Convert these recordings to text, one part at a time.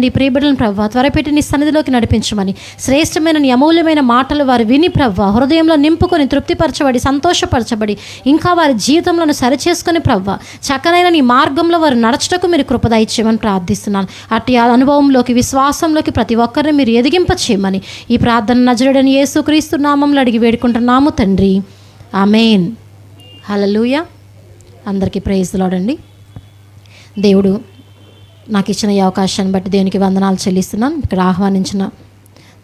నీ ప్రియబిడ్డలను ప్రభావ త్వరపెట్టి నీ సన్నిధిలోకి నడిపించమని, శ్రేష్టమైన నీ అమూల్యమైన మాటలు వారు విని ప్రభావ హృదయంలో నింపుకొని తృప్తిపరచబడి సంతోషపరచబడి ఇంకా వారి జీవితంలో సరిచేసుకొని ప్రభావ చక్కనైన నీ మార్గంలో వారు నడచటకు మీరు కృప దయచేయమని ప్రార్థిస్తున్నాను. అట్టి అనుభవంలోకి విశ్వాసంలోకి ప్రతి ఒక్కరిని మీరు ఎదిగింప చేయమని ఈ ప్రార్థన నజరుడని యేసుక్రీస్తు నామంలో అడిగి వేడుకుంటున్నాము తండ్రి, ఆమేన్. హల్లెలూయా. అందరికీ ప్రైజ్ ది లార్డ్ అండి. దేవుడు నాకు ఇచ్చిన ఈ అవకాశాన్ని బట్టి దేవునికి వందనాలు చెల్లిస్తున్నాను. ఇక్కడ ఆహ్వానించిన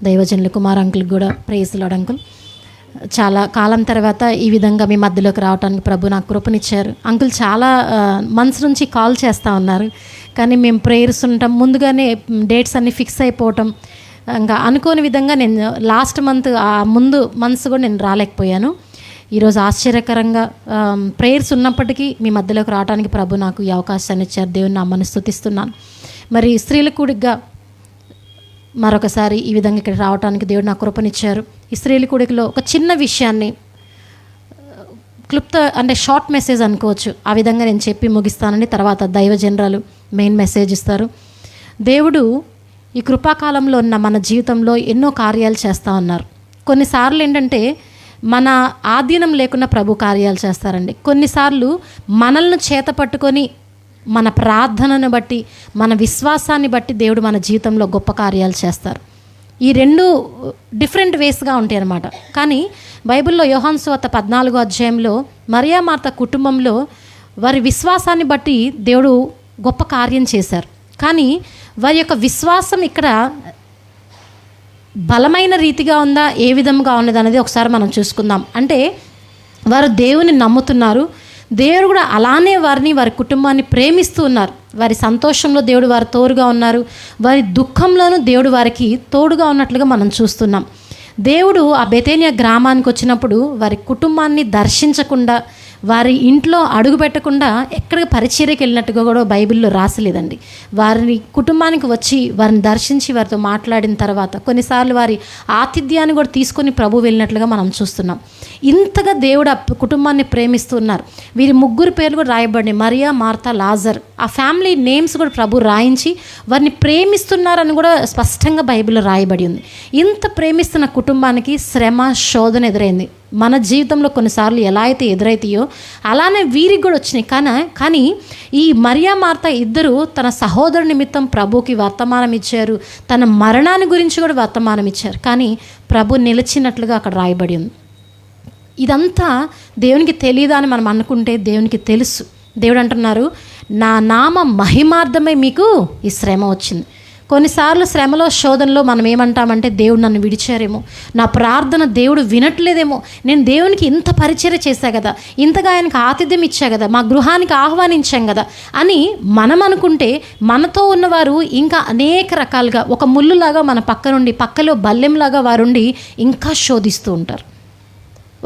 దైవజనులు కుమార్ అంకుల్కి కూడా ప్రైజ్ ది లార్డ్ అంకుల్. చాలా కాలం తర్వాత ఈ విధంగా మీ మధ్యలోకి రావడానికి ప్రభు నాకు కృపనిచ్చారు. అంకుల్ చాలా మంత్స్ నుంచి కాల్ చేస్తూ ఉన్నారు, కానీ మేము ప్రేయర్స్ ఉంటాం ముందుగానే డేట్స్ అన్నీ ఫిక్స్ అయిపోవటం, ఇంకా అనుకోని విధంగా నేను లాస్ట్ మంత్ ముందు మంత్స్ కూడా నేను రాలేకపోయాను. ఈరోజు ఆశ్చర్యకరంగా ప్రేయర్స్ ఉన్నప్పటికీ మీ మధ్యలోకి రావడానికి ప్రభు నాకు ఈ అవకాశాన్ని ఇచ్చారు. దేవుని నామమును స్తుతిస్తున్నాను. మరి స్త్రీల కూడికగా మరొకసారి ఈ విధంగా ఇక్కడ రావడానికి దేవుడు నాకు కృపనిచ్చారు. ఈ స్త్రీల కూడికలో ఒక చిన్న విషయాన్ని క్లుప్త అంటే షార్ట్ మెసేజ్ అనుకోవచ్చు, ఆ విధంగా నేను చెప్పి ముగిస్తానని. తర్వాత దైవజనరాలు మెయిన్ మెసేజ్ ఇస్తారు. దేవుడు ఈ కృపాకాలంలో ఉన్న మన జీవితంలో ఎన్నో కార్యాలు చేస్తూ ఉన్నారు. కొన్నిసార్లు ఏంటంటే మన ఆధీనం లేకుండా ప్రభు కార్యాలు చేస్తారండి. కొన్నిసార్లు మనల్ని చేత పట్టుకొని మన ప్రార్థనను బట్టి మన విశ్వాసాన్ని బట్టి దేవుడు మన జీవితంలో గొప్ప కార్యాలు చేస్తారు. ఈ రెండు డిఫరెంట్ వేస్గా ఉంటాయి అన్నమాట. కానీ బైబిల్లో యోహాను సువార్త 14వ అధ్యాయంలో మరియా మార్త కుటుంబంలో వారి విశ్వాసాన్ని బట్టి దేవుడు గొప్ప కార్యం చేశారు. కానీ వారి యొక్క విశ్వాసం ఇక్కడ బలమైన రీతిగా ఉందా, ఏ విధంగా ఉన్నది అనేది ఒకసారి మనం చూసుకుందాం. అంటే వారు దేవుని నమ్ముతున్నారు, దేవుడు కూడా అలానే వారిని వారి కుటుంబాన్ని ప్రేమిస్తూ ఉన్నారు. వారి సంతోషంలో దేవుడు వారి తోడుగా ఉన్నారు, వారి దుఃఖంలోనూ దేవుడు వారికి తోడుగా ఉన్నట్లుగా మనం చూస్తున్నాం. దేవుడు ఆ బెతేనియా గ్రామానికి వచ్చినప్పుడు వారి కుటుంబాన్ని దర్శించకుండా, వారి ఇంట్లో అడుగు పెట్టకుండా ఎక్కడికి పరిచర్యకి వెళ్ళినట్టుగా కూడా బైబిల్లో రాసలేదండి. వారిని కుటుంబానికి వచ్చి వారిని దర్శించి వారితో మాట్లాడిన తర్వాత కొన్నిసార్లు వారి ఆతిథ్యాన్ని కూడా తీసుకొని ప్రభు వెళ్ళినట్లుగా మనం చూస్తున్నాం. ఇంతగా దేవుడు ఆ కుటుంబాన్ని ప్రేమిస్తున్నారు. వీరి ముగ్గురు పేర్లు కూడా రాయబడినాయి, మరియా, మార్తా, లాజర్. ఆ ఫ్యామిలీ నేమ్స్ కూడా ప్రభు రాయించి వారిని ప్రేమిస్తున్నారని కూడా స్పష్టంగా బైబిల్లో రాయబడి ఉంది. ఇంత ప్రేమిస్తున్న కుటుంబానికి శ్రమ, శోధన ఎదురైంది. మన జీవితంలో కొన్నిసార్లు ఎలా అయితే ఎదురైతాయో అలానే వీరికి కూడా వచ్చినాయి. కానీ ఈ మరియా మార్త ఇద్దరు తన సహోదరు నిమిత్తం ప్రభుకి వర్తమానం ఇచ్చారు, తన మరణాన్ని గురించి కూడా వర్తమానం ఇచ్చారు. కానీ ప్రభు నిలిచినట్లుగా అక్కడ రాయబడి ఉంది. ఇదంతా దేవునికి తెలియదా అని మనం అనుకుంటే దేవునికి తెలుసు. దేవుడు అంటున్నారు, నా నామ మహిమార్థమే మీకు ఈ శ్రమ వచ్చింది. కొన్నిసార్లు శ్రమలో, శోధనలో మనం ఏమంటామంటే దేవుడు నన్ను విడిచారేమో, నా ప్రార్థన దేవుడు వినట్లేదేమో, నేను దేవునికి ఇంత పరిచర్య చేశా కదా, ఇంతగా ఆయనకు ఆతిథ్యం ఇచ్చా కదా, మా గృహానికి ఆహ్వానించాం కదా అని మనం అనుకుంటే మనతో ఉన్నవారు ఇంకా అనేక రకాలుగా ఒక ముళ్ళులాగా మన పక్క నుండి, పక్కలో బల్లెంలాగా వారుండి ఇంకా శోధిస్తూ ఉంటారు.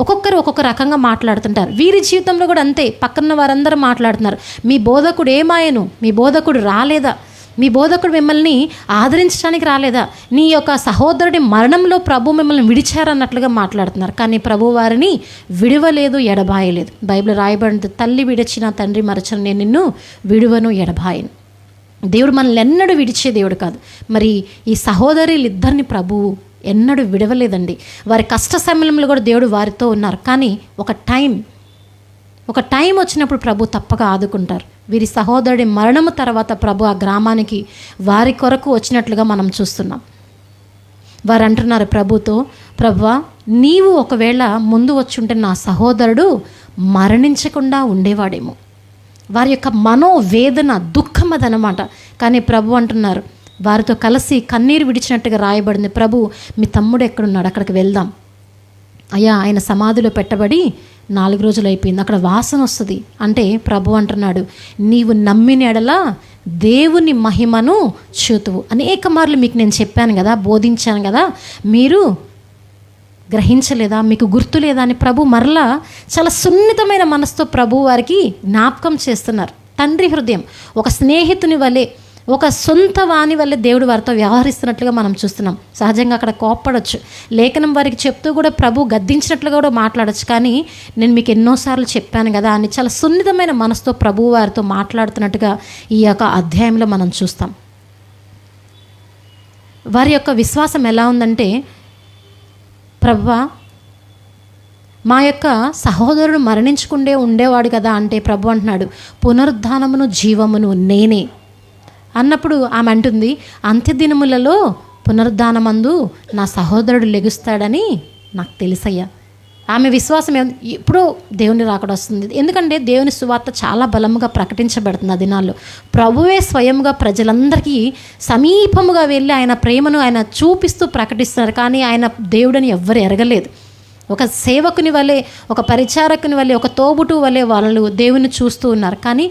ఒక్కొక్కరు ఒక్కొక్క రకంగా మాట్లాడుతుంటారు. వీరి జీవితంలో కూడా అంతే. పక్కన వారందరూ మాట్లాడుతున్నారు, మీ బోధకుడు ఏమాయను, మీ బోధకుడు రాలేదా, మీ బోధకుడు మిమ్మల్ని ఆదరించడానికి రాలేదా, నీ యొక్క సహోదరుడి మరణంలో ప్రభు మిమ్మల్ని విడిచారన్నట్లుగా మాట్లాడుతున్నారు. కానీ ప్రభు వారిని విడవలేదు, ఎడబాయలేదు. బైబిల్ రాయబడింది, తల్లి విడిచిన తండ్రి మరచను నేను నిన్ను విడువను, ఎడబాయను. దేవుడు మనల్ని ఎన్నడూ విడిచే దేవుడు కాదు. మరి ఈ సహోదరులిద్దరిని ప్రభువు ఎన్నడూ విడవలేదండి. వారి కష్ట సమయంలో కూడా దేవుడు వారితో ఉన్నారు. కానీ ఒక టైం వచ్చినప్పుడు ప్రభు తప్పక ఆదుకుంటారు. వీరి సహోదరుడి మరణము తర్వాత ప్రభు ఆ గ్రామానికి వారి కొరకు వచ్చినట్లుగా మనం చూస్తున్నాం. వారు అంటున్నారు ప్రభుతో, ప్రభువా నీవు ఒకవేళ ముందు వచ్చుంటే నా సహోదరుడు మరణించకుండా ఉండేవాడేమో. వారి యొక్క మనోవేదన, దుఃఖం అదనమాట. కానీ ప్రభు అంటున్నారు, వారితో కలిసి కన్నీరు విడిచినట్టుగా రాయబడింది, ప్రభు మీ తమ్ముడు ఎక్కడున్నాడు, అక్కడికి వెళ్దాం. అయ్యా ఆయన సమాధిలో పెట్టబడి 4 రోజులు అయిపోయింది, అక్కడ వాసన వస్తుంది అంటే ప్రభు అంటున్నాడు, నీవు నమ్మిన ఎడల దేవుని మహిమను చూతువు. అనేక మార్లు మీకు నేను చెప్పాను కదా, బోధించాను కదా, మీరు గ్రహించలేదా, మీకు గుర్తు లేదా అని ప్రభు మరలా చాలా సున్నితమైన మనసుతో ప్రభు వారికి జ్ఞాపకం చేస్తున్నారు. తండ్రి హృదయం ఒక స్నేహితుని వలె, ఒక సొంత వాణి వల్ల దేవుడు వారితో వ్యవహరిస్తున్నట్లుగా మనం చూస్తున్నాం. సహజంగా అక్కడ కోప్పడచ్చు, లేఖనం వారికి చెప్తూ కూడా ప్రభు గద్దించినట్లుగా కూడా మాట్లాడచ్చు. కానీ నేను మీకు ఎన్నోసార్లు చెప్పాను కదా అని చాలా సున్నితమైన మనసుతో ప్రభు వారితో మాట్లాడుతున్నట్టుగా ఈ యొక్క అధ్యాయంలో మనం చూస్తాం. వారి యొక్క విశ్వాసం ఎలా ఉందంటే, ప్రభువా మా యొక్క సహోదరుడు మరణించుకుండే ఉండేవాడు కదా అంటే ప్రభు అంటున్నాడు, పునరుద్ధానమును జీవమును నేనే అన్నప్పుడు ఆమె అంటుంది, అంత్యదినములలో పునరుద్ధానమందు నా సహోదరుడు లెగుస్తాడని నాకు తెలుసయ్యా. ఆమె విశ్వాసం ఎప్పుడూ దేవుని రాకడ వస్తుంది. ఎందుకంటే దేవుని సువార్త చాలా బలముగా ప్రకటించబడుతుంది ఆ దినాల్లో. ప్రభువే స్వయంగా ప్రజలందరికీ సమీపముగా వెళ్ళి ఆయన ప్రేమను ఆయన చూపిస్తూ ప్రకటిస్తున్నారు. కానీ ఆయన దేవుడని ఎవ్వరు ఎరగలేదు. ఒక సేవకుని వలె, ఒక పరిచారకుని వలె, ఒక తోబుటు వలె వాళ్ళు దేవుని చూస్తూ ఉన్నారు. కానీ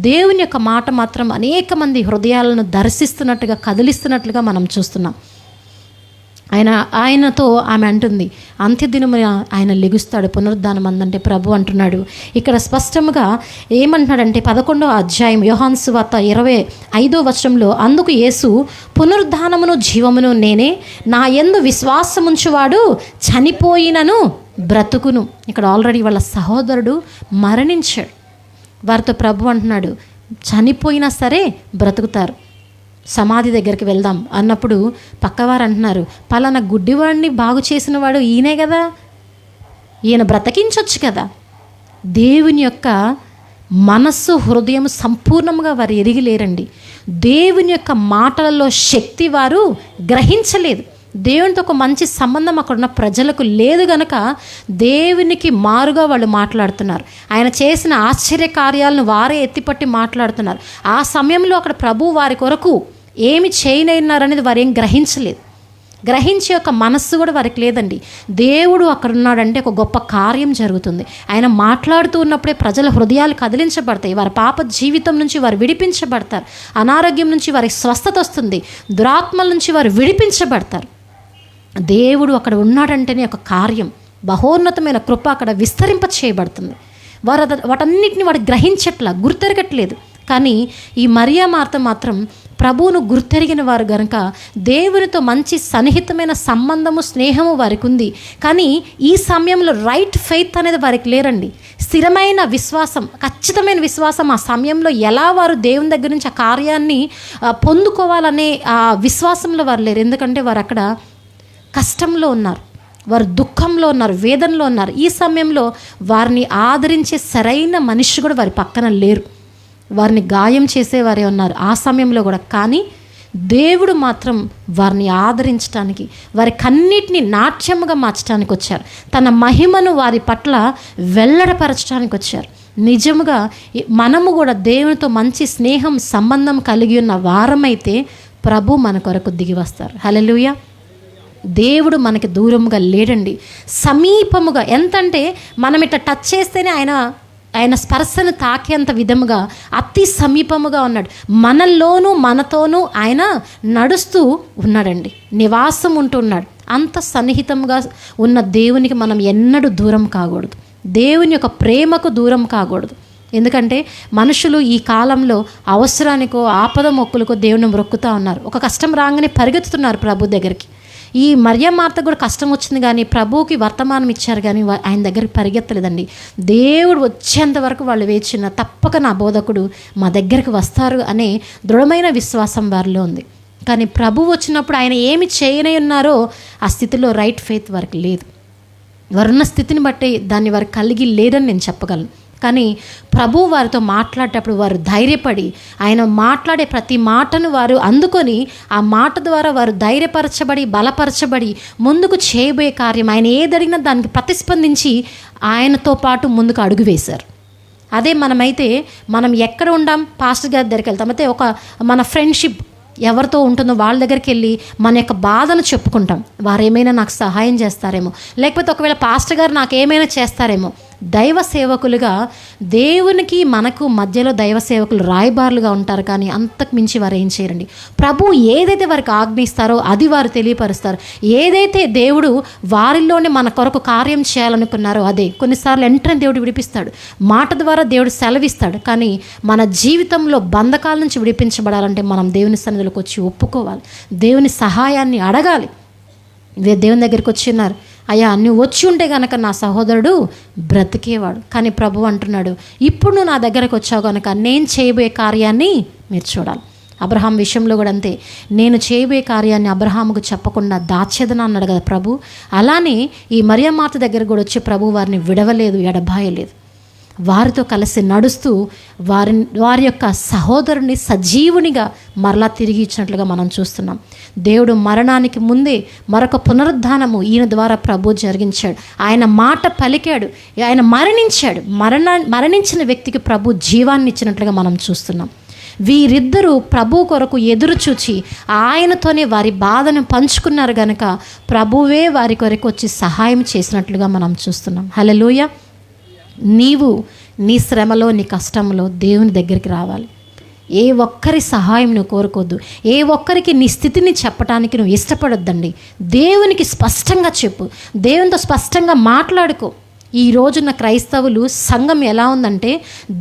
దేవుని యొక్క మాట మాత్రం అనేక మంది హృదయాలను దర్శిస్తున్నట్టుగా, కదిలిస్తున్నట్లుగా మనం చూస్తున్నాం. ఆయనతో ఆమె అంటుంది, అంత్యదినమున ఆయన లెగుస్తాడు, పునరుద్ధానం అందంటే ప్రభు అంటున్నాడు. ఇక్కడ స్పష్టంగా ఏమంటున్నాడంటే 11వ అధ్యాయం యోహాను సువార్త 25వ వచనంలో, అందుకు యేసు, పునరుద్ధానమును జీవమును నేనే, నా యందు విశ్వాసముంచువాడు చనిపోయినను బ్రతుకును. ఇక్కడ ఆల్రెడీ వాళ్ళ సహోదరుడు మరణించాడు. వారితో ప్రభు అంటున్నాడు, చనిపోయినా సరే బ్రతుకుతారు. సమాధి దగ్గరికి వెళ్దాం అన్నప్పుడు పక్కవారు అంటున్నారు, పలానా గుడ్డివాడిని బాగు చేసిన వాడు ఈయనే కదా, ఈయన బ్రతికించవచ్చు కదా. దేవుని యొక్క మనస్సు, హృదయం సంపూర్ణంగా వారు ఎరిగిలేరండి. దేవుని యొక్క మాటలలో శక్తి వారు గ్రహించలేదు. దేవునితో ఒక మంచి సంబంధం అక్కడున్న ప్రజలకు లేదు గనక దేవునికి మారుగా వాళ్ళు మాట్లాడుతున్నారు. ఆయన చేసిన ఆశ్చర్య కార్యాలను వారే ఎత్తిపట్టి మాట్లాడుతున్నారు. ఆ సమయంలో అక్కడ ప్రభు వారి కొరకు ఏమి చేయనన్నారనేది వారు ఏం గ్రహించలేదు. గ్రహించే ఒక మనస్సు కూడా వారికి లేదండి. దేవుడు అక్కడ ఉన్నాడంటే ఒక గొప్ప కార్యం జరుగుతుంది. ఆయన మాట్లాడుతూ ఉన్నప్పుడే ప్రజల హృదయాలు కదిలించబడతాయి. వారి పాప జీవితం నుంచి వారు విడిపించబడతారు. అనారోగ్యం నుంచి వారికి స్వస్థత వస్తుంది. దురాత్మల నుంచి వారు విడిపించబడతారు. దేవుడు అక్కడ ఉన్నాడంటేనే ఒక కార్యం, బహోన్నతమైన కృప అక్కడ విస్తరింప చేయబడుతుంది. వారు వాటన్నిటిని వాడు గ్రహించట్లా, గుర్తెరగట్లేదు. కానీ ఈ మరియా మార్త మాత్రం ప్రభువును గుర్తెరిగిన వారు గనుక దేవునితో మంచి సన్నిహితమైన సంబంధము, స్నేహము వారికి ఉంది. కానీ ఈ సమయంలో రైట్ ఫెయిత్ అనేది వారికి లేరండి. స్థిరమైన విశ్వాసం, ఖచ్చితమైన విశ్వాసం ఆ సమయంలో ఎలా వారు దేవుని దగ్గర నుంచి ఆ కార్యాన్ని పొందుకోవాలనే ఆ విశ్వాసంలో వారు లేరు. ఎందుకంటే వారు అక్కడ కష్టంలో ఉన్నారు, వారు దుఃఖంలో ఉన్నారు, వేదనలో ఉన్నారు. ఈ సమయంలో వారిని ఆదరించే సరైన మనిషి కూడా వారి పక్కన లేరు. వారిని గాయం చేసేవారే ఉన్నారు ఆ సమయంలో కూడా. కానీ దేవుడు మాత్రం వారిని ఆదరించడానికి, వారి కన్నిటిని నాట్యముగా మార్చడానికి వచ్చారు. తన మహిమను వారి పట్ల వెల్లడపరచడానికి వచ్చారు. నిజముగా మనము కూడా దేవునితో మంచి స్నేహం, సంబంధం కలిగి ఉన్న వారమైతే ప్రభు మన కొరకు దిగి వస్తారు. హల్లెలూయా. దేవుడు మనకి దూరముగా లేడండి, సమీపముగా. ఎంతంటే మనం ఇట్లా టచ్ చేస్తేనే ఆయన స్పర్శను తాకేంత విధముగా అతి సమీపముగా ఉన్నాడు. మనల్లోనూ మనతోనూ ఆయన నడుస్తూ ఉన్నాడండి, నివాసం ఉంటున్నాడు. అంత సన్నిహితంగా ఉన్న దేవునికి మనం ఎన్నడూ దూరం కాకూడదు. దేవుని యొక్క ప్రేమకు దూరం కాకూడదు. ఎందుకంటే మనుషులు ఈ కాలంలో అవసరానికో ఆపద మొక్కులకో దేవుని మొక్కుతూ ఉన్నారు. ఒక కష్టం రాగానే పరిగెత్తుతున్నారు ప్రభు దగ్గరికి. ఈ మరియా మార్త కూడా కష్టం వచ్చింది కానీ ప్రభువుకి వర్తమానం ఇచ్చారు కానీ ఆయన దగ్గరికి పరిగెత్తలేదండి. దేవుడు వచ్చేంత వరకు వాళ్ళు వేచిన, తప్పక నా బోధకుడు మా దగ్గరికి వస్తారు అనే దృఢమైన విశ్వాసం వారిలో ఉంది. కానీ ప్రభు వచ్చినప్పుడు ఆయన ఏమి చేయనై ఉన్నారో ఆ స్థితిలో రైట్ ఫెయిత్ వారికి లేదు. వారున్న స్థితిని బట్టి దాన్ని వారు కలిగి లేదని నేను చెప్పగలను. కానీ ప్రభు వారితో మాట్లాడేటప్పుడు వారు ధైర్యపడి, ఆయన మాట్లాడే ప్రతి మాటను వారు అందుకొని ఆ మాట ద్వారా వారు ధైర్యపరచబడి, బలపరచబడి ముందుకు చేయబోయే కార్యం, ఆయన ఏదడిగినా దానికి ప్రతిస్పందించి ఆయనతో పాటు ముందుకు అడుగు వేశారు. అదే మనమైతే మనం ఎక్కడ ఉండాం, పాస్టర్ గారి దగ్గరికి వెళ్తాం. అయితే ఒక మన ఫ్రెండ్షిప్ ఎవరితో ఉంటుందో వాళ్ళ దగ్గరికి వెళ్ళి మన యొక్క బాధను చెప్పుకుంటాం. వారు ఏమైనా నాకు సహాయం చేస్తారేమో, లేకపోతే ఒకవేళ పాస్టర్ గారు నాకు ఏమైనా చేస్తారేమో. దైవ సేవకులుగా దేవునికి మనకు మధ్యలో దైవ సేవకులు రాయబారులుగా ఉంటారు. కానీ అంతకు మించి వారు ఏం చేయరండి. ప్రభు ఏదైతే వారికి ఆజ్ఞిస్తారో అది వారు తెలియపరుస్తారు. ఏదైతే దేవుడు వారిలోనే మన కొరకు కార్యం చేయాలనుకున్నారో అదే. కొన్నిసార్లు వెంటనే దేవుడు విడిపిస్తాడు, మాట ద్వారా దేవుడు సెలవిస్తాడు. కానీ మన జీవితంలో బంధకాల నుంచి విడిపించబడాలంటే మనం దేవుని సన్నిధిలోకి వచ్చి ఒప్పుకోవాలి, దేవుని సహాయాన్ని అడగాలి. దేవుని దగ్గరికి వచ్చిన్నారు, అయ్యా నువ్వు వచ్చి ఉంటే కనుక నా సహోదరుడు బ్రతికేవాడు. కానీ ప్రభు అంటున్నాడు, ఇప్పుడు నువ్వు నా దగ్గరకు వచ్చావు కనుక నేను చేయబోయే కార్యాన్ని మీరు చూడాలి. అబ్రహాం విషయంలో కూడా అంతే, నేను చేయబోయే కార్యాన్ని అబ్రహాముకు చెప్పకుండా దాచేదన అన్నాడు కదా ప్రభు. అలానే ఈ మరియమాత దగ్గర కూడా వచ్చి ప్రభు వారిని విడవలేదు, ఎడబాయలేదు. వారితో కలిసి నడుస్తూ వారి యొక్క సహోదరుని సజీవునిగా మరలా తిరిగి ఇచ్చినట్లుగా మనం చూస్తున్నాం. దేవుడు మరణానికి ముందే మరొక పునరుద్ధానము ఈయన ద్వారా ప్రభు జరిగించాడు. ఆయన మాట పలికాడు, ఆయన మరణించాడు. మరణించిన వ్యక్తికి ప్రభు జీవాన్ని ఇచ్చినట్లుగా మనం చూస్తున్నాం. వీరిద్దరూ ప్రభు కొరకు ఎదురు చూచి ఆయనతోనే వారి బాధను పంచుకున్నారు గనుక ప్రభువే వారి కొరకు వచ్చి సహాయం చేసినట్లుగా మనం చూస్తున్నాం. హల్లెలూయా. నీవు నీ శ్రమలో, నీ కష్టంలో దేవుని దగ్గరికి రావాలి. ఏ ఒక్కరి సహాయం నువ్వు కోరుకోవద్దు. ఏ ఒక్కరికి నీ స్థితిని చెప్పడానికి నువ్వు ఇష్టపడొద్దండి. దేవునికి స్పష్టంగా చెప్పు, దేవునితో స్పష్టంగా మాట్లాడుకో. ఈ రోజున క్రైస్తవులు సంఘం ఎలా ఉందంటే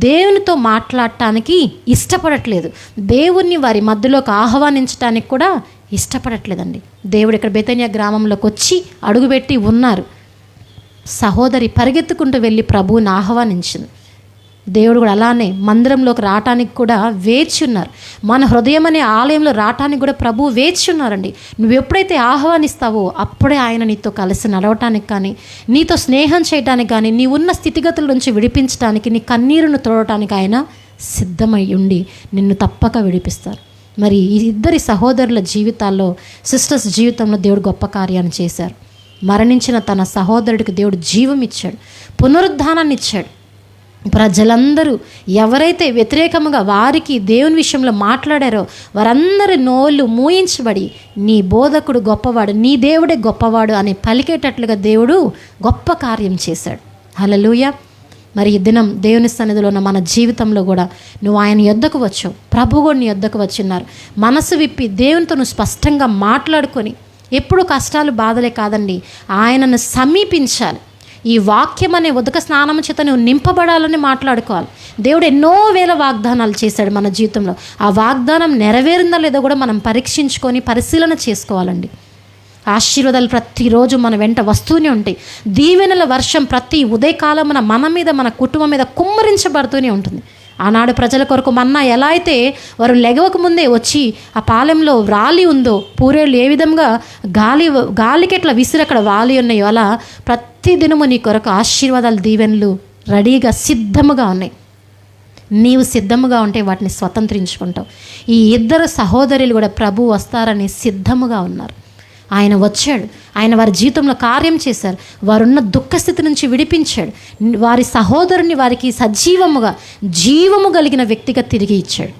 దేవునితో మాట్లాడటానికి ఇష్టపడట్లేదు, దేవుణ్ణి వారి మధ్యలోకి ఆహ్వానించడానికి కూడా ఇష్టపడట్లేదండి. దేవుడు ఇక్కడ బెతనియా గ్రామంలోకి వచ్చి అడుగుపెట్టి ఉన్నారు. సహోదరి పరిగెత్తుకుంటూ వెళ్ళి ప్రభువుని ఆహ్వానించింది. దేవుడు కూడా అలానే మందిరంలోకి రావటానికి కూడా వేచి ఉన్నారు. మన హృదయం అనే ఆలయంలో రావటానికి కూడా ప్రభువు వేచి ఉన్నారండి. నువ్వు ఎప్పుడైతే ఆహ్వానిస్తావో అప్పుడే ఆయన నీతో కలిసి నడవటానికి కానీ, నీతో స్నేహం చేయడానికి కానీ, నీ ఉన్న స్థితిగతుల నుంచి విడిపించడానికి, నీ కన్నీరును తోడటానికి ఆయన సిద్ధమై ఉండి నిన్ను తప్పక విడిపిస్తారు. మరి ఈ ఇద్దరి సహోదరుల జీవితాల్లో, సిస్టర్స్ జీవితంలో దేవుడు గొప్ప కార్యాన్ని చేశారు. మరణించిన తన సహోదరుడికి దేవుడు జీవం ఇచ్చాడు, పునరుద్ధానాన్ని ఇచ్చాడు. ప్రజలందరూ ఎవరైతే వ్యతిరేకముగా వారికి దేవుని విషయంలో మాట్లాడారో వారందరి నోళ్ళు మూయించబడి నీ బోధకుడు గొప్పవాడు, నీ దేవుడే గొప్పవాడు అని పలికేటట్లుగా దేవుడు గొప్ప కార్యం చేశాడు. హల్లెలూయా. మరి ఈ దినం దేవుని సన్నిధిలో ఉన్న మన జీవితంలో కూడా నువ్వు ఆయన యొద్దకు వచ్చావు, ప్రభు కూడా నీ యొద్దకు వచ్చిన్నారు. మనసు విప్పి దేవునితో నువ్వు స్పష్టంగా మాట్లాడుకొని, ఎప్పుడు కష్టాలు బాధలే కాదండి, ఆయనను సమీపించాలి. ఈ వాక్యం అనే ఉదక స్నానం చేత నువ్వు నింపబడాలని మాట్లాడుకోవాలి. దేవుడు ఎన్నో వేల వాగ్దానాలు చేశాడు మన జీవితంలో. ఆ వాగ్దానం నెరవేరిందా లేదో కూడా మనం పరీక్షించుకొని పరిశీలన చేసుకోవాలండి. ఆశీర్వాదాలు ప్రతిరోజు మన వెంట వస్తూనే ఉంటాయి. దీవెనల వర్షం ప్రతి ఉదయకాలమున మన మీద, మన కుటుంబం మీద కుమ్మరించబడుతూనే ఉంటుంది. ఆనాడు ప్రజల కొరకు మన్నా ఎలా అయితే వారు లెగవక ముందే వచ్చి ఆ పాలెంలో రాలి ఉందో, పూరేళ్ళు ఏ విధంగా గాలికి ఎట్లా విసిరి అక్కడ వాలి ఉన్నాయో, అలా ప్రతి దినము నీ కొరకు ఆశీర్వాదాలు, దీవెనలు రెడీగా సిద్ధముగా ఉన్నాయి. నీవు సిద్ధముగా ఉంటే వాటిని స్వతంత్రించుకుంటావు. ఈ ఇద్దరు సహోదరులు కూడా ప్రభు వస్తారని సిద్ధముగా ఉన్నారు. ఆయన వచ్చాడు, ఆయన వారి జీవితంలో కార్యం చేశారు. వారున్న దుఃఖస్థితి నుంచి విడిపించాడు. వారి సహోదరుని వారికి సజీవముగా, జీవము కలిగిన వ్యక్తిగా తిరిగి ఇచ్చాడు.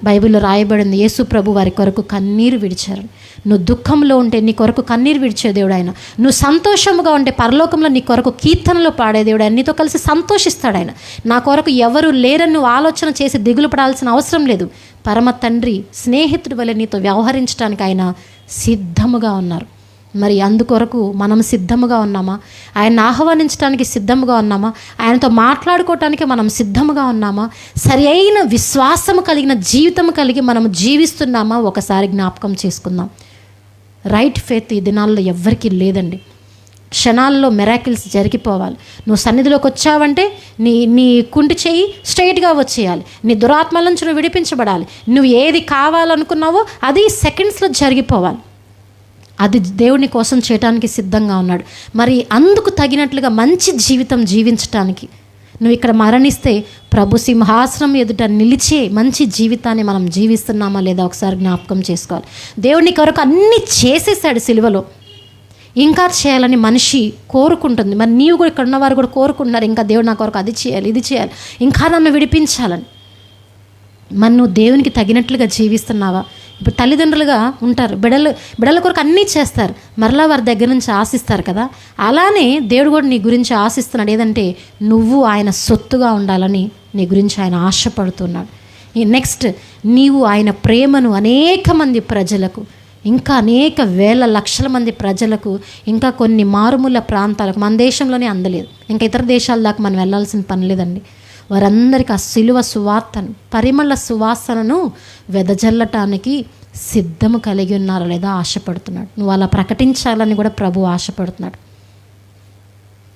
బైబిల్లో రాయబడింది, యేసు ప్రభు వారి కొరకు కన్నీరు విడిచారు. నువ్వు దుఃఖంలో ఉంటే నీ కొరకు కన్నీరు విడిచే దేవుడు ఆయన. నువ్వు సంతోషముగా ఉంటే పరలోకంలో నీ కొరకు కీర్తనలో పాడే దేవుడు ఆయన. నీతో కలిసి సంతోషిస్తాడు ఆయన. నా కొరకు ఎవరు లేరని నువ్వు ఆలోచన చేసి దిగులు పడాల్సిన అవసరం లేదు. పరమ తండ్రి స్నేహితుడి వల్ల నీతో వ్యవహరించడానికి ఆయన సిద్ధముగా ఉన్నారు. మరి అందుకొరకు మనం సిద్ధముగా ఉన్నామా? ఆయన్ని ఆహ్వానించడానికి సిద్ధముగా ఉన్నామా? ఆయనతో మాట్లాడుకోవటానికి మనం సిద్ధముగా ఉన్నామా? సరి అయిన విశ్వాసము కలిగిన జీవితం కలిగి మనం జీవిస్తున్నామా? ఒకసారి జ్ఞాపకం చేసుకుందాం. రైట్ ఫెయిత్ ఈ దినాల్లో ఎవ్వరికీ లేదండి. క్షణాల్లో మెరాకిల్స్ జరిగిపోవాలి. నువ్వు సన్నిధిలోకి వచ్చావంటే నీ కుంటి చెయ్యి స్ట్రైట్గా వచ్చేయాలి. నీ దురాత్మల నుంచి నువ్వు విడిపించబడాలి. నువ్వు ఏది కావాలనుకున్నావో అది సెకండ్స్లో జరిగిపోవాలి. అది దేవుని కోసం చేయడానికి సిద్ధంగా ఉన్నాడు. మరి అందుకు తగినట్లుగా మంచి జీవితం జీవించటానికి నువ్వు ఇక్కడ మరణిస్తే ప్రభు సింహాసనం ఎదుట నిలిచే మంచి జీవితాన్ని మనం జీవిస్తున్నామా లేదా ఒకసారి జ్ఞాపకం చేసుకోవాలి. దేవుని కొరకు అన్నీ చేసేసాడు సిలువలో. ఇంకా చేయాలని మనిషి కోరుకుంటుంది. మరి నీవు కూడా ఇక్కడ ఉన్నవారు కూడా కోరుకుంటున్నారు, ఇంకా దేవుడు నా కొరకు అది చేయాలి, ఇది చేయాలి, ఇంకా నన్ను విడిపించాలని. మరి నువ్వు దేవునికి తగినట్లుగా జీవిస్తున్నావా? ఇప్పుడు తల్లిదండ్రులుగా ఉంటారు, బిడ్డల కొరకు అన్నీ చేస్తారు, మరలా వారి దగ్గర నుంచి ఆశిస్తారు కదా. అలానే దేవుడు కూడా నీ గురించి ఆశిస్తున్నాడు. ఏదంటే నువ్వు ఆయన సొత్తుగా ఉండాలని నీ గురించి ఆయన ఆశపడుతున్నాడు. నెక్స్ట్, నీవు ఆయన ప్రేమను అనేక మంది ప్రజలకు, ఇంకా అనేక వేల లక్షల మంది ప్రజలకు, ఇంకా కొన్ని మారుమూల ప్రాంతాలకు, మన దేశంలోనే అందలేదు, ఇంకా ఇతర దేశాల దాకా మనం వెళ్ళాల్సిన పని లేదండి. వారందరికీ ఆ సిలువ సువార్తను, పరిమళ సువాసనను వెదజల్లటానికి సిద్ధము కలిగి ఉన్నారా లేదా ఆశపడుతున్నాడు. నువ్వు అలా ప్రకటించాలని కూడా ప్రభు ఆశపడుతున్నాడు.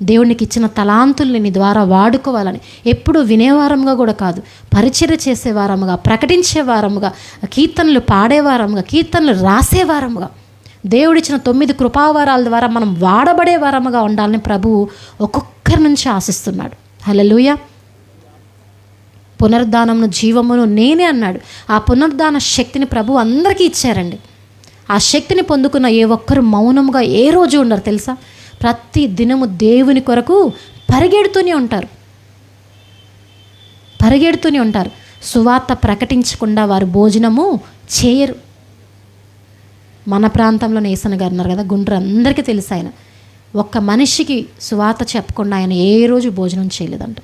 దేవునికి ఇచ్చిన తలాంతుల్ని నీ ద్వారా వాడుకోవాలని, ఎప్పుడు వినేవారముగా కూడా కాదు, పరిచర్య చేసేవారముగా, ప్రకటించేవారముగా, కీర్తనలు పాడేవారముగా, కీర్తనలు రాసేవారముగా, దేవుడిచ్చిన 9 కృపావరాల ద్వారా మనం వాడబడే వారముగా ఉండాలని ప్రభువు ఒక్కొక్కరి నుంచి ఆశిస్తున్నాడు. హల్లెలూయా. పునరుద్ధానమును జీవమును నేనే అన్నాడు. ఆ పునరుద్ధాన శక్తిని ప్రభు అందరికీ ఇచ్చారండి. ఆ శక్తిని పొందుకున్న ఏ ఒక్కరు మౌనముగా ఏ రోజు ఉండరు తెలుసా. ప్రతి దినము దేవుని కొరకు పరిగెడుతూనే ఉంటారు. సువార్త ప్రకటించకుండా వారు భోజనము చేయరు. మన ప్రాంతంలో నేసన గారు ఉన్నారు కదా, గుండ్రు అందరికీ తెలుసు. ఆయన ఒక్క మనిషికి సువార్త చెప్పకుండా ఆయన ఏ రోజు భోజనం చేయలేదంట.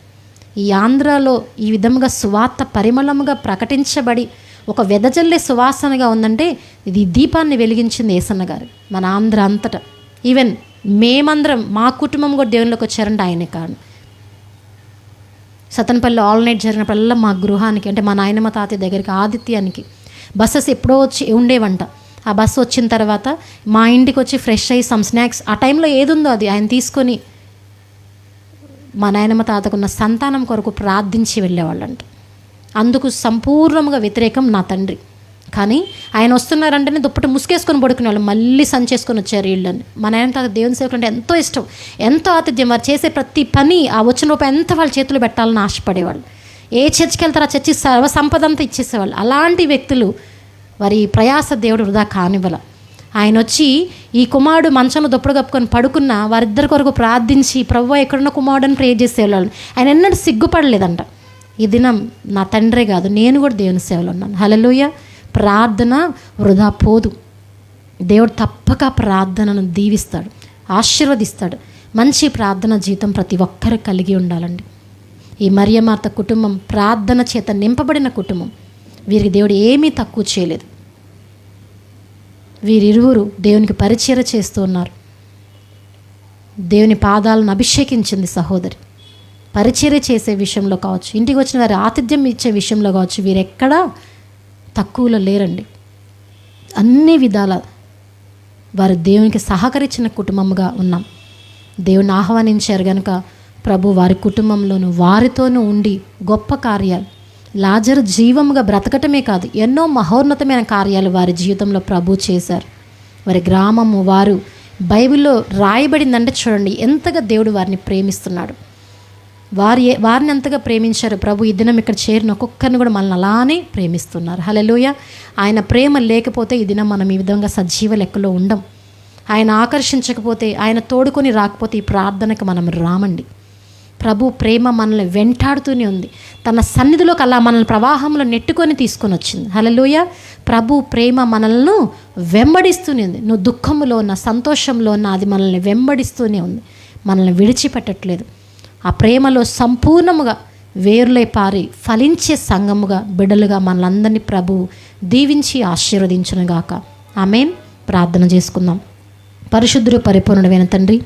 ఈ ఆంధ్రాలో ఈ విధముగా సువార్త పరిమళముగా ప్రకటించబడి ఒక వెదజల్లే సువాసనగా ఉందంటే ఇది దీపాన్ని వెలిగించింది యేసన్న గారు మన ఆంధ్ర అంతటా. ఈవెన్ మేమందరం మా కుటుంబం కూడా దేవునిలోకి వచ్చారంటే ఆయనే కారణం. సతనపల్లి ఆల్ నైట్ జరిగినప్పుడల్లా మా గృహానికి, అంటే మా నాయనమ్మ తాతయ్య దగ్గరికి ఆదిత్యానికి బస్సెస్ ఎప్పుడో వచ్చి ఉండేవంట. ఆ బస్సు వచ్చిన తర్వాత మా ఇంటికి వచ్చి ఫ్రెష్ అయ్యి సమ్ స్నాక్స్ ఆ టైంలో ఏది ఉందో అది ఆయన తీసుకొని మా నాయనమ్మ తాతకున్న సంతానం కొరకు ప్రార్థించి వెళ్ళేవాళ్ళంట. అందుకు సంపూర్ణంగా వ్యతిరేకం నా తండ్రి. కానీ ఆయన వస్తున్నారంటేనే దుప్పటి ముసుకేసుకొని పడుకునే వాళ్ళు, మళ్ళీ సంచేసుకొని వచ్చారు వీళ్ళని. మా నాయన తాత దేవుని సేవకులు అంటే ఎంతో ఇష్టం, ఎంతో ఆతిథ్యం. వారు చేసే ప్రతి పని ఆ వచ్చిన రూపాయి ఎంత వాళ్ళ చేతులు పెట్టాలని ఆశపడేవాళ్ళు. ఏ చర్చికి వెళ్తారో ఆ చర్చి సర్వ సంపద అంతా ఇచ్చేసేవాళ్ళు. అలాంటి వ్యక్తులు వారి ప్రయాస దేవుడు వృధా కానివ్వాల. ఆయన వచ్చి ఈ కుమారుడు మంచంలో దుప్పటి కప్పుకొని పడుకున్న వారిద్దరి కొరకు ప్రార్థించి ప్రభువా ఎక్కడున్న కుమారుడని ప్రే చేసేవాళ్ళు. ఆయన ఎన్నడూ సిగ్గుపడలేదంట. ఈ దినం నా తండ్రే కాదు, నేను కూడా దేవుని సేవలో ఉన్నాను. హల్లెలూయా. ప్రార్థన వృధా పోదు. దేవుడు తప్పక ప్రార్థనను దీవిస్తాడు, ఆశీర్వదిస్తాడు. మంచి ప్రార్థన జీవితం ప్రతి ఒక్కరు కలిగి ఉండాలండి. ఈ మరియమాత కుటుంబం ప్రార్థన చేత నింపబడిన కుటుంబం. వీరికి దేవుడు ఏమీ తక్కువ చేయలేదు. వీరిరువురు దేవునికి పరిచర్య చేస్తూ ఉన్నారు. దేవుని పాదాలను అభిషేకించింది సహోదరి. పరిచర్య చేసే విషయంలో కావచ్చు, ఇంటికి వచ్చిన వారి ఆతిథ్యం ఇచ్చే విషయంలో కావచ్చు, వీరెక్కడా తక్కువలో లేరండి. అన్ని విధాల వారు దేవునికి సహకరించిన కుటుంబంగా ఉన్నాం. దేవుని ఆహ్వానించారు కనుక ప్రభు వారి కుటుంబంలోనూ వారితోనూ ఉండి గొప్ప కార్యాలు, లాజరు జీవముగా బ్రతకటమే కాదు, ఎన్నో మహోన్నతమైన కార్యాలు వారి జీవితంలో ప్రభు చేశారు. వారి గ్రామము వారు బైబిల్లో రాయబడిందంటే చూడండి ఎంతగా దేవుడు వారిని ప్రేమిస్తున్నాడు. వారిని ఎంతగా ప్రేమించారు ప్రభు. ఈ దినం ఇక్కడ చేరిన ఒక్కొక్కరిని కూడా మనల్ని అలానే ప్రేమిస్తున్నారు. హల్లెలూయా. ఆయన ప్రేమ లేకపోతే ఈ దినం మనం ఈ విధంగా సజీవ లెక్కలో ఉండం. ఆయన ఆకర్షించకపోతే, ఆయన తోడుకొని రాకపోతే ఈ ప్రార్థనకు మనం రామండి. ప్రభు ప్రేమ మనల్ని వెంటాడుతూనే ఉంది. తన సన్నిధిలోకి అలా మనల్ని ప్రవాహంలో నెట్టుకొని తీసుకొని వచ్చింది. హల్లెలూయా. ప్రభు ప్రేమ మనల్ని వెంబడిస్తూనే ఉంది. నువ్వు దుఃఖంలో ఉన్న, సంతోషంలో ఉన్న, అది మనల్ని వెంబడిస్తూనే ఉంది, మనల్ని విడిచిపెట్టట్లేదు. ఆ ప్రేమలో సంపూర్ణముగా వేరులై పారి ఫలించే సంఘముగా, బిడ్డలుగా మనలందరినీ ప్రభు దీవించి ఆశీర్వదించునుగాక. ఆమేన్. ప్రార్థన చేసుకుందాం. పరిశుద్ధుడు పరిపూర్ణుడైన తండ్రి,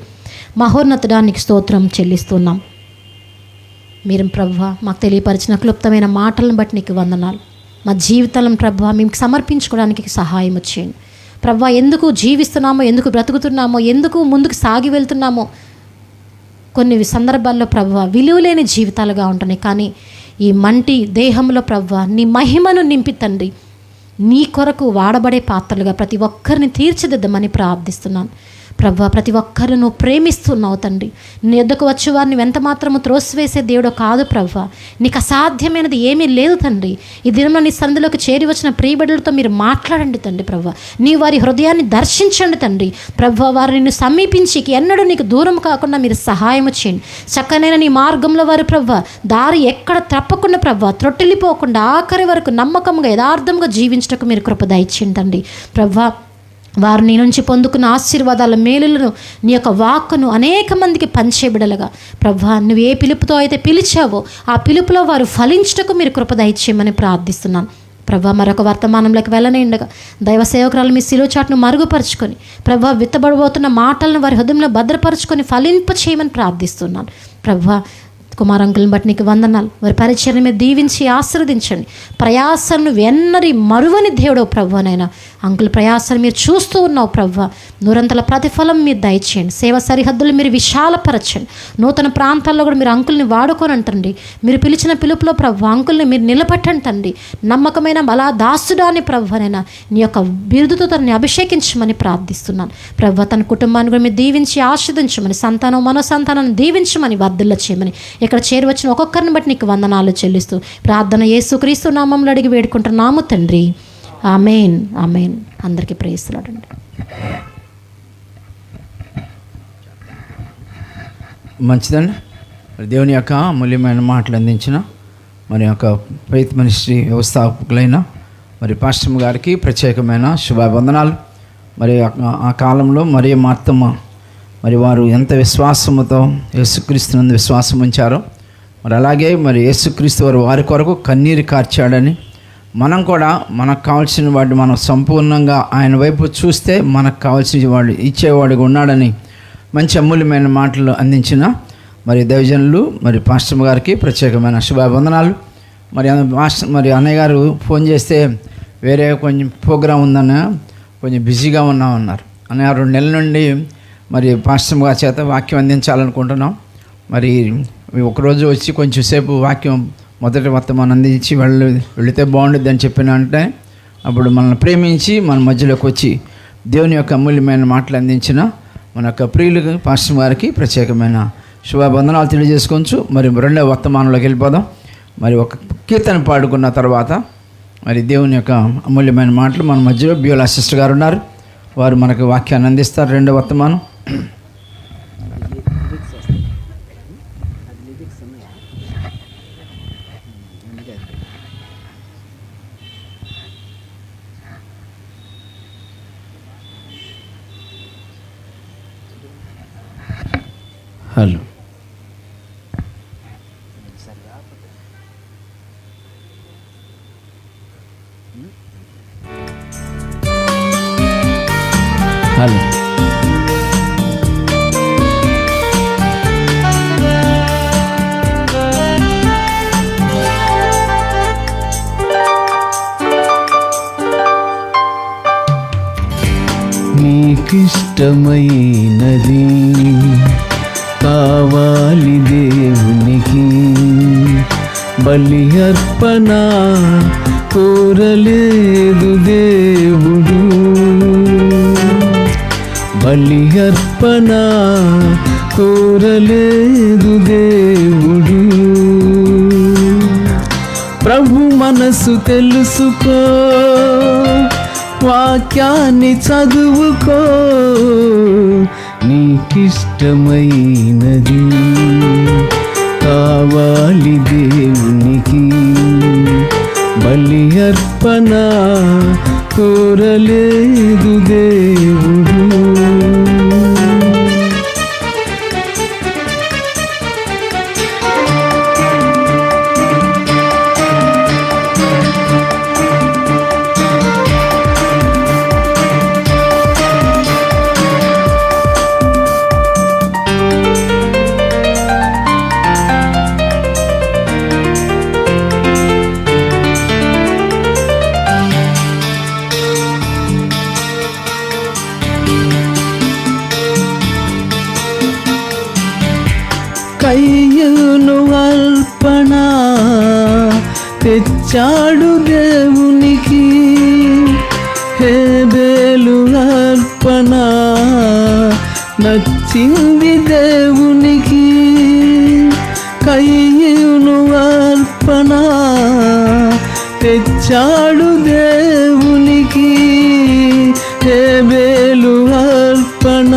మహోన్నతుడానికి స్తోత్రం చెల్లిస్తున్నాం. మీరు ప్రభువా మాకు తెలియపరిచిన క్లుప్తమైన మాటలను బట్టి నీకు వందనాలు. మా జీవితాలను ప్రభువా మేము సమర్పించుకోవడానికి సహాయం చేయండి. ప్రభువా ఎందుకు జీవిస్తున్నామో, ఎందుకు బ్రతుకుతున్నామో, ఎందుకు ముందుకు సాగి వెళ్తున్నామో కొన్ని సందర్భాల్లో ప్రభువా విలువలేని జీవితాలుగా ఉంటున్నాయి. కానీ ఈ మంటి దేహంలో ప్రభువా నీ మహిమను నింపి తండ్రి, నీ కొరకు వాడబడే పాత్రలుగా ప్రతి ఒక్కరిని తీర్చిదిద్దమని ప్రార్థిస్తున్నాను. ప్రభువా ప్రతి ఒక్కరు నువ్వు ప్రేమిస్తున్నావు తండ్రి. నీ యొద్దకు వచ్చి వారిని ఎంత మాత్రము త్రోసివేసే దేవుడు కాదు ప్రభువా. నీకు అసాధ్యమైనది ఏమీ లేదు తండ్రి. ఈ దినంలో నీ సన్నిధిలోకి చేరి వచ్చిన ప్రియబిడ్డలతో మీరు మాట్లాడండి తండ్రి. ప్రభువా నీ వారి హృదయాన్ని దర్శించండి తండ్రి. ప్రభువా వారు నిన్ను సమీపించి ఎన్నడూ నీకు దూరం కాకుండా మీరు సహాయం చేయండి. చక్కనైన నీ మార్గంలో వారు ప్రభువా దారి ఎక్కడ తప్పకుండా ప్రభువా త్రొట్టిల్లిపోకుండా ఆఖరి వరకు నమ్మకంగా యథార్థంగా జీవించటకు మీరు కృప దయచేయండి తండ్రి. ప్రభువా వారు నీ నుంచి పొందుకున్న ఆశీర్వాదాల మేలులను, నీ యొక్క వాక్కును అనేక మందికి పంచే బిడలుగా ప్రభువా నువ్వు ఏ పిలుపుతో అయితే పిలిచావో ఆ పిలుపులో వారు ఫలించటకు మీరు కృప దయచేయమని ప్రార్థిస్తున్నాను. ప్రభువా మరొక వర్తమానంలోకి వెళ్ళనేండగా దైవ సేవకురాలు మీ శిలువ చాటును మరుగుపరుచుకొని ప్రభువా విత్తబడబోతున్న మాటలను వారి హృదయంలో భద్రపరుచుకొని ఫలింప చేయమని ప్రార్థిస్తున్నాను. ప్రభువా కుమార్ అంకుల్ని బట్టి నీకు వందనాలు. వారి పరిచర్ని మీరు దీవించి ఆశీర్వదించండి. ప్రయాసను ఎన్నరి మరువని దేవుడు ప్రభువనైనా అంకుల్ ప్రయాసను మీరు చూస్తూ ఉన్నావు ప్రభువ. నూరంతల ప్రతిఫలం మీరు దయచేయండి. సేవ సరిహద్దులు మీరు విశాలపరచండి. నూతన ప్రాంతాల్లో కూడా మీరు అంకుల్ని వాడుకోనంటండి. మీరు పిలిచిన పిలుపులో ప్రభు అంకుల్ని మీరు నిలబెట్టండి. నమ్మకమైన బలా దాసుడాన్ని ప్రభువనైనా నీ యొక్క బిరుదుతో తనని అభిషేకించమని ప్రార్థిస్తున్నాను ప్రభు. తన కుటుంబాన్ని కూడా మీరు దీవించి ఆశీర్వదించమని, సంతానం మనోసంతానాన్ని దీవించమని, వర్ధిల్ల చేయమని, ఇక్కడ చేరువచ్చిన ఒక్కొక్కరిని బట్టి నీకు వందనాలు చెల్లిస్తూ ప్రార్థన యేసుక్రీస్తు నామములో అడిగి వేడుకుంటున్నాము తండ్రి. ఆమేన్, ఆమేన్. అందరికీ ప్రేయస్ లార్డ్ అండి. మంచిదండి. మరి దేవుని యొక్క అమూల్యమైన మాటలు అందించిన మరి యొక్క ఫెయిత్ మినిస్ట్రీ వ్యవస్థాపకులైన మరి పాస్టర్ గారికి ప్రత్యేకమైన శుభావందనాలు. మరి ఆ కాలంలో మరి మార్తమ్మ మరి వారు ఎంత విశ్వాసముతో యేసుక్రీస్తునందు విశ్వాసం ఉంచారో మరి అలాగే మరి యేసుక్రీస్తు వారి కొరకు కన్నీరు కార్చాడని, మనం కూడా మనకు కావాల్సిన వాడిని మనం సంపూర్ణంగా ఆయన వైపు చూస్తే మనకు కావాల్సిన వాడు ఇచ్చేవాడిగా ఉన్నాడని మంచి అమూల్యమైన మాటలు అందించిన మరి దైవజనులు మరి పాస్టర్ గారికి ప్రత్యేకమైన శుభావందనాలు. మరి అన్నయ్య గారు ఫోన్ చేస్తే వేరే కొంచెం ప్రోగ్రాం ఉందన్న కొంచెం బిజీగా ఉన్నామన్నారు. అన్నయ్య 2 నెలల నుండి మరి పాస్టర్ గారి చేత వాక్యం అందించాలనుకుంటున్నాం. మరి ఒకరోజు వచ్చి కొంచెం సేపు వాక్యం మొదటి వర్తమానం అందించి వెళితే బాగుంటుంది అని చెప్పిన అంటే అప్పుడు మనల్ని ప్రేమించి మన మధ్యలోకి వచ్చి దేవుని యొక్క అమూల్యమైన మాటలు అందించిన మన యొక్క ప్రియులు పాస్టర్ గారికి ప్రత్యేకమైన శుభాబంధనాలు తెలియజేసుకోవచ్చు. మరి 2వ వర్తమానంలోకి వెళ్ళిపోదాం. మరి ఒక కీర్తన పాడుకున్న తర్వాత మరి దేవుని యొక్క అమూల్యమైన మాటలు మన మధ్యలో బియోలా సిస్టర్ గారు ఉన్నారు. వారు మనకు వాక్యాన్ని అందిస్తారు. 2వ వర్తమానం. హలో. హలో. నీకిష్టమైనది కావాలి దేవునికి, బలి అర్పణ కోరలేదు దేవుడు, బలి అర్పణ కోరలేదు దేవుడు. ప్రభు మనసు తెలుసుకో, వాక్యాన్ని చదువుకో, నీకిష్టమైనది కావాలి దేవునికి, బలి అర్పణ కోరలేదు దేవుడు. కయ్యూను అర్పణ తెచ్చాడు దేవునికి, హేబేలు అర్పణ నచ్చింది దేవునికి. కయ్యూను అర్పణ తెచ్చాడు దేవునికి, హేబేలు అర్పణ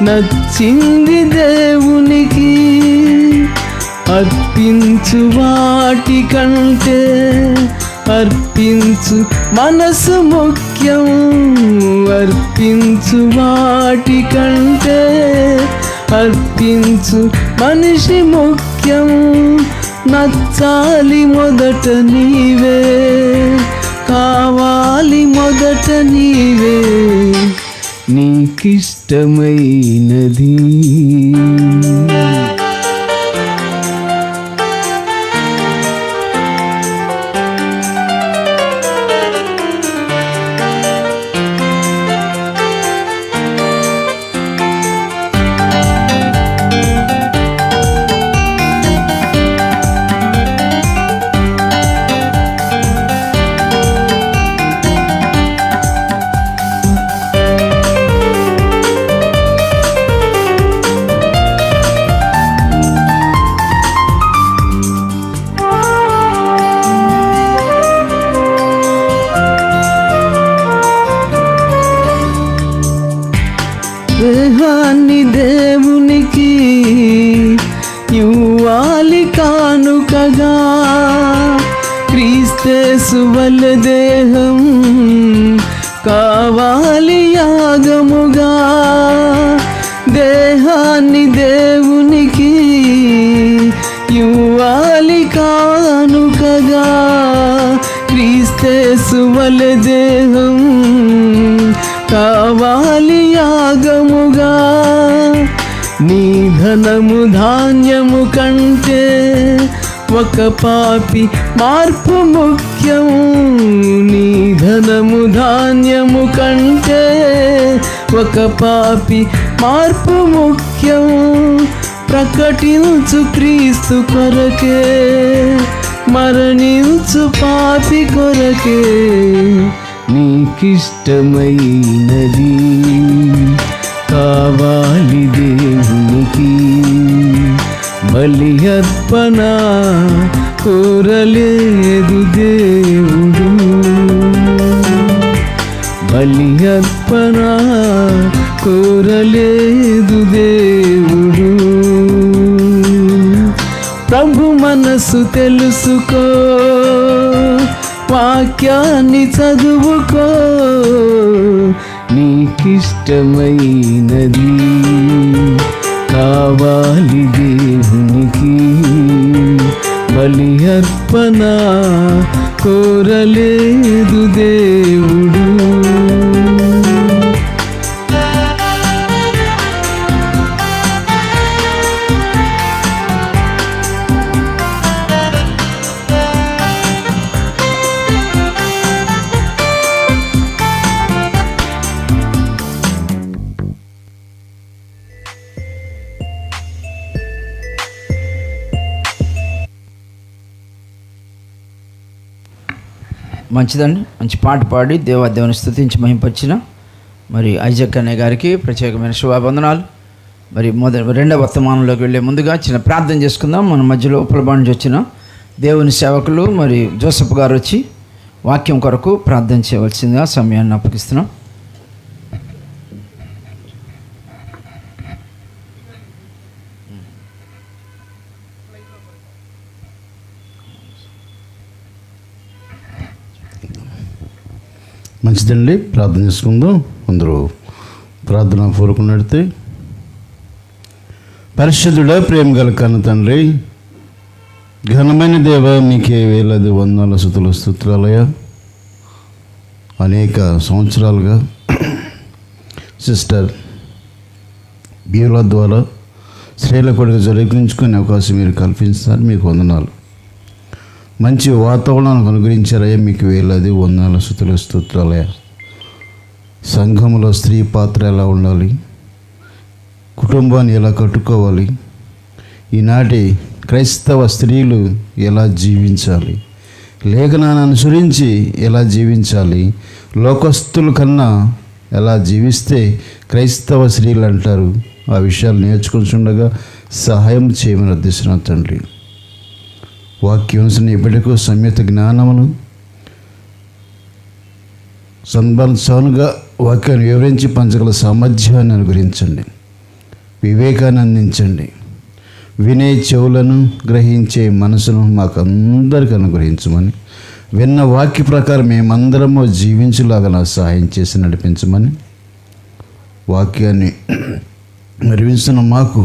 నచ్చింది దేవునికి. అర్పించు వాటి కంటే అర్పించు మనసు ముఖ్యం, అర్పించు వాటి కంటే అర్పించు మనిషి ముఖ్యం. నచ్చాలి మొదట నీవే, కావాలి మొదట నీవే, నీకిష్టమైనది. కావాలి యాగముగా, దేహాన్ని దేవునికి ఇవ్వాలి కానుకగా. క్రీస్తేసు వలె దేహం కావాలి యాగముగా. నీ ధనము ధాన్యము కంటే ఒక పాపి మార్పు ముఖ్యం. నీ ధనము ధాన్యము కంటే ఒక పాపి మార్పు ముఖ్యం. ప్రకటించు క్రీస్తు కొరకే, మరణించు పాపి కొరకే. నీకిష్టమైనది కావాలి దేవునికి, బలి అర్పణ కోరలేదు దేవుడు. బలి అర్పణ కోరలేదు దేవుడు. ప్రభు మనసు తెలుసుకో, వాక్యాన్ని చదువుకో. నీకిష్టమైనది కావాలి దేవునికి, బలి అర్పణ కోరలేదు దేవుడు. మంచిదండి. మంచి పాట పాడి దేవుని స్తుతించి మహింపరిచిన మరి ఐజక్ అనే గారికి ప్రత్యేకమైన శుభావందనాలు. మరి రెండవ వర్తమానంలోకి వెళ్ళే ముందుగా చిన్న ప్రార్థన చేసుకుందాం. మన మధ్యలో ఉపలబా నుంచి వచ్చిన దేవుని సేవకులు మరి జోసఫ్ గారు వచ్చి వాక్యం కొరకు ప్రార్థన చేయవలసిందిగా సమయాన్ని అప్పగిస్తున్నాం. మంచిదండి, ప్రార్థన చేసుకుందాం. అందరూ ప్రార్థన పూర్వకున్నడితే. పరిశుద్ధుడా, ప్రేమ గల కన్న తండ్రి, ఘనమైన దేవ, మీకే వేలాది వందల స్తుతులు స్తోత్రాలయ. అనేక సంవత్సరాలుగా సిస్టర్ బ్యూలా ద్వారా స్త్రీల కొడుకు జరిగించుకునే అవకాశం మీరు కల్పించారు. మీకు వందనాలు. మంచి వాతావరణాన్ని అనుగ్రహించారయ్యా, మీకు వేలాది వందనాల స్తుతులు స్తోత్రాలయ. సంఘంలో స్త్రీ పాత్ర ఎలా ఉండాలి, కుటుంబాన్ని ఎలా కట్టుకోవాలి, ఈనాటి క్రైస్తవ స్త్రీలు ఎలా జీవించాలి, లేఖనాన్ని అనుసరించి ఎలా జీవించాలి, లోకస్తుల కన్నా ఎలా జీవిస్తే క్రైస్తవ స్త్రీలు అంటారు, ఆ విషయాలు నేర్చుకుంటుండగా సహాయం చేయమని అర్థిస్తున్నాను తండ్రి. వాక్యాంశం ఇప్పటికూ సంయుత జ్ఞానమును సంబంధాలుగా వాక్యాన్ని వివరించి పంచగల సామర్థ్యాన్ని అనుగ్రహించండి. వివేకాన్ని అందించండి. వినే చెవులను, గ్రహించే మనసును మాకు అందరికీ అనుగ్రహించమని, విన్న వాక్య ప్రకారం మేమందరము జీవించేలాగా నా సహాయం చేసి నడిపించమని, వాక్యాన్ని నిర్వహిస్తున్న మాకు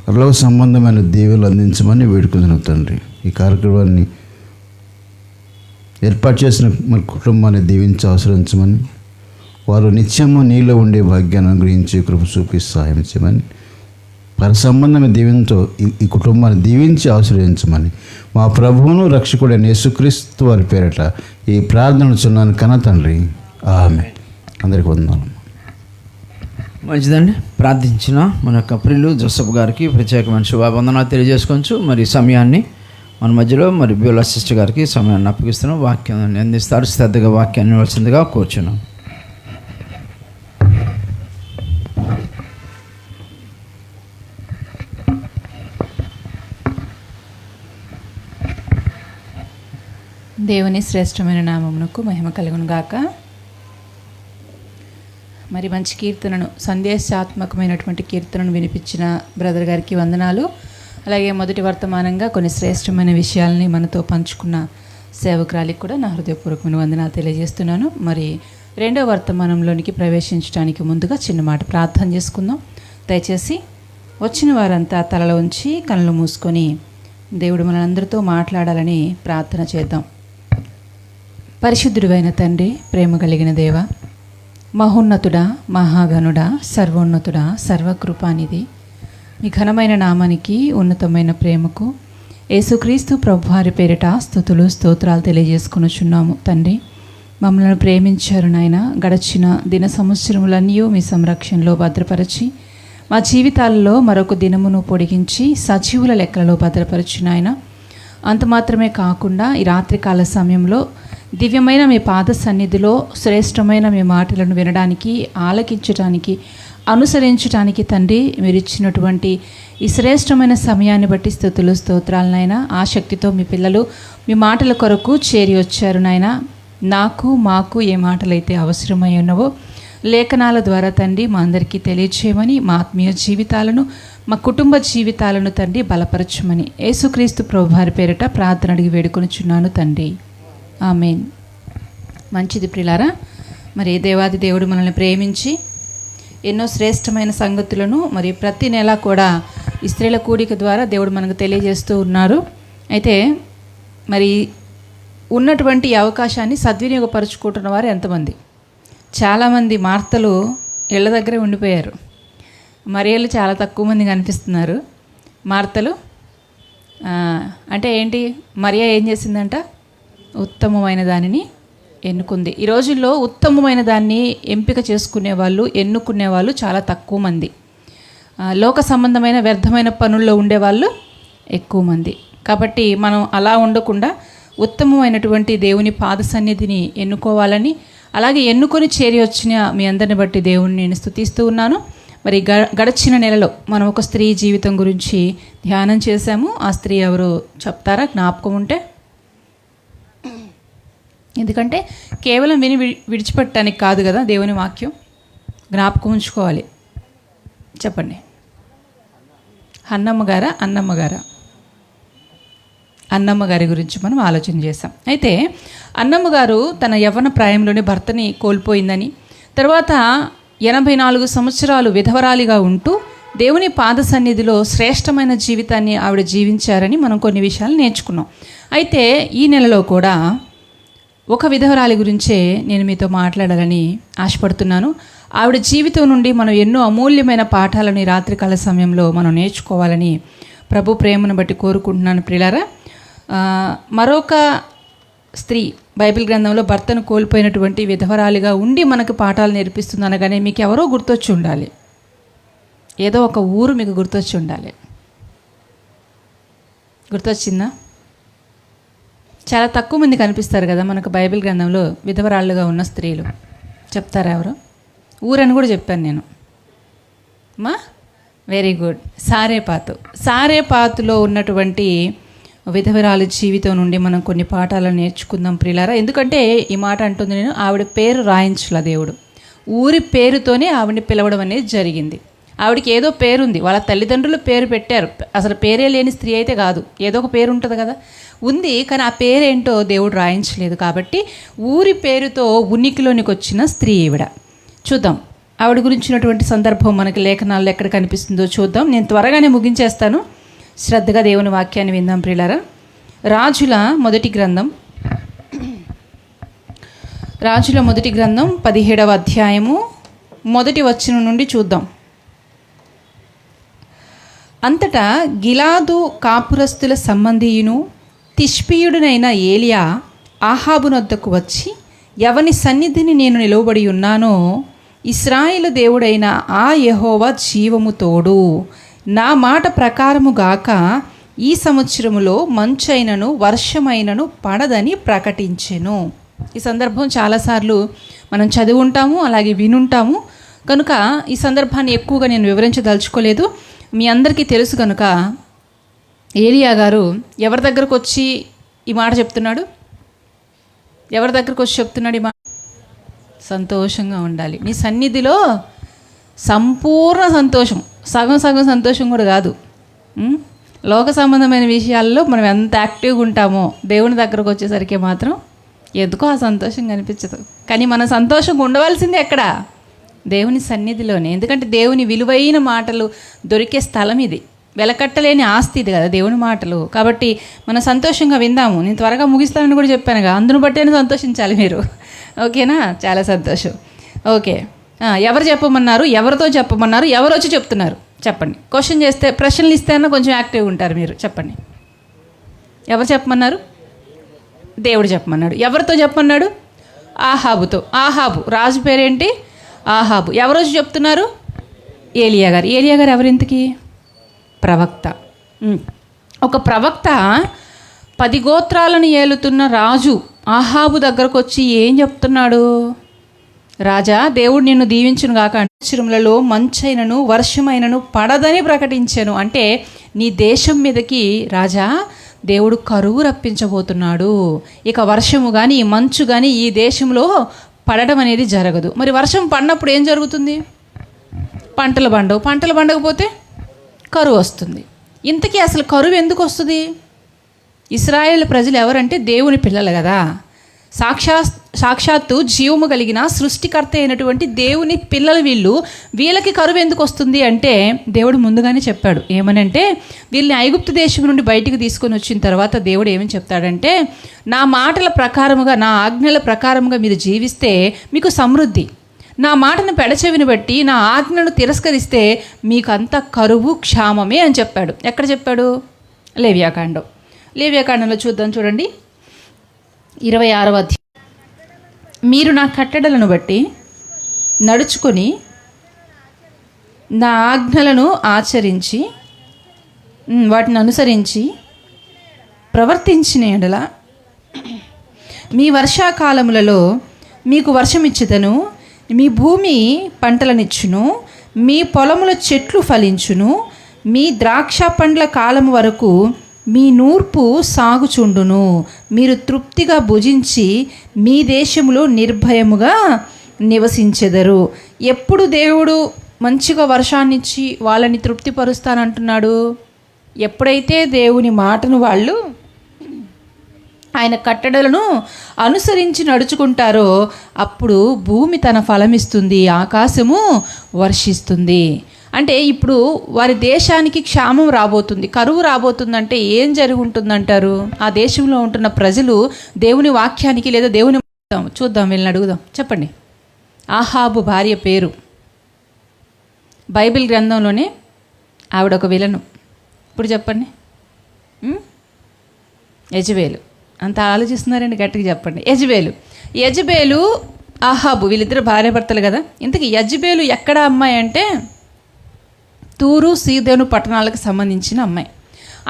పరలోక సంబంధమైన దీవెనలు అందించమని వేడుకుంటున్నాం తండ్రి. ఈ కార్యక్రమాన్ని ఏర్పాటు చేసిన మన కుటుంబాన్ని దీవించి ఆశ్రయించమని, వారు నిత్యము నీలో ఉండే భాగ్యాన్ని అనుగ్రహించి కృప చూపి సహాయం చేయమని, పర సంబంధమైన దీవెనతో ఈ కుటుంబాన్ని దీవించి ఆశ్రయించమని, మా ప్రభువును రక్షకుడైన యేసుక్రీస్తు వారి పేరట ఈ ప్రార్థన చున్నాను కన్న తండ్రి. ఆమేన్. అందరికీ వందనాలు. మంచిదండి. ప్రార్థించిన మన యొక్క ప్రియులు జోసఫ్ గారికి ప్రత్యేకమైన శుభావందనాలు తెలియజేసుకోవచ్చు. మరి సమయాన్ని మన మధ్యలో మరి బ్యూలా సిస్టర్ గారికి సమయాన్ని అప్పగిస్తున్నాం. వాక్యాన్ని అందిస్తారు. శ్రద్ధగా వాక్యాన్ని ఇవ్వాల్సిందిగా కూర్చున్నాం. దేవుని శ్రేష్టమైన నామమునకు మహిమ కలుగును గాక. మరి మంచి కీర్తనను, సందేశాత్మకమైనటువంటి కీర్తనను వినిపించిన బ్రదర్ గారికి వందనాలు. అలాగే మొదటి వర్తమానంగా కొన్ని శ్రేష్టమైన విషయాల్ని మనతో పంచుకున్న సేవకురాలికి కూడా నా హృదయపూర్వకమైన వందనాలు తెలియజేస్తున్నాను. మరి రెండో వర్తమానంలోనికి ప్రవేశించడానికి ముందుగా చిన్న మాట ప్రార్థన చేసుకుందాం. దయచేసి వచ్చిన వారంతా తలలో ఉంచి కళ్ళు మూసుకొని దేవుడు మనందరితో మాట్లాడాలని ప్రార్థన చేద్దాం. పరిశుద్ధుడైన తండ్రి, ప్రేమ కలిగిన దేవ, మహోన్నతుడా, మహాగణుడా, సర్వోన్నతుడా, సర్వకృపానిధి, మీ ఘనమైన నామానికి, ఉన్నతమైన ప్రేమకు యేసుక్రీస్తు ప్రభువారి పేరిట స్తుతులు స్తోత్రాలు తెలియజేసుకొనుచున్నాము. తండ్రి, మమ్మల్ని ప్రేమించారు నాయన. గడిచిన దిన సంవత్సరములన్నీ మీ సంరక్షణలో భద్రపరిచి మా జీవితాలలో మరొక దినమును పొడిగించి సజీవుల లెక్కలలో భద్రపరిచిన ఆయన. అంత మాత్రమే కాకుండా ఈ రాత్రికాల సమయంలో దివ్యమైన మీ పాద సన్నిధిలో శ్రేష్టమైన మీ మాటలను వినడానికి, ఆలకించడానికి, అనుసరించడానికి తండ్రి మీరు ఇచ్చినటువంటి ఈ శ్రేష్టమైన సమయాన్ని బట్టి స్తుతులు స్తోత్రాలనైనా. ఆసక్తితో మీ పిల్లలు మీ మాటల కొరకు చేరి వచ్చారు నాయన. నాకు మాకు ఏ మాటలైతే అవసరమై ఉన్నవో లేఖనాల ద్వారా తండ్రి మా అందరికీ తెలియచేయమని, మా ఆత్మీయ జీవితాలను, మా కుటుంబ జీవితాలను తండ్రి బలపరచమని యేసుక్రీస్తు ప్రభువారి పేరిట ప్రార్థన అడిగి వేడుకొనుచున్నాను తండ్రి, ఆమేన్. మంచిది ప్రియులారా, మరి దేవాది దేవుడు మనల్ని ప్రేమించి ఎన్నో శ్రేష్టమైన సంగతులను మరి ప్రతి నెల కూడా ఈ స్త్రీల కూడిక ద్వారా దేవుడు మనకు తెలియజేస్తూ ఉన్నారు. అయితే మరి ఉన్నటువంటి ఈ అవకాశాన్ని సద్వినియోగపరుచుకుంటున్న వారు ఎంతమంది? చాలామంది మార్తలు ఇళ్ళ దగ్గరే ఉండిపోయారు. మరియలు చాలా తక్కువ మంది కనిపిస్తున్నారు. మార్తలు అంటే ఏంటి? మరియ ఏం చేసిందంట? ఉత్తమమైన దానిని ఎన్నుకుంది. ఈ రోజుల్లో ఉత్తమమైన దాన్ని ఎంపిక చేసుకునే వాళ్ళు, ఎన్నుకునే వాళ్ళు చాలా తక్కువ మంది. లోక సంబంధమైన వ్యర్థమైన పనుల్లో ఉండేవాళ్ళు ఎక్కువ మంది. కాబట్టి మనం అలా ఉండకుండా ఉత్తమమైనటువంటి దేవుని పాద సన్నిధిని ఎన్నుకోవాలని, అలాగే ఎన్నుకొని చేరి వచ్చిన మీ అందరిని బట్టి దేవుణ్ణి నేను స్తుతిస్తూ ఉన్నాను. మరి గడిచిన నెలలో మనం ఒక స్త్రీ జీవితం గురించి ధ్యానం చేశాము. ఆ స్త్రీ ఎవరు చెప్తారా జ్ఞాపకం ఉంటే? ఎందుకంటే కేవలం విని విడిచిపెట్టడానికి కాదు కదా దేవుని వాక్యం, జ్ఞాపకం ఉంచుకోవాలి. చెప్పండి. అన్నమ్మ గారా? అన్నమ్మ గారి గురించి మనం ఆలోచన చేసాం. అయితే అన్నమ్మ గారు తన యవ్వన ప్రాయంలోనే భర్తని కోల్పోయిందని, తర్వాత 84 సంవత్సరాలు విధవరాలిగా ఉంటూ దేవుని పాద సన్నిధిలో శ్రేష్టమైన జీవితాన్ని ఆవిడ జీవించారని మనం కొన్ని విషయాలు నేర్చుకున్నాం. అయితే ఈ నెలలో కూడా ఒక విధవరాలి గురించే నేను మీతో మాట్లాడాలని ఆశపడుతున్నాను. ఆవిడ జీవితం నుండి మనం ఎన్నో అమూల్యమైన పాఠాలను ఈ రాత్రికాల సమయంలో మనం నేర్చుకోవాలని ప్రభు ప్రేమను బట్టి కోరుకుంటున్నాను ప్రియులారా. మరొక స్త్రీ బైబిల్ గ్రంథంలో భర్తను కోల్పోయినటువంటి విధవరాలిగా ఉండి మనకు పాఠాలు నేర్పిస్తుంది అనగానే మీకు ఎవరో గుర్తొచ్చి ఉండాలి. ఏదో ఒక ఊరు మీకు గుర్తొచ్చి ఉండాలి. గుర్తొచ్చిందా? చాలా తక్కువ మంది కనిపిస్తారు కదా మనకు బైబిల్ గ్రంథంలో విధవరాళ్ళుగా ఉన్న స్త్రీలు. చెప్తారా ఎవరు? ఊరని కూడా చెప్పాను నేను. Very good. సారేపాతులో ఉన్నటువంటి విధవరాలు జీవితం నుండి మనం కొన్ని పాఠాలను నేర్చుకుందాం ప్రియులారా. ఎందుకంటే ఈ మాట అంటుంది నేను, ఆవిడ పేరు రాయించలా దేవుడు, ఊరి పేరుతోనే ఆవిడని పిలవడం అనేది జరిగింది. ఆవిడకి ఏదో పేరుంది, వాళ్ళ తల్లిదండ్రులు పేరు పెట్టారు. అసలు పేరే లేని స్త్రీ అయితే కాదు, ఏదో ఒక పేరు ఉంటుంది కదా, ఉంది. కానీ ఆ పేరేంటో దేవుడు రాయించలేదు. కాబట్టి ఊరి పేరుతో ఉనికిలోనికి వచ్చిన స్త్రీ ఈవిడ. చూద్దాం ఆవిడ గురించినటువంటి సందర్భం మనకి లేఖనాల్లో ఎక్కడ కనిపిస్తుందో చూద్దాం. నేను త్వరగానే ముగించేస్తాను. శ్రద్ధగా దేవుని వాక్యాన్ని విందాం ప్రియులారా. రాజుల మొదటి గ్రంథం 17వ అధ్యాయము 1వ వచనం నుండి చూద్దాం. అంతటా గిలాదు కాపురస్తుల సంబంధీయును తిష్పీయుడునైన ఏలియా ఆహాబునొద్దకు వచ్చి, ఎవని సన్నిధిని నేను నిలవబడి ఉన్నానో ఇశ్రాయేలు దేవుడైన ఆ యెహోవా జీవము తోడు, నా మాట ప్రకారము గాక ఈ సంవత్సరములో మంచైనను వర్షమైనను పడదని ప్రకటించెను. ఈ సందర్భం చాలాసార్లు మనం చదివి ఉంటాము, అలాగే వినుంటాము. కనుక ఈ సందర్భాన్ని ఎక్కువగా నేను వివరించదలుచుకోలేదు. మీ అందరికీ తెలుసు కనుక ఏలియా గారు ఎవరి దగ్గరకు వచ్చి ఈ మాట చెప్తున్నాడు? ఎవరి దగ్గరకు వచ్చి చెప్తున్నాడు ఈ మాట? సంతోషంగా ఉండాలి. నీ సన్నిధిలో సంపూర్ణ సంతోషం, సగం సంతోషం కూడా కాదు, లోక సంబంధమైన విషయాల్లో మనం ఎంత యాక్టివ్గా ఉంటామో దేవుని దగ్గరకు వచ్చేసరికి మాత్రం ఎందుకో ఆ సంతోషం కనిపించదు. కానీ మన సంతోషంగా ఉండవలసింది ఎక్కడ? దేవుని సన్నిధిలోనే. ఎందుకంటే దేవుని విలువైన మాటలు దొరికే స్థలం ఇది, వెలకట్టలేని ఆస్తి ఇది కదా దేవుని మాటలు. కాబట్టి మనం సంతోషంగా విందాము. నేను త్వరగా ముగిస్తానని కూడా చెప్పానుగా, అందును బట్టేనే సంతోషించాలి మీరు. ఓకేనా? చాలా సంతోషం. ఓకే, ఎవరు చెప్పమన్నారు, ఎవరితో చెప్పమన్నారు, ఎవరు వచ్చి చెప్తున్నారు చెప్పండి. క్వశ్చన్ చేస్తే, ప్రశ్నలు ఇస్తేనే కొంచెం యాక్టివ్గా ఉంటారు మీరు. చెప్పండి, ఎవరు చెప్పమన్నారు? దేవుడు చెప్పమన్నాడు. ఎవరితో చెప్పమన్నాడు? ఆహాబుతో. ఆహాబు రాజు పేరేంటి? ఆహాబు. ఎవరు వచ్చి చెప్తున్నారు? ఏలియా గారు. ఏలియా గారు ఎవరింతకి? ప్రవక్త. ఒక ప్రవక్త 10 గోత్రాలను ఏలుతున్న రాజు ఆహాబు దగ్గరకు వచ్చి ఏం చెప్తున్నాడు? రాజా, దేవుడు నిన్ను దీవించును గాక, సంవత్సరములలో మంచైనను వర్షమైనను పడదని ప్రకటించాను. అంటే నీ దేశం మీదకి రాజా దేవుడు కరువు రప్పించబోతున్నాడు. ఇక వర్షము కానీ మంచు కానీ ఈ దేశంలో పడడం అనేది జరగదు. మరి వర్షం పడినప్పుడు ఏం జరుగుతుంది? పంటలు పండవు. పంటలు పండకపోతే కరువు వస్తుంది. ఇంతకీ అసలు కరువు ఎందుకు వస్తుంది? ఇశ్రాయేల్ ప్రజలు ఎవరంటే దేవుని పిల్లలు కదా. సాక్షాత్తు జీవము కలిగిన సృష్టికర్త అయినటువంటి దేవుని పిల్లలు వీళ్ళకి కరువు ఎందుకు వస్తుంది అంటే దేవుడు ముందుగానే చెప్పాడు. ఏమనంటే వీళ్ళని ఐగుప్తు దేశం నుండి బయటికి తీసుకొని వచ్చిన తర్వాత దేవుడు ఏమని చెప్తాడంటే, నా మాటల ప్రకారముగా, నా ఆజ్ఞల ప్రకారముగా మీరు జీవిస్తే మీకు సమృద్ధి, నా మాటను పెడచెవిని బట్టి నా ఆజ్ఞను తిరస్కరిస్తే మీకంతా కరువు క్షామమే అని చెప్పాడు. ఎక్కడ చెప్పాడు? లేవియాకాండం. లేవియాకాండంలో చూడండి, 26వ అధ్యాయం. మీరు నా కట్టడలను బట్టి నడుచుకొని నా ఆజ్ఞలను ఆచరించి వాటిని అనుసరించి ప్రవర్తించిన యెడల మీ వర్షాకాలములలో మీకు వర్షమిచ్చుదను, మీ భూమి పంటలనిచ్చును, మీ పొలముల చెట్లు ఫలించును, మీ ద్రాక్ష పండ్ల కాలము వరకు మీ నూర్పు సాగుచుండును, మీరు తృప్తిగా భుజించి మీ దేశంలో నిర్భయముగా నివసించెదరు. ఎప్పుడు దేవుడు మంచిగా వర్షాన్నిచ్చి వాళ్ళని తృప్తిపరుస్తానంటున్నాడు? ఎప్పుడైతే దేవుని మాటను వాళ్ళు ఆయన కట్టడలను అనుసరించి నడుచుకుంటారో అప్పుడు భూమి తన ఫలమిస్తుంది, ఆకాశము వర్షిస్తుంది. అంటే ఇప్పుడు వారి దేశానికి క్షామం రాబోతుంది, కరువు రాబోతుందంటే ఏం జరిగి ఉంటుందంటారు? ఆ దేశంలో ఉంటున్న ప్రజలు దేవుని వాక్యానికి లేదా దేవుని చూద్దాం, వీళ్ళని అడుగుదాం. చెప్పండి, ఆహాబు భార్య పేరు బైబిల్ గ్రంథంలోనే ఆవిడ ఒక విలను. ఇప్పుడు చెప్పండి, యెజబేలు. అంత ఆలోచిస్తున్నారండి, గట్టిగా చెప్పండి. యెజబేలు ఆహాబు వీళ్ళిద్దరు భార్యాభర్తలు కదా. ఇంతకీ యెజబేలు ఎక్కడ అమ్మాయి అంటే తూరు సీదోను పట్టణాలకు సంబంధించిన అమ్మాయి.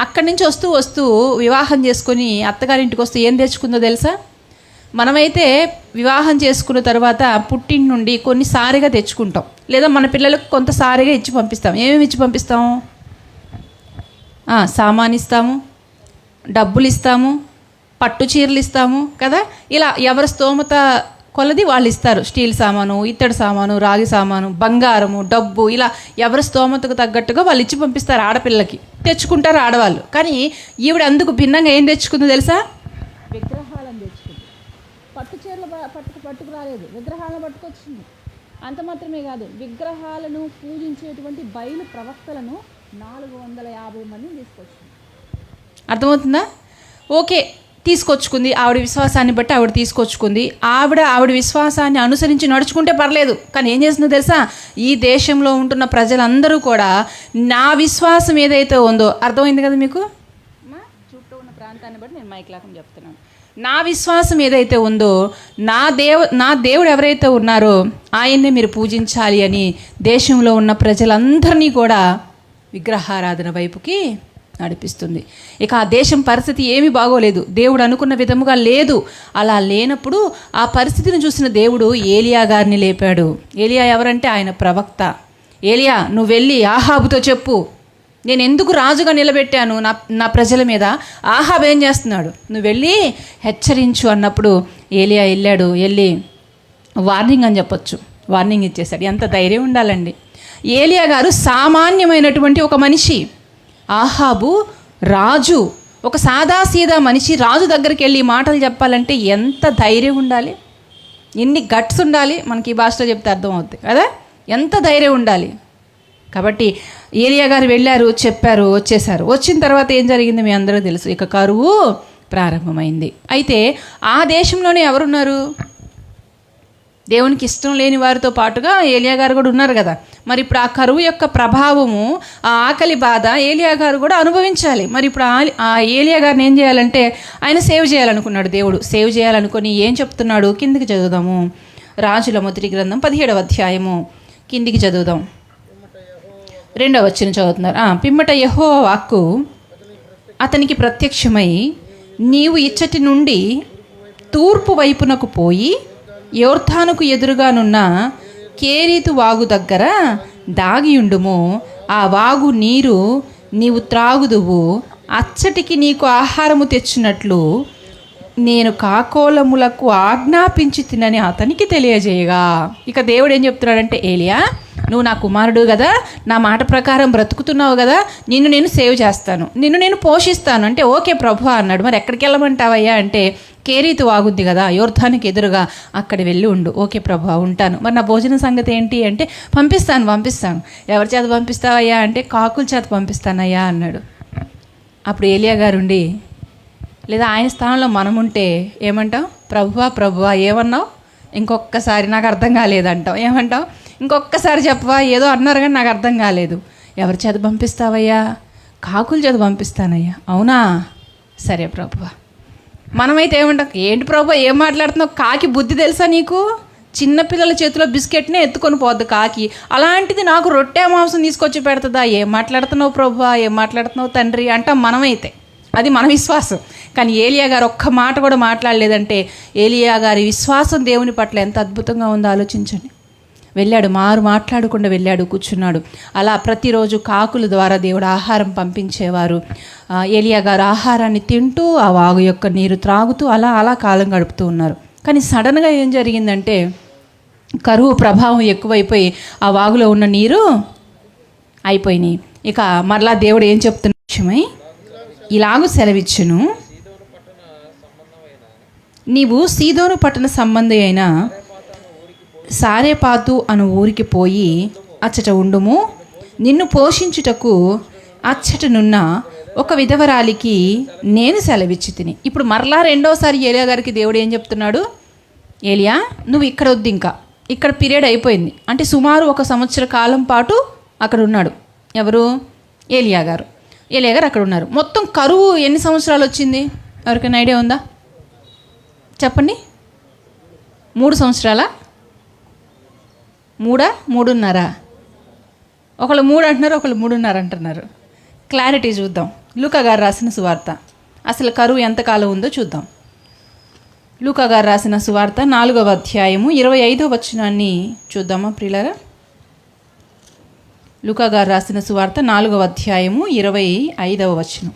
అక్కడి నుంచి వస్తూ వివాహం చేసుకొని అత్తగారింటికి వస్తూ ఏం తెచ్చుకుందో తెలుసా? మనమైతే వివాహం చేసుకున్న తర్వాత పుట్టింటి నుండి కొన్ని సారిగా తెచ్చుకుంటాం, లేదా మన పిల్లలకు కొంత సారిగా ఇచ్చి పంపిస్తాం. ఏమేమి ఇచ్చి పంపిస్తాము? సామాన్ ఇస్తాము, డబ్బులు ఇస్తాము, పట్టు చీరలు ఇస్తాము కదా. ఇలా ఎవరి స్తోమత కొలది వాళ్ళు ఇస్తారు. స్టీల్ సామాను, ఇత్తడి సామాను, రాగి సామాను, బంగారము, డబ్బు, ఇలా ఎవరి స్తోమతకు తగ్గట్టుగా వాళ్ళు ఇచ్చి పంపిస్తారు. ఆడపిల్లకి తెచ్చుకుంటారు ఆడవాళ్ళు. కానీ ఈవిడ అందుకు భిన్నంగా ఏం తెచ్చుకుందో తెలుసా? విగ్రహాలను తెచ్చుకుంది. పట్టు చీరలు పట్టుకు రాలేదు, విగ్రహాలను పట్టుకొచ్చింది. అంత మాత్రమే కాదు, విగ్రహాలను పూజించేటువంటి బయలు ప్రవక్తలను 450 మందిని తీసుకొచ్చింది. అర్థమవుతుందా? ఓకే, తీసుకొచ్చుకుంది. ఆవిడ విశ్వాసాన్ని బట్టి ఆవిడ తీసుకొచ్చుకుంది. ఆవిడ విశ్వాసాన్ని అనుసరించి నడుచుకుంటే పర్లేదు. కానీ ఏం చేస్తుందో తెలుసా? ఈ దేశంలో ఉంటున్న ప్రజలందరూ కూడా నా విశ్వాసం ఏదైతే ఉందో, అర్థమైంది కదా మీకు? చుట్టూ ఉన్న ప్రాంతాన్ని బట్టి నేను మైక్ లాగా చెప్తున్నాను. నా విశ్వాసం ఏదైతే ఉందో, నా దేవుడు ఎవరైతే ఉన్నారో ఆయన్నే మీరు పూజించాలి అని దేశంలో ఉన్న ప్రజలందరినీ కూడా విగ్రహారాధన వైపుకి నడిపిస్తుంది. ఇక ఆ దేశం పరిస్థితి ఏమీ బాగోలేదు, దేవుడు అనుకున్న విధముగా లేదు. అలా లేనప్పుడు ఆ పరిస్థితిని చూసిన దేవుడు ఏలియా గారిని లేపాడు. ఏలియా ఎవరంటే ఆయన ప్రవక్త. ఏలియా, నువ్వు వెళ్ళి ఆహాబుతో చెప్పు, నేను ఎందుకు రాజుగా నిలబెట్టాను నా ప్రజల మీద, ఆహాబు ఏం చేస్తున్నాడు, నువ్వు వెళ్ళి హెచ్చరించు అన్నప్పుడు ఏలియా వెళ్ళి వార్నింగ్ అని చెప్పొచ్చు, వార్నింగ్ ఇచ్చేశాడు. ఎంత ధైర్యం ఉండాలండి. ఏలియా గారు సామాన్యమైనటువంటి ఒక మనిషి. ఆహాబు రాజు, ఒక సాదాసీదా మనిషి రాజు దగ్గరికి వెళ్ళి మాటలు చెప్పాలంటే ఎంత ధైర్యం ఉండాలి, ఎన్ని గట్స్ ఉండాలి, మనకి ఈ భాషలో చెప్తే అర్థమవుతుంది కదా, ఎంత ధైర్యం ఉండాలి. కాబట్టి ఏలియా గారు వెళ్ళారు, చెప్పారు, వచ్చేసారు. వచ్చిన తర్వాత ఏం జరిగింది మీ అందరూ తెలుసు. ఇక కరువు ప్రారంభమైంది. అయితే ఆ దేశంలోనే ఎవరున్నారు? దేవునికి ఇష్టం లేని వారితో పాటుగా ఏలియా గారు కూడా ఉన్నారు కదా. మరి ఇప్పుడు ఆ కరువు యొక్క ప్రభావము, ఆ ఆకలి బాధ ఏలియా గారు కూడా అనుభవించాలి. మరి ఇప్పుడు ఆ ఏలియా గారిని ఏం చేయాలంటే ఆయన సేవ్ చేయాలనుకున్నాడు దేవుడు. సేవ్ చేయాలనుకొని ఏం చెప్తున్నాడు? కిందికి చదువుదాము. రాజుల మొదటి గ్రంథం 17వ అధ్యాయము కిందికి చదువుదాం. 2వ వచనం చదువుతున్నారు. పిమ్మట యెహోవా వాక్కు అతనికి ప్రత్యక్షమై, నీవు ఇచ్చటి నుండి తూర్పు వైపునకు పోయి యోర్దానుకు ఎదురుగానున్న కేరీతు వాగు దగ్గర దాగియుండుము. ఆ వాగు నీరు నీవు త్రాగుదువు. అచ్చటికి నీకు ఆహారము తెచ్చినట్లు నేను కాకోలములకు ఆజ్ఞాపించి తినని అతనికి తెలియజేయగా. ఇక దేవుడు ఏం చెప్తున్నాడంటే, ఏలియా నువ్వు నా కుమారుడు కదా, నా మాట ప్రకారం బ్రతుకుతున్నావు కదా, నిన్ను నేను సేవ్ చేస్తాను, నిన్ను నేను పోషిస్తాను అంటే ఓకే ప్రభు అన్నాడు. మరి ఎక్కడికి వెళ్ళమంటావయ్యా అంటే కేరీతు వాగుద్ది కదా యోర్దానికి ఎదురుగా, అక్కడ వెళ్ళి ఉండు. ఓకే ప్రభు ఉంటాను. మరి నా భోజనం సంగతి ఏంటి అంటే పంపిస్తాను. ఎవరి చేత పంపిస్తావయ్యా అంటే కాకుల చేత పంపిస్తానయ్యా అన్నాడు. అప్పుడు ఏలియా గారుండి, లేదా ఆయన స్థానంలో మనం ఉంటే ఏమంటావు? ప్రభువా ఏమన్నావు? ఇంకొకసారి నాకు అర్థం కాలేదంటావు. ఏమంటావు? ఇంకొకసారి చెప్పవా? ఏదో అన్నారు కానీ నాకు అర్థం కాలేదు. ఎవరి చేత పంపిస్తావయ్యా? కాకుల చేత పంపిస్తానయ్యా. అవునా, సరే ప్రభువా. మనమైతే ఏమంటాం? ఏంటి ప్రభు ఏం మాట్లాడుతున్నావు? కాకి బుద్ధి తెలుసా నీకు? చిన్నపిల్లల చేతిలో బిస్కెట్నే ఎత్తుకొని పోద్ది కాకి, అలాంటిది నాకు రొట్టె మాంసం తీసుకొచ్చి పెడుతుందా? ఏం మాట్లాడుతున్నావు ప్రభువా, ఏం మాట్లాడుతున్నావు తండ్రి అంటాం మనమైతే. అది మన విశ్వాసం. కానీ ఏలియా గారు ఒక్క మాట కూడా మాట్లాడలేదంటే ఏలియా గారి విశ్వాసం దేవుని పట్ల ఎంత అద్భుతంగా ఉందో ఆలోచించండి. వెళ్ళాడు, మాట్లాడకుండా వెళ్ళాడు, కూర్చున్నాడు. అలా ప్రతిరోజు కాకుల ద్వారా దేవుడు ఆహారం పంపించేవారు. ఏలియా గారు ఆహారాన్ని తింటూ ఆ వాగు యొక్క నీరు త్రాగుతూ అలా కాలం గడుపుతూ ఉన్నారు. కానీ సడన్గా ఏం జరిగిందంటే కరువు ప్రభావం ఎక్కువైపోయి ఆ వాగులో ఉన్న నీరు అయిపోయినాయి. ఇక మరలా దేవుడు ఏం చెప్తున్న విషయమై ఇలాగూ సెలవిచ్చును, నీవు సీదోను పట్టణ సంబంధి అయిన సారేపాతు అను ఊరికి పోయి అచ్చట ఉండుము. నిన్ను పోషించుటకు అచ్చటనున్న ఒక విధవరాలికి నేను సెలవిచ్చి తిని. ఇప్పుడు మరలా రెండోసారి ఏలియా గారికి దేవుడు ఏం చెప్తున్నాడు? ఏలియా నువ్వు ఇక్కడ వద్దు, ఇంకా ఇక్కడ పీరియడ్ అయిపోయింది అంటే సుమారు 1 సంవత్సర కాలం పాటు అక్కడ ఉన్నాడు. ఎవరు? ఏలియా గారు అక్కడ ఉన్నారు. మొత్తం కరువు ఎన్ని సంవత్సరాలు వచ్చింది? ఎవరికైనా ఐడియా ఉందా? చెప్పండి. 3 సంవత్సరాలా? 3.5? ఒకళ్ళు 3 అంటున్నారు, ఒకళ్ళు 3.5 అంటున్నారు. క్లారిటీ చూద్దాం. లూకా గారు రాసిన సువార్త, అసలు కరువు ఎంతకాలం ఉందో చూద్దాం. లూకా గారు రాసిన సువార్త 4వ అధ్యాయము 25వ వచనాన్ని చూద్దామా ప్రియులారా? లూకా గారు రాసిన సువార్త 4వ అధ్యాయము 25వ వచనం.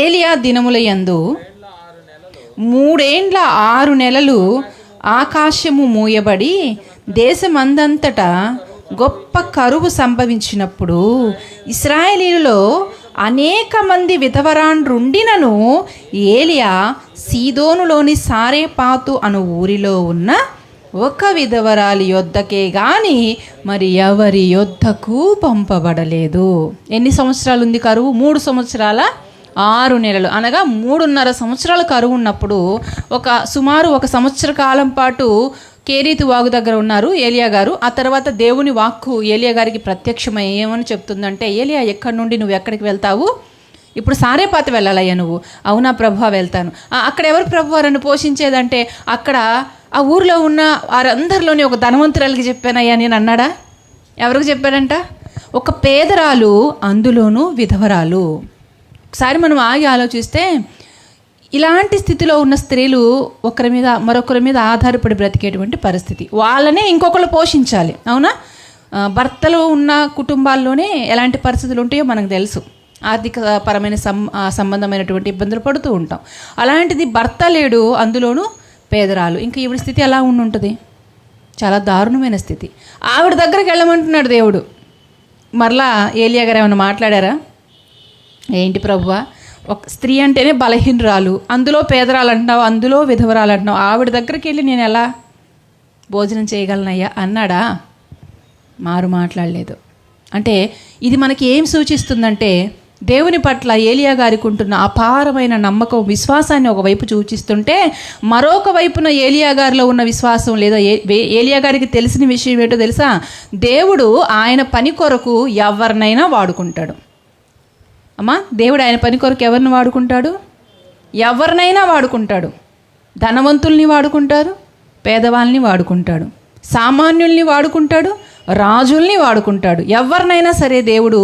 ఏలియా దినముల యందు 3 ఏండ్ల 6 నెలలు ఆకాశము మూయబడి దేశమందంతటా గొప్ప కరువు సంభవించినప్పుడు ఇశ్రాయేలీయులలో అనేక మంది విధవరాండ్రుండినను ఏలియా సీదోనులోని సారేపాతు అను ఊరిలో ఉన్న ఒక విధవరాలి యొద్దకే గాని మరి ఎవరి యొద్దకు పంపబడలేదు. ఎన్ని సంవత్సరాలు ఉంది కరువు? 3 సంవత్సరాల 6 నెలలు, అనగా 3.5 సంవత్సరాల కరువు ఉన్నప్పుడు సుమారు 1 సంవత్సర కాలం పాటు కేరీతు వాగు దగ్గర ఉన్నారు ఏలియా గారు. ఆ తర్వాత దేవుని వాక్కు ఏలియా గారికి ప్రత్యక్షమై ఏమని చెప్తుందంటే, ఏలియా ఎక్కడి నుండి నువ్వు ఎక్కడికి వెళ్తావు? ఇప్పుడు సారేపాతు వెళ్ళాలయ్యా నువ్వు. అవునా ప్రభువా వెళ్తాను. అక్కడ ఎవరు ప్రభువా నన్ను పోషించేదంటే అక్కడ ఆ ఊరిలో ఉన్న వారందరిలోని ఒక ధనవంతురాలకి చెప్పానయ్యా నేను అన్నాడా? ఎవరికి చెప్పాడంట? ఒక పేదరాలు, అందులోనూ విధవరాలు. ఒకసారి మనం ఆగి ఆలోచిస్తే ఇలాంటి స్థితిలో ఉన్న స్త్రీలు ఒకరి మీద మరొకరి మీద ఆధారపడి బ్రతికేటువంటి పరిస్థితి. వాళ్ళనే ఇంకొకరు పోషించాలి. అవునా? భర్తలు ఉన్న కుటుంబాల్లోనే ఎలాంటి పరిస్థితులు ఉంటాయో మనకు తెలుసు. ఆర్థిక పరమైన సంబంధమైనటువంటి ఇబ్బందులు పడుతూ ఉంటాం. అలాంటిది భర్త లేడు, అందులోనూ పేదరాలు. ఇంకా ఈవిడ స్థితి ఎలా ఉంటుంది? చాలా దారుణమైన స్థితి. ఆవిడ దగ్గరికి వెళ్ళమంటున్నాడు దేవుడు. మరలా ఏలియా గారు ఏమైనా మాట్లాడారా? ఏంటి ప్రభువా, ఒక స్త్రీ అంటేనే బలహీనరాలు, అందులో పేదరాలు అంటున్నావు, అందులో విధవరాలు అంటున్నావు, ఆవిడ దగ్గరికి వెళ్ళి నేను ఎలా భోజనం చేయగలనయ్యా అన్నాడా? మారు మాట్లాడలేదు. అంటే ఇది మనకి ఏం సూచిస్తుందంటే దేవుని పట్ల ఏలియా గారికి ఉంటున్న అపారమైన నమ్మకం, విశ్వాసాన్ని ఒకవైపు సూచిస్తుంటే మరొక వైపున ఏలియా గారిలో ఉన్న విశ్వాసం లేదా ఏలియా గారికి తెలిసిన విషయం ఏంటో తెలుసా? దేవుడు ఆయన పని కొరకు ఎవరినైనా వాడుకుంటాడు. అమ్మా, దేవుడు ఆయన పని కొరకు ఎవరిని వాడుకుంటాడు? ఎవరినైనా వాడుకుంటాడు. ధనవంతుల్ని వాడుకుంటారు, పేదవాళ్ళని వాడుకుంటాడు, సామాన్యుల్ని వాడుకుంటాడు, రాజుల్ని వాడుకుంటాడు. ఎవరినైనా సరే దేవుడు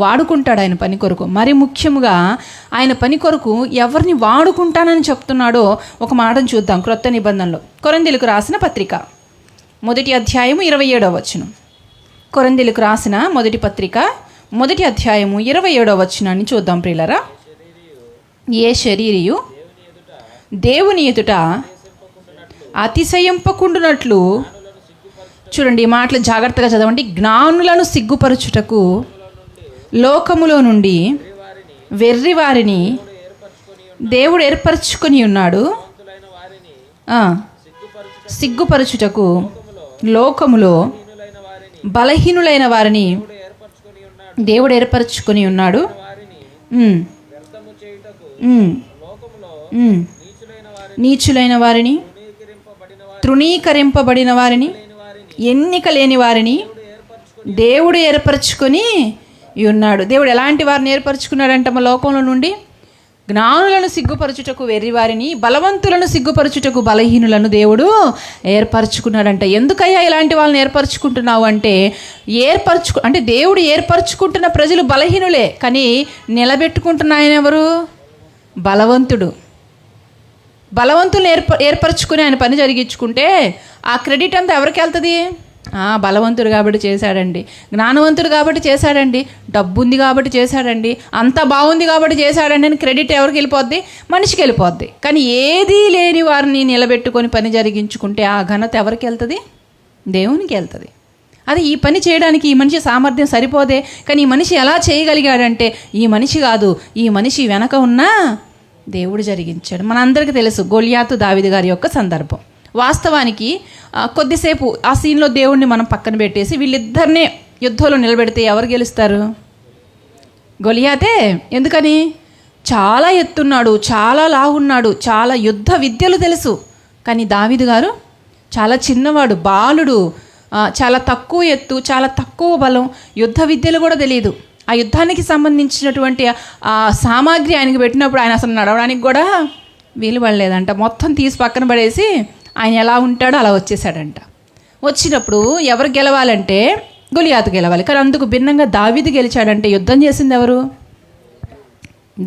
వాడుకుంటాడు ఆయన పని కొరకు. మరి ముఖ్యంగా ఆయన పని కొరకు ఎవరిని వాడుకుంటానని చెప్తున్నాడో ఒక మాటను చూద్దాం. క్రొత్త నిబంధనలో కొరింథీయులకు రాసిన పత్రిక 1వ అధ్యాయము 27వ వచనం. కొరింథీయులకు రాసిన మొదటి పత్రిక 1వ అధ్యాయము 27వ వచనాన్ని చూద్దాం ప్రియులారా. ఏ శరీరియు దేవుని ఎదుట అతిశయింపకుండునట్లు, చూడండి ఈ మాటలు జాగ్రత్తగా చదవండి. జ్ఞానులను సిగ్గుపరచుటకు లోకములో నుండి వెర్రివారిని దేవుడు ఏర్పరచుకొని ఉన్నాడు. సిగ్గుపరచుటకు లోకములో బలహీనులైన వారిని దేవుడు ఏర్పరచుకొని ఉన్నాడు. నీచులైన వారిని, తృణీకరింపబడిన వారిని, ఎన్నిక లేని వారిని దేవుడు ఏర్పరచుకొని ఉన్నాడు. దేవుడు ఎలాంటి వారిని ఏర్పరచుకున్నాడంట? మా లోకంలో నుండి జ్ఞానులను సిగ్గుపరచుటకు వెర్రివారిని, బలవంతులను సిగ్గుపరచుటకు బలహీనులను దేవుడు ఏర్పరచుకున్నాడంట. ఎందుకయ్యా ఇలాంటి వాళ్ళని ఏర్పరచుకుంటున్నావు అంటే, అంటే దేవుడు ఏర్పరచుకుంటున్న ప్రజలు బలహీనులే, కానీ నిలబెట్టుకుంటున్న ఆయన ఎవరు? బలవంతుడు. బలవంతులను ఏర్పరచుకుని ఆయన పని జరిగించుకుంటే ఆ క్రెడిట్ అంతా ఎవరికి వెళ్తుంది? బలవంతుడు కాబట్టి చేశాడండి, జ్ఞానవంతుడు కాబట్టి చేశాడండి, డబ్బు ఉంది కాబట్టి చేశాడండి, అంత బాగుంది కాబట్టి చేశాడండి అని క్రెడిట్ ఎవరికి వెళ్ళిపోద్ది? మనిషికి వెళ్ళిపోద్ది. కానీ ఏదీ లేని వారిని నిలబెట్టుకొని పని జరిగించుకుంటే ఆ ఘనత ఎవరికి వెళ్తుంది? దేవునికి వెళ్తుంది. అది ఈ పని చేయడానికి ఈ మనిషి సామర్థ్యం సరిపోదే, కానీ ఈ మనిషి ఎలా చేయగలిగాడంటే ఈ మనిషి కాదు, ఈ మనిషి వెనక ఉన్న దేవుడు జరిగించాడు. మనందరికీ తెలుసు గొలియాతు దావీదు గారి యొక్క సందర్భం. వాస్తవానికి కొద్దిసేపు ఆ సీన్లో దేవుడిని మనం పక్కన పెట్టేసి వీళ్ళిద్దరినే యుద్ధంలో నిలబెడితే ఎవరు గెలుస్తారు? గొలియాతే. ఎందుకని? చాలా ఎత్తున్నాడు, చాలా లావున్నాడు, చాలా యుద్ధ విద్యలు తెలుసు. కానీ దావీదు గారు చాలా చిన్నవాడు, బాలుడు, చాలా తక్కువ ఎత్తు, చాలా తక్కువ బలం, యుద్ధ విద్యలు కూడా తెలియదు. ఆ యుద్ధానికి సంబంధించినటువంటి ఆ సామాగ్రి ఆయనకి పెట్టినప్పుడు ఆయన అసలు నడవడానికి కూడా వీలు పడలేదంట. మొత్తం తీసి పక్కన పడేసి ఆయన ఎలా ఉంటాడో అలా వచ్చేసాడంట. వచ్చినప్పుడు ఎవరు గెలవాలంటే గొలియాతు గెలవాలి. కానీ అందుకు భిన్నంగా దావీదు గెలిచాడంటే యుద్ధం చేసింది ఎవరు?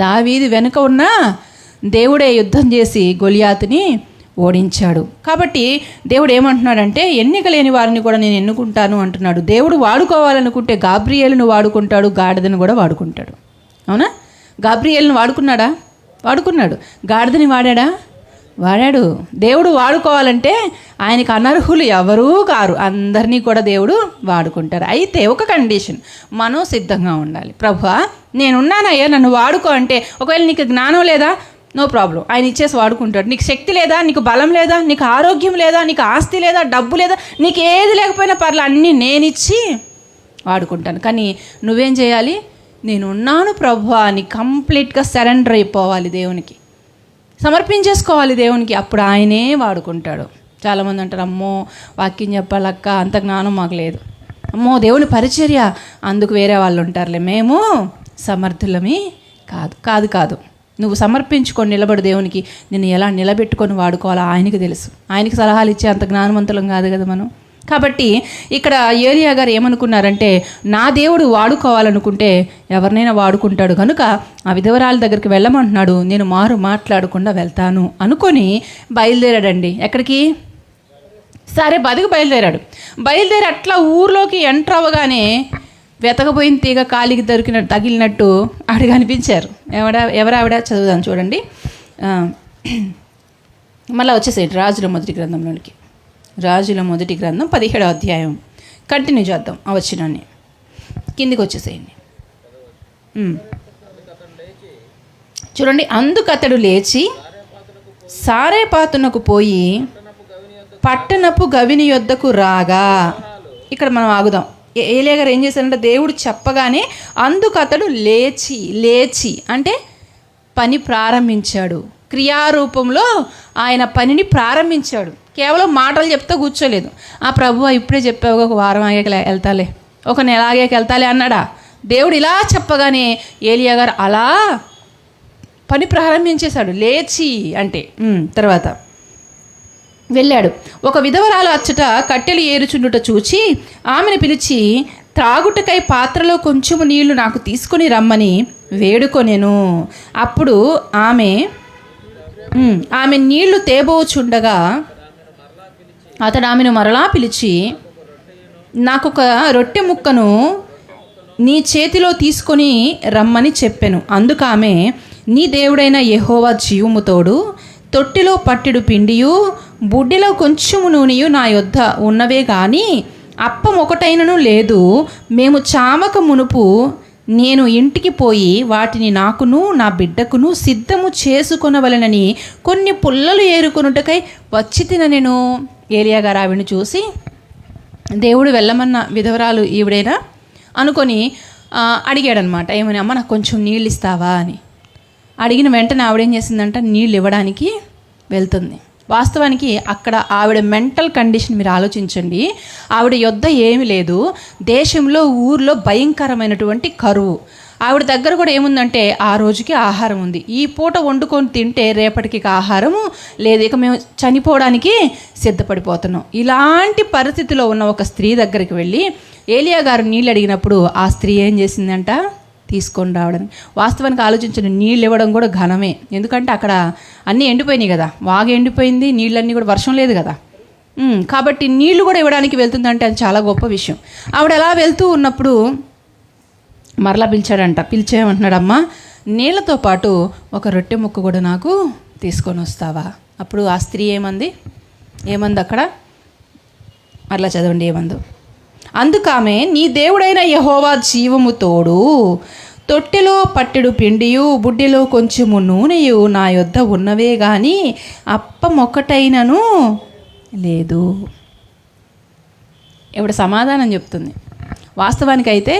దావీదు వెనుక ఉన్న దేవుడే యుద్ధం చేసి గొలియాతుని ఓడించాడు. కాబట్టి దేవుడు ఏమంటున్నాడంటే ఎన్నిక లేని వారిని కూడా నేను ఎన్నుకుంటాను అంటున్నాడు. దేవుడు వాడుకోవాలనుకుంటే గాబ్రియేలును వాడుకుంటాడు, గాడిదను కూడా వాడుకుంటాడు. అవునా? గాబ్రియేలును వాడుకున్నాడా? వాడుకున్నాడు. గాడిదని వాడాడా? వాడాడు. దేవుడు వాడుకోవాలంటే ఆయనకు అనర్హులు ఎవరూ కారు, అందరినీ కూడా దేవుడు వాడుకుంటారు. అయితే ఒక కండిషన్, మనం సిద్ధంగా ఉండాలి. ప్రభువా నేనున్నానయ్యా, నన్ను వాడుకో అంటే, ఒకవేళ నీకు జ్ఞానం లేదా, నో ప్రాబ్లం, ఆయన ఇచ్చేసి వాడుకుంటాడు. నీకు శక్తి లేదా, నీకు బలం లేదా, నీకు ఆరోగ్యం లేదా, నీకు ఆస్తి లేదా, డబ్బు లేదా, నీకు ఏది లేకపోయినా పర్లే, అన్నీ నేనిచ్చి వాడుకుంటాను. కానీ నువ్వేం చేయాలి? నేనున్నాను ప్రభువా అని కంప్లీట్గా సరెండర్ అయిపోవాలి, దేవునికి సమర్పించేసుకోవాలి దేవునికి. అప్పుడు ఆయనే వాడుకుంటాడు. చాలామంది అంటారు, అమ్మో వాక్యం చెప్పాలక్క, అంత జ్ఞానం మాకు లేదు, అమ్మో దేవుని పరిచర్య అందుకు వేరే వాళ్ళు ఉంటారులే, మేము సమర్థులమే కాదు. కాదు కాదు నువ్వు సమర్పించుకొని నిలబడు దేవునికి. నేను ఎలా నిలబెట్టుకొని వాడుకోవాలో ఆయనకి తెలుసు. ఆయనకి సలహాలు ఇచ్చే అంత జ్ఞానవంతులం కాదు కదా మనం. కాబట్టి ఇక్కడ ఏలియా గారు ఏమనుకున్నారంటే, నా దేవుడు వాడుకోవాలనుకుంటే ఎవరినైనా వాడుకుంటాడు కనుక ఆ విధవరాల దగ్గరికి వెళ్ళమంటున్నాడు, నేను మాట్లాడకుండా వెళ్తాను అనుకొని బయలుదేరాడండి. ఎక్కడికి? సరే బతికి బయలుదేరి అట్లా ఊర్లోకి ఎంటర్ అవ్వగానే వెతకపోయిన తీగ కాలికి తగిలినట్టు ఆవిడ కనిపించారు. ఎవరావిడ చదువుదాం చూడండి. మళ్ళీ వచ్చేసేయండి రాజుల మొదటి గ్రంథంలోనికి. రాజుల మొదటి గ్రంథం 17వ అధ్యాయం కంటిన్యూ చేద్దాం ఆ వచనాన్ని. కిందికి వచ్చేసేయండి. చూడండి, అందుకతడు లేచి సారేపాతునకు పోయి పట్టణపు గవిని యొద్దకు రాగా, ఇక్కడ మనం ఆగుదాం. ఏలియా గారు ఏం చేశారంటే, దేవుడు చెప్పగానే అందుకతడు లేచి అంటే పని ప్రారంభించాడు. క్రియారూపంలో ఆయన పనిని ప్రారంభించాడు. కేవలం మాటలు చెప్తే కూర్చోలేదు. ఆ ప్రభువా ఇప్పుడే చెప్పావు, ఒక వారం ఆగాక వెళ్తాలే, ఒక నెల ఆగాక వెళ్తాలే అన్నాడా? దేవుడు ఇలా చెప్పగానే ఏలియా గారు అలా పని ప్రారంభించేశాడు. లేచి అంటే తర్వాత వెళ్ళాడు. ఒక విధవరాలు అచ్చట కట్టెలు ఏరుచుండుట చూచి ఆమెను పిలిచి త్రాగుటకై పాత్రలో కొంచెము నీళ్లు నాకు తీసుకొని రమ్మని వేడుకొనెను. అప్పుడు ఆమె నీళ్లు తేబోచుండగా అతడు ఆమెను మరలా పిలిచి నాకొక రొట్టె ముక్కను నీ చేతిలో తీసుకొని రమ్మని చెప్పెను. అందుకు ఆమె, నీ దేవుడైన యెహోవా జీవము తోడు తొట్టిలో పట్టెడు పిండియు బుడ్డిలో కొంచెము నూనెయు నా యొద్ద ఉన్నవే గాని అప్పం ఒకటైనను లేదు. మేము చామక మునుపు నేను ఇంటికి పోయి వాటిని నాకును నా బిడ్డకును సిద్ధము చేసుకొనవలెనని కొన్ని పుల్లలు ఏరుకొనుటకై వచ్చి తిననెను. ఏలియా గారు ఆవిడని చూసి, దేవుడు వెళ్ళమన్న విధవరాలు ఈవిడేనా అనుకొని అడిగాడనమాట. ఏమని, అమ్మ నాకు కొంచెం నీళ్ళు ఇస్తావా అని అడిగిన వెంటనే ఆవిడేం చేసిందంట, నీళ్ళు ఇవ్వడానికి వెళ్తుంది. వాస్తవానికి అక్కడ ఆవిడ మెంటల్ కండిషన్ మీరు ఆలోచించండి. ఆవిడ యొద్ద ఏమీ లేదు. దేశంలో ఊర్లో భయంకరమైనటువంటి కరువు. ఆవిడ దగ్గర కూడా ఏముందంటే ఆ రోజుకి ఆహారం ఉంది. ఈ పూట వండుకొని తింటే రేపటికి ఆహారము లేదు, ఇక మేము చనిపోవడానికి సిద్ధపడిపోతున్నాం. ఇలాంటి పరిస్థితిలో ఉన్న ఒక స్త్రీ దగ్గరికి వెళ్ళి ఏలియా గారు నీళ్ళు అడిగినప్పుడు ఆ స్త్రీ ఏం చేసిందంట, తీసుకొని రావడం. వాస్తవానికి ఆలోచించండి, నీళ్ళు ఇవ్వడం కూడా ఘనమే. ఎందుకంటే అక్కడ అన్నీ ఎండిపోయినాయి కదా, వాగు ఎండిపోయింది, నీళ్ళన్నీ కూడా వర్షం లేదు కదా. కాబట్టి నీళ్లు కూడా ఇవ్వడానికి వెళ్తుందంటే అది చాలా గొప్ప విషయం. ఆవిడ అలా వెళ్తూ ఉన్నప్పుడు మరలా పిలిచాడంట. పిలిచేయమంటున్నాడు, అమ్మ నీళ్ళతో పాటు ఒక రొట్టె ముక్క కూడా నాకు తీసుకొని వస్తావా? అప్పుడు ఆ స్త్రీ ఏమంది అక్కడ మరలా చదవండి ఏమందో. అందుకామె, నీ దేవుడైన యెహోవా జీవము తోడు తొట్టెలో పట్టెడు పిండియు బుడ్డిలో కొంచెము నూనెయు నా యొద్ద ఉన్నవే గాని అప్పం ఒక్కటైనను లేదు. ఆవిడ సమాధానం చెప్తుంది. వాస్తవానికి అయితే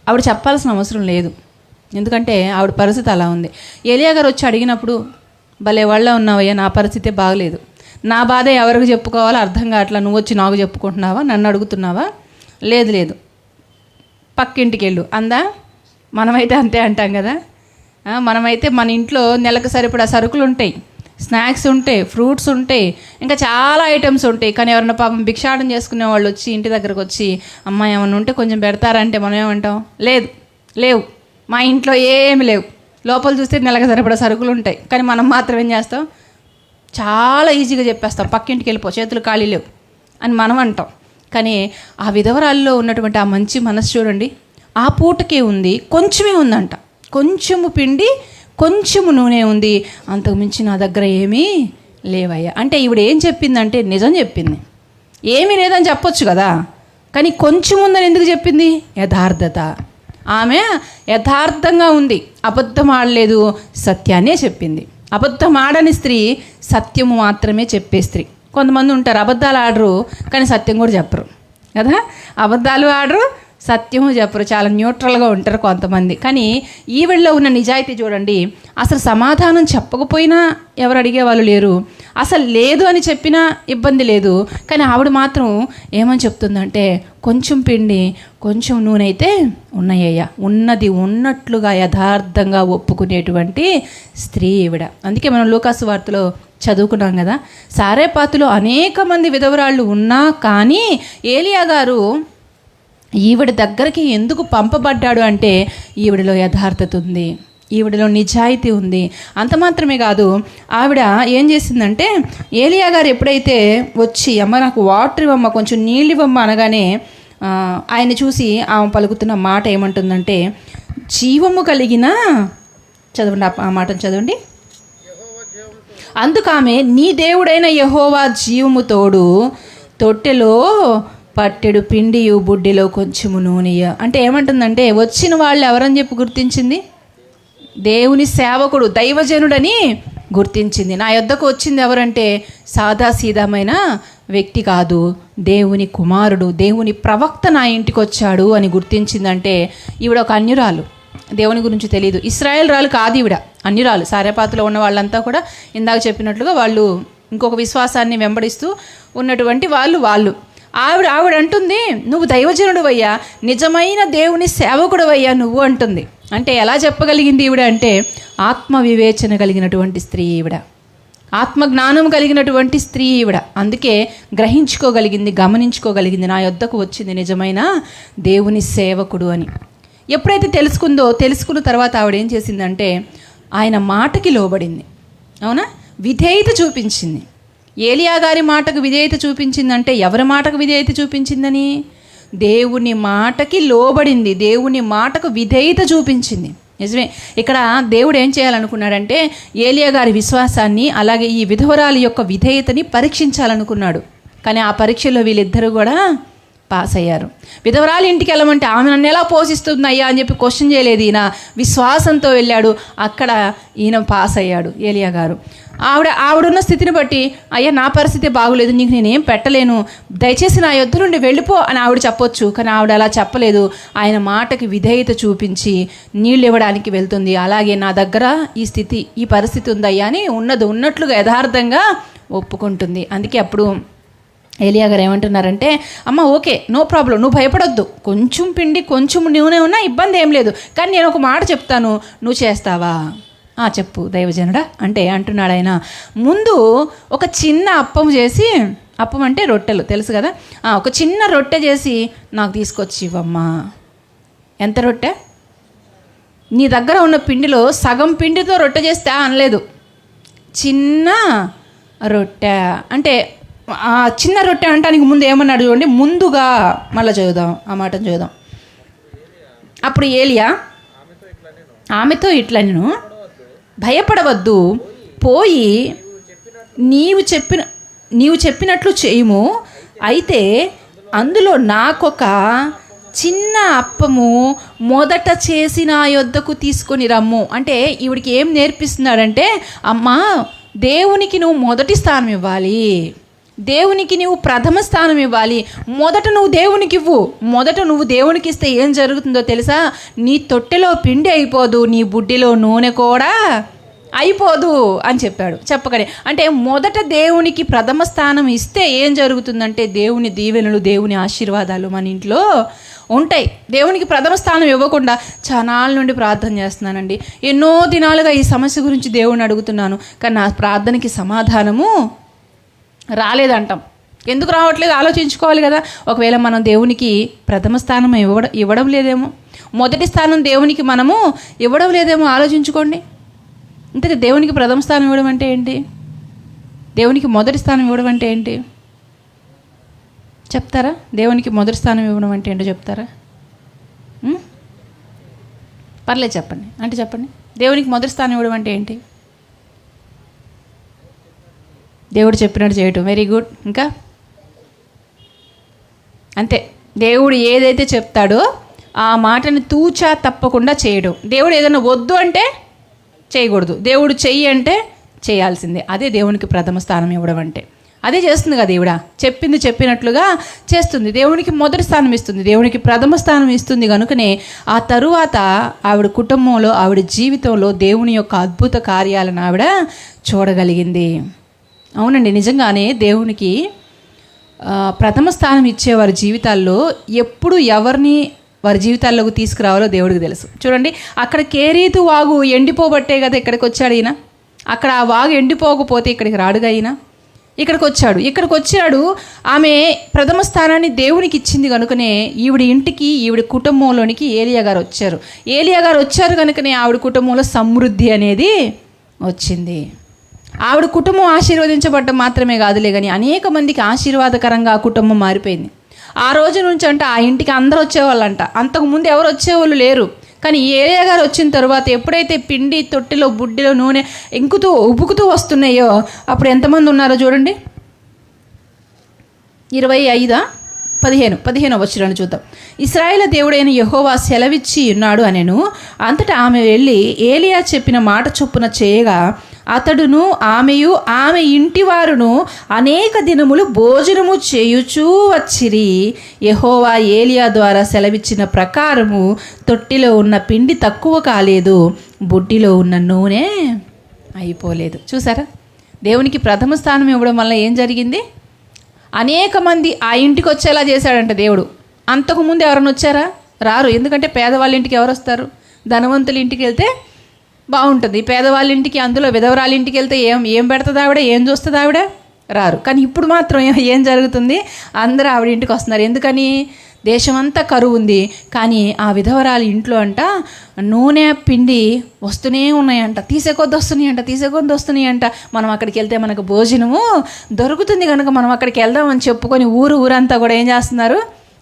ఆవిడ చెప్పాల్సిన అవసరం లేదు, ఎందుకంటే ఆవిడ పరిస్థితి అలా ఉంది. ఏలియా గారు వచ్చి అడిగినప్పుడు, భలే వాళ్ళ ఉన్నావయ్యా, నా పరిస్థితే బాగలేదు, నా బాధ ఎవరికి చెప్పుకోవాలో అర్థం కావట్లా, నువ్వు వచ్చి నాకు చెప్పుకుంటున్నావా, నన్ను అడుగుతున్నావా? లేదు పక్కింటికి వెళ్ళు అందా. మనమైతే అంతే అంటాం కదా. మనమైతే మన ఇంట్లో నెలకు సరిపడా సరుకులు ఉంటాయి, స్నాక్స్ ఉంటాయి, ఫ్రూట్స్ ఉంటాయి, ఇంకా చాలా ఐటమ్స్ ఉంటాయి. కానీ ఎవరన్నా పాపం భిక్షాటం చేసుకునే వాళ్ళు వచ్చి ఇంటి దగ్గరకు వచ్చి, అమ్మ ఏమన్నా ఉంటే కొంచెం పెడతారంటే మనం ఏమంటాం, లేవు మా ఇంట్లో ఏమి లేవు. లోపల చూస్తే నెలకు సరిపడా సరుకులు ఉంటాయి, కానీ మనం మాత్రం ఏం చేస్తాం, చాలా ఈజీగా చెప్పేస్తాం, పక్కింటికి వెళ్ళిపో, చేతులు ఖాళీ లేవు అని మనం అంటాం. కానీ ఆ విధవరాల్లో ఉన్నటువంటి ఆ మంచి మనసు చూడండి, ఆ పూటకే ఉంది, కొంచెమే ఉందంట, కొంచెము పిండి కొంచెము నూనె ఉంది, అంతకుమించి నా దగ్గర ఏమీ లేవయ్యా. అంటే ఈవిడ ఏం చెప్పిందంటే నిజం చెప్పింది. ఏమీ లేదని చెప్పొచ్చు కదా, కానీ కొంచెం ఉందని ఎందుకు చెప్పింది? యథార్థత. ఆమె యథార్థంగా ఉంది, అబద్ధం ఆడలేదు, సత్యాన్నే చెప్పింది. అబద్ధం ఆడని స్త్రీ సత్యము మాత్రమే చెప్పే స్త్రీ. కొంతమంది ఉంటారు అబద్ధాలు ఆడరు కానీ సత్యం కూడా చెప్పరు కదా, అబద్ధాలు ఆడరు సత్యము చెప్పరు, చాలా న్యూట్రల్గా ఉంటారు కొంతమంది. కానీ ఈవిడలో ఉన్న నిజాయితీ చూడండి, అసలు సమాధానం చెప్పకపోయినా ఎవరు అడిగే వాళ్ళు లేరు, అసలు లేదు అని చెప్పినా ఇబ్బంది లేదు. కానీ ఆవిడ మాత్రం ఏమని చెప్తుందంటే, కొంచెం పిండి కొంచెం నూనె అయితే ఉన్నాయ్యా, ఉన్నది ఉన్నట్లుగా యథార్థంగా ఒప్పుకునేటువంటి స్త్రీ ఈవిడ. అందుకే మనం లూకాసు వార్తలో చదువుకున్నాం కదా, సారేపాతులో అనేక మంది విధవరాళ్ళు ఉన్నా కానీ ఏలియా గారు ఈవిడ దగ్గరికి ఎందుకు పంపబడ్డాడు అంటే, ఈవిడలో యథార్థత ఉంది, ఈవిడలో నిజాయితీ ఉంది. అంత మాత్రమే కాదు, ఆవిడ ఏం చేసిందంటే, ఏలియా గారు ఎప్పుడైతే వచ్చి అమ్మ నాకు వాటర్ ఇవ్వమ్మ, కొంచెం నీళ్ళు ఇవ్వమ్మ అనగానే ఆయన చూసి ఆమె పలుకుతున్న మాట ఏమంటుందంటే, జీవము కలిగిన, చదవండి ఆ మాటను చదవండి. అందుకామె, నీ దేవుడైన యెహోవా జీవము తోడు తొట్టెలో పట్టెడు పిండియు బుడ్డిలో కొంచెము నూనెయ. అంటే ఏమంటుందంటే వచ్చిన వాళ్ళు ఎవరని చెప్పి గుర్తించింది? దేవుని సేవకుడు, దైవజనుడని గుర్తించింది. నా యొద్దకు వచ్చింది ఎవరంటే సాదాసీదమైన వ్యక్తి కాదు, దేవుని కుమారుడు, దేవుని ప్రవక్త నా ఇంటికి వచ్చాడు అని గుర్తించిందంటే ఈవిడ ఒక అన్యురాలు, దేవుని గురించి తెలియదు. ఇశ్రాయేల్ రాలు కాదు ఈవిడ, అన్యురాలు. సారెపాతులో ఉన్న వాళ్ళంతా కూడా ఇందాక చెప్పినట్లుగా వాళ్ళు ఇంకొక విశ్వాసాన్ని వెంబడిస్తూ ఉన్నటువంటి వాళ్ళు ఆవిడ అంటుంది, నువ్వు దైవజనుడు అయ్యా, నిజమైన దేవుని సేవకుడు అయ్యా నువ్వు అంటుంది. అంటే ఎలా చెప్పగలిగింది ఈవిడ అంటే ఆత్మ వివేచన కలిగినటువంటి స్త్రీ ఈవిడ, ఆత్మజ్ఞానం కలిగినటువంటి స్త్రీ ఈవిడ. అందుకే గ్రహించుకోగలిగింది, గమనించుకోగలిగింది, నా యొద్దకు వచ్చింది నిజమైన దేవుని సేవకుడు అని. ఎప్పుడైతే తెలుసుకున్న తర్వాత ఆవిడ ఏం చేసిందంటే ఆయన మాటకి లోబడింది. అవునా, విధేయత చూపించింది. ఏలియా గారి మాటకు విధేయత చూపించిందంటే ఎవరి మాటకు విధేయత చూపించిందని? దేవుని మాటకి లోబడింది, దేవుని మాటకు విధేయత చూపించింది. నిజమే, ఇక్కడ దేవుడు ఏం చేయాలనుకున్నాడంటే ఏలియా గారి విశ్వాసాన్ని అలాగే ఈ విధవరాలి యొక్క విధేయతని పరీక్షించాలనుకున్నాడు. కానీ ఆ పరీక్షలో వీళ్ళిద్దరూ కూడా పాస్ అయ్యారు. విధవరాలు ఇంటికి వెళ్ళమంటే ఆమె నన్ను ఎలా పోషిస్తుంది అయ్యా అని చెప్పి క్వశ్చన్ చేయలేదు. ఈయన విశ్వాసంతో వెళ్ళాడు, అక్కడ ఈయన పాస్ అయ్యాడు ఏలియా గారు. ఆవిడున్న స్థితిని బట్టి అయ్యా నా పరిస్థితి బాగులేదు, నీకు నేనేం పెట్టలేను, దయచేసి నా యొద్ద నుండి వెళ్ళిపో అని ఆవిడ చెప్పొచ్చు. కానీ ఆవిడ అలా చెప్పలేదు. ఆయన మాటకి విధేయత చూపించి నీళ్ళు ఇవ్వడానికి వెళ్తుంది. అలాగే నా దగ్గర ఈ పరిస్థితి ఉందయ్యా అని ఉన్నట్లుగా యథార్థంగా ఒప్పుకుంటుంది. అందుకే అప్పుడు ఏలియా గారు ఏమంటున్నారంటే అమ్మ ఓకే, నో ప్రాబ్లం, నువ్వు భయపడొద్దు, కొంచెం పిండి కొంచెం నూనె ఉన్నా ఇబ్బంది ఏం లేదు, కానీ నేను ఒక మాట చెప్తాను, నువ్వు చేస్తావా? చెప్పు దైవజనుడా అంటే అంటున్నాడు ఆయన. ముందు ఒక చిన్న అప్పం చేసి, అప్పం అంటే రొట్టెలు తెలుసు కదా, ఒక చిన్న రొట్టె చేసి నాకు తీసుకొచ్చి ఇవ్వమ్మా. ఎంత రొట్టె? నీ దగ్గర ఉన్న పిండిలో సగం పిండితో రొట్టె చేస్తే అనలేదు, చిన్న రొట్టె అంటే చిన్న రొట్టె అంటానికి ముందు ఏమన్నాడు చూడండి, ముందుగా మళ్ళీ చదువుదాం, ఆ మాటను చదువుదాం. అప్పుడు ఏలియా ఆమెతో ఇట్లా, నేను భయపడవద్దు, పోయి నీవు చెప్పినట్లు చేయుము, అయితే అందులో నాకొక చిన్న అప్పము మొదట చేసి నా యొద్దకు తీసుకొని రమ్ము. అంటే ఈవిడికి ఏం నేర్పిస్తున్నాడంటే అమ్మా, దేవునికి నువ్వు మొదటి స్థానం ఇవ్వాలి, దేవునికి నువ్వు ప్రథమ స్థానం ఇవ్వాలి. మొదట నువ్వు దేవునికి ఇవ్వు. మొదట నువ్వు దేవునికి ఇస్తే ఏం జరుగుతుందో తెలుసా? నీ తొట్టెలో పిండి అయిపోదు, నీ బుడ్డిలో నూనె కూడా అయిపోదు అని చెప్పాడు. చెప్పకనే అంటే మొదట దేవునికి ప్రథమ స్థానం ఇస్తే ఏం జరుగుతుందంటే దేవుని దీవెనలు, దేవుని ఆశీర్వాదాలు మన ఇంట్లో ఉంటాయి. దేవునికి ప్రథమ స్థానం ఇవ్వకుండా చానాళ్ళ నుండి ప్రార్థన చేస్తున్నానండి, ఎన్నో దినాలుగా ఈ సమస్య గురించి దేవుని అడుగుతున్నాను, కానీ నా ప్రార్థనకి సమాధానము రాలేదంటాం. ఎందుకు రావట్లేదు ఆలోచించుకోవాలి కదా. ఒకవేళ మనం దేవునికి ప్రథమ స్థానం ఇవ్వడం లేదేమో, మొదటి స్థానం దేవునికి మనము ఇవ్వడం లేదేమో ఆలోచించుకోండి. ఇంతకీ దేవునికి ప్రథమ స్థానం ఇవ్వడం అంటే ఏంటి? దేవునికి మొదటి స్థానం ఇవ్వడం అంటే ఏంటి చెప్తారా? దేవునికి మొదటి స్థానం ఇవ్వడం అంటే ఏంటో చెప్తారా? పర్లేదు చెప్పండి, అంటే చెప్పండి. దేవునికి మొదటి స్థానం ఇవ్వడం అంటే ఏంటి? దేవుడు చెప్పినట్టు చేయటం. Very good. ఇంకా అంతే, దేవుడు ఏదైతే చెప్తాడో ఆ మాటని తూచా తప్పకుండా చేయడం. దేవుడు ఏదైనా వద్దు అంటే చేయకూడదు, దేవుడు చెయ్యి అంటే చేయాల్సిందే. అదే దేవునికి ప్రథమ స్థానం ఇవ్వడం అంటే. అదే చేస్తుంది కదా దేవుడా, చెప్పింది చెప్పినట్లుగా చేస్తుంది, దేవునికి మొదటి స్థానం ఇస్తుంది, దేవునికి ప్రథమ స్థానం ఇస్తుంది. కనుకనే ఆ తరువాత ఆవిడ కుటుంబంలో, ఆవిడ జీవితంలో దేవుని యొక్క అద్భుత కార్యాలను ఆవిడ చూడగలిగింది. అవునండి, నిజంగానే దేవునికి ప్రథమ స్థానం ఇచ్చేవారి జీవితాల్లో ఎప్పుడు ఎవరిని వారి జీవితాల్లోకి తీసుకురావాలో దేవుడికి తెలుసు. చూడండి, అక్కడ కేరీతు వాగు ఎండిపోబట్టే కదా ఇక్కడికి వచ్చాడు ఈయన. అక్కడ ఆ వాగు ఎండిపోకపోతే ఇక్కడికి రాడుగా ఈయన. ఇక్కడికి వచ్చాడు. ఆమె ప్రథమ స్థానాన్ని దేవునికి ఇచ్చింది కనుకనే ఈవిడ ఇంటికి, ఈవిడ కుటుంబంలోనికి ఏలియా గారు వచ్చారు కనుకనే ఆవిడ కుటుంబంలో సమృద్ధి అనేది వచ్చింది. ఆవిడ కుటుంబం ఆశీర్వదించబడ్డం మాత్రమే కాదులే కానీ అనేక మందికి ఆశీర్వాదకరంగా ఆ కుటుంబం మారిపోయింది. ఆ రోజు నుంచి అంట ఆ ఇంటికి అందరూ వచ్చేవాళ్ళంట. అంతకుముందు ఎవరు వచ్చేవాళ్ళు లేరు. కానీ ఏలియా గారు వచ్చిన తర్వాత ఎప్పుడైతే పిండి తొట్టిలో బుడ్డిలో నూనె ఉబుకుతూ వస్తున్నాయో అప్పుడు ఎంతమంది ఉన్నారో చూడండి. 25 15వ వచనాన్ని చూద్దాం. ఇశ్రాయేలు దేవుడైన యెహోవా సెలవిచ్చి ఉన్నాడు అనెను. అంతటా ఆమె వెళ్ళి ఏలియా చెప్పిన మాట చొప్పున చేయగా అతడును ఆమెయు ఆమె ఇంటివారును అనేక దినములు భోజనము చేయుచూ వచ్చిరి. యెహోవా ఏలియా ద్వారా సెలవిచ్చిన ప్రకారము తొట్టిలో ఉన్న పిండి తక్కువ కాలేదు, బుడ్డిలో ఉన్న నూనె అయిపోలేదు. చూసారా, దేవునికి ప్రథమ స్థానం ఇవ్వడం వల్ల ఏం జరిగింది? అనేక మంది ఆ ఇంటికి వచ్చేలా చేశాడంట దేవుడు. అంతకుముందు ఎవరైనా వచ్చారా? రారు. ఎందుకంటే పేదవాళ్ళ ఇంటికి ఎవరు వస్తారు? ధనవంతుల ఇంటికి వెళ్తే బాగుంటుంది. పేదవాళ్ళ ఇంటికి, అందులో విధవరాళ్ళ ఇంటికి వెళ్తే ఏం పెడుతుంది ఆవిడ, ఏం చూస్తుంది ఆవిడ? రారు. కానీ ఇప్పుడు మాత్రం ఏం జరుగుతుంది? అందరూ ఆవిడ ఇంటికి వస్తున్నారు. ఎందుకని? దేశమంతా కరువు ఉంది, కానీ ఆ విధవరాలి ఇంట్లో అంట నూనె పిండి వస్తూనే ఉన్నాయంట, తీసే కొద్ది వస్తున్నాయంట. మనం అక్కడికి వెళ్తే మనకు భోజనము దొరుకుతుంది కనుక మనం అక్కడికి వెళ్దామని చెప్పుకొని ఊరంతా కూడా ఏం చేస్తున్నారు?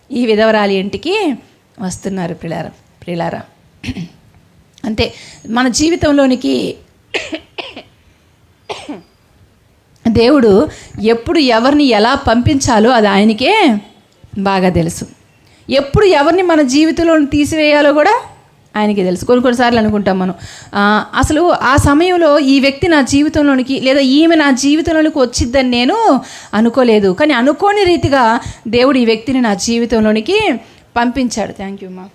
ఈ విధవరాలి ఇంటికి వస్తున్నారు. ప్రిలారా అంతే. మన జీవితంలోనికి దేవుడు ఎప్పుడు ఎవరిని ఎలా పంపించాలో అది ఆయనకే బాగా తెలుసు. ఎప్పుడు ఎవరిని మన జీవితంలో తీసివేయాలో కూడా ఆయనకి తెలుసు. కొన్నిసార్లు అనుకుంటాం మనం, అసలు ఆ సమయంలో ఈ వ్యక్తి నా జీవితంలోనికి లేదా ఈమె నా జీవితంలోనికి వచ్చిద్దని నేను అనుకోలేదు, కానీ అనుకోని రీతిగా దేవుడు ఈ వ్యక్తిని నా జీవితంలోనికి పంపించాడు. థ్యాంక్ యూ అమ్మా.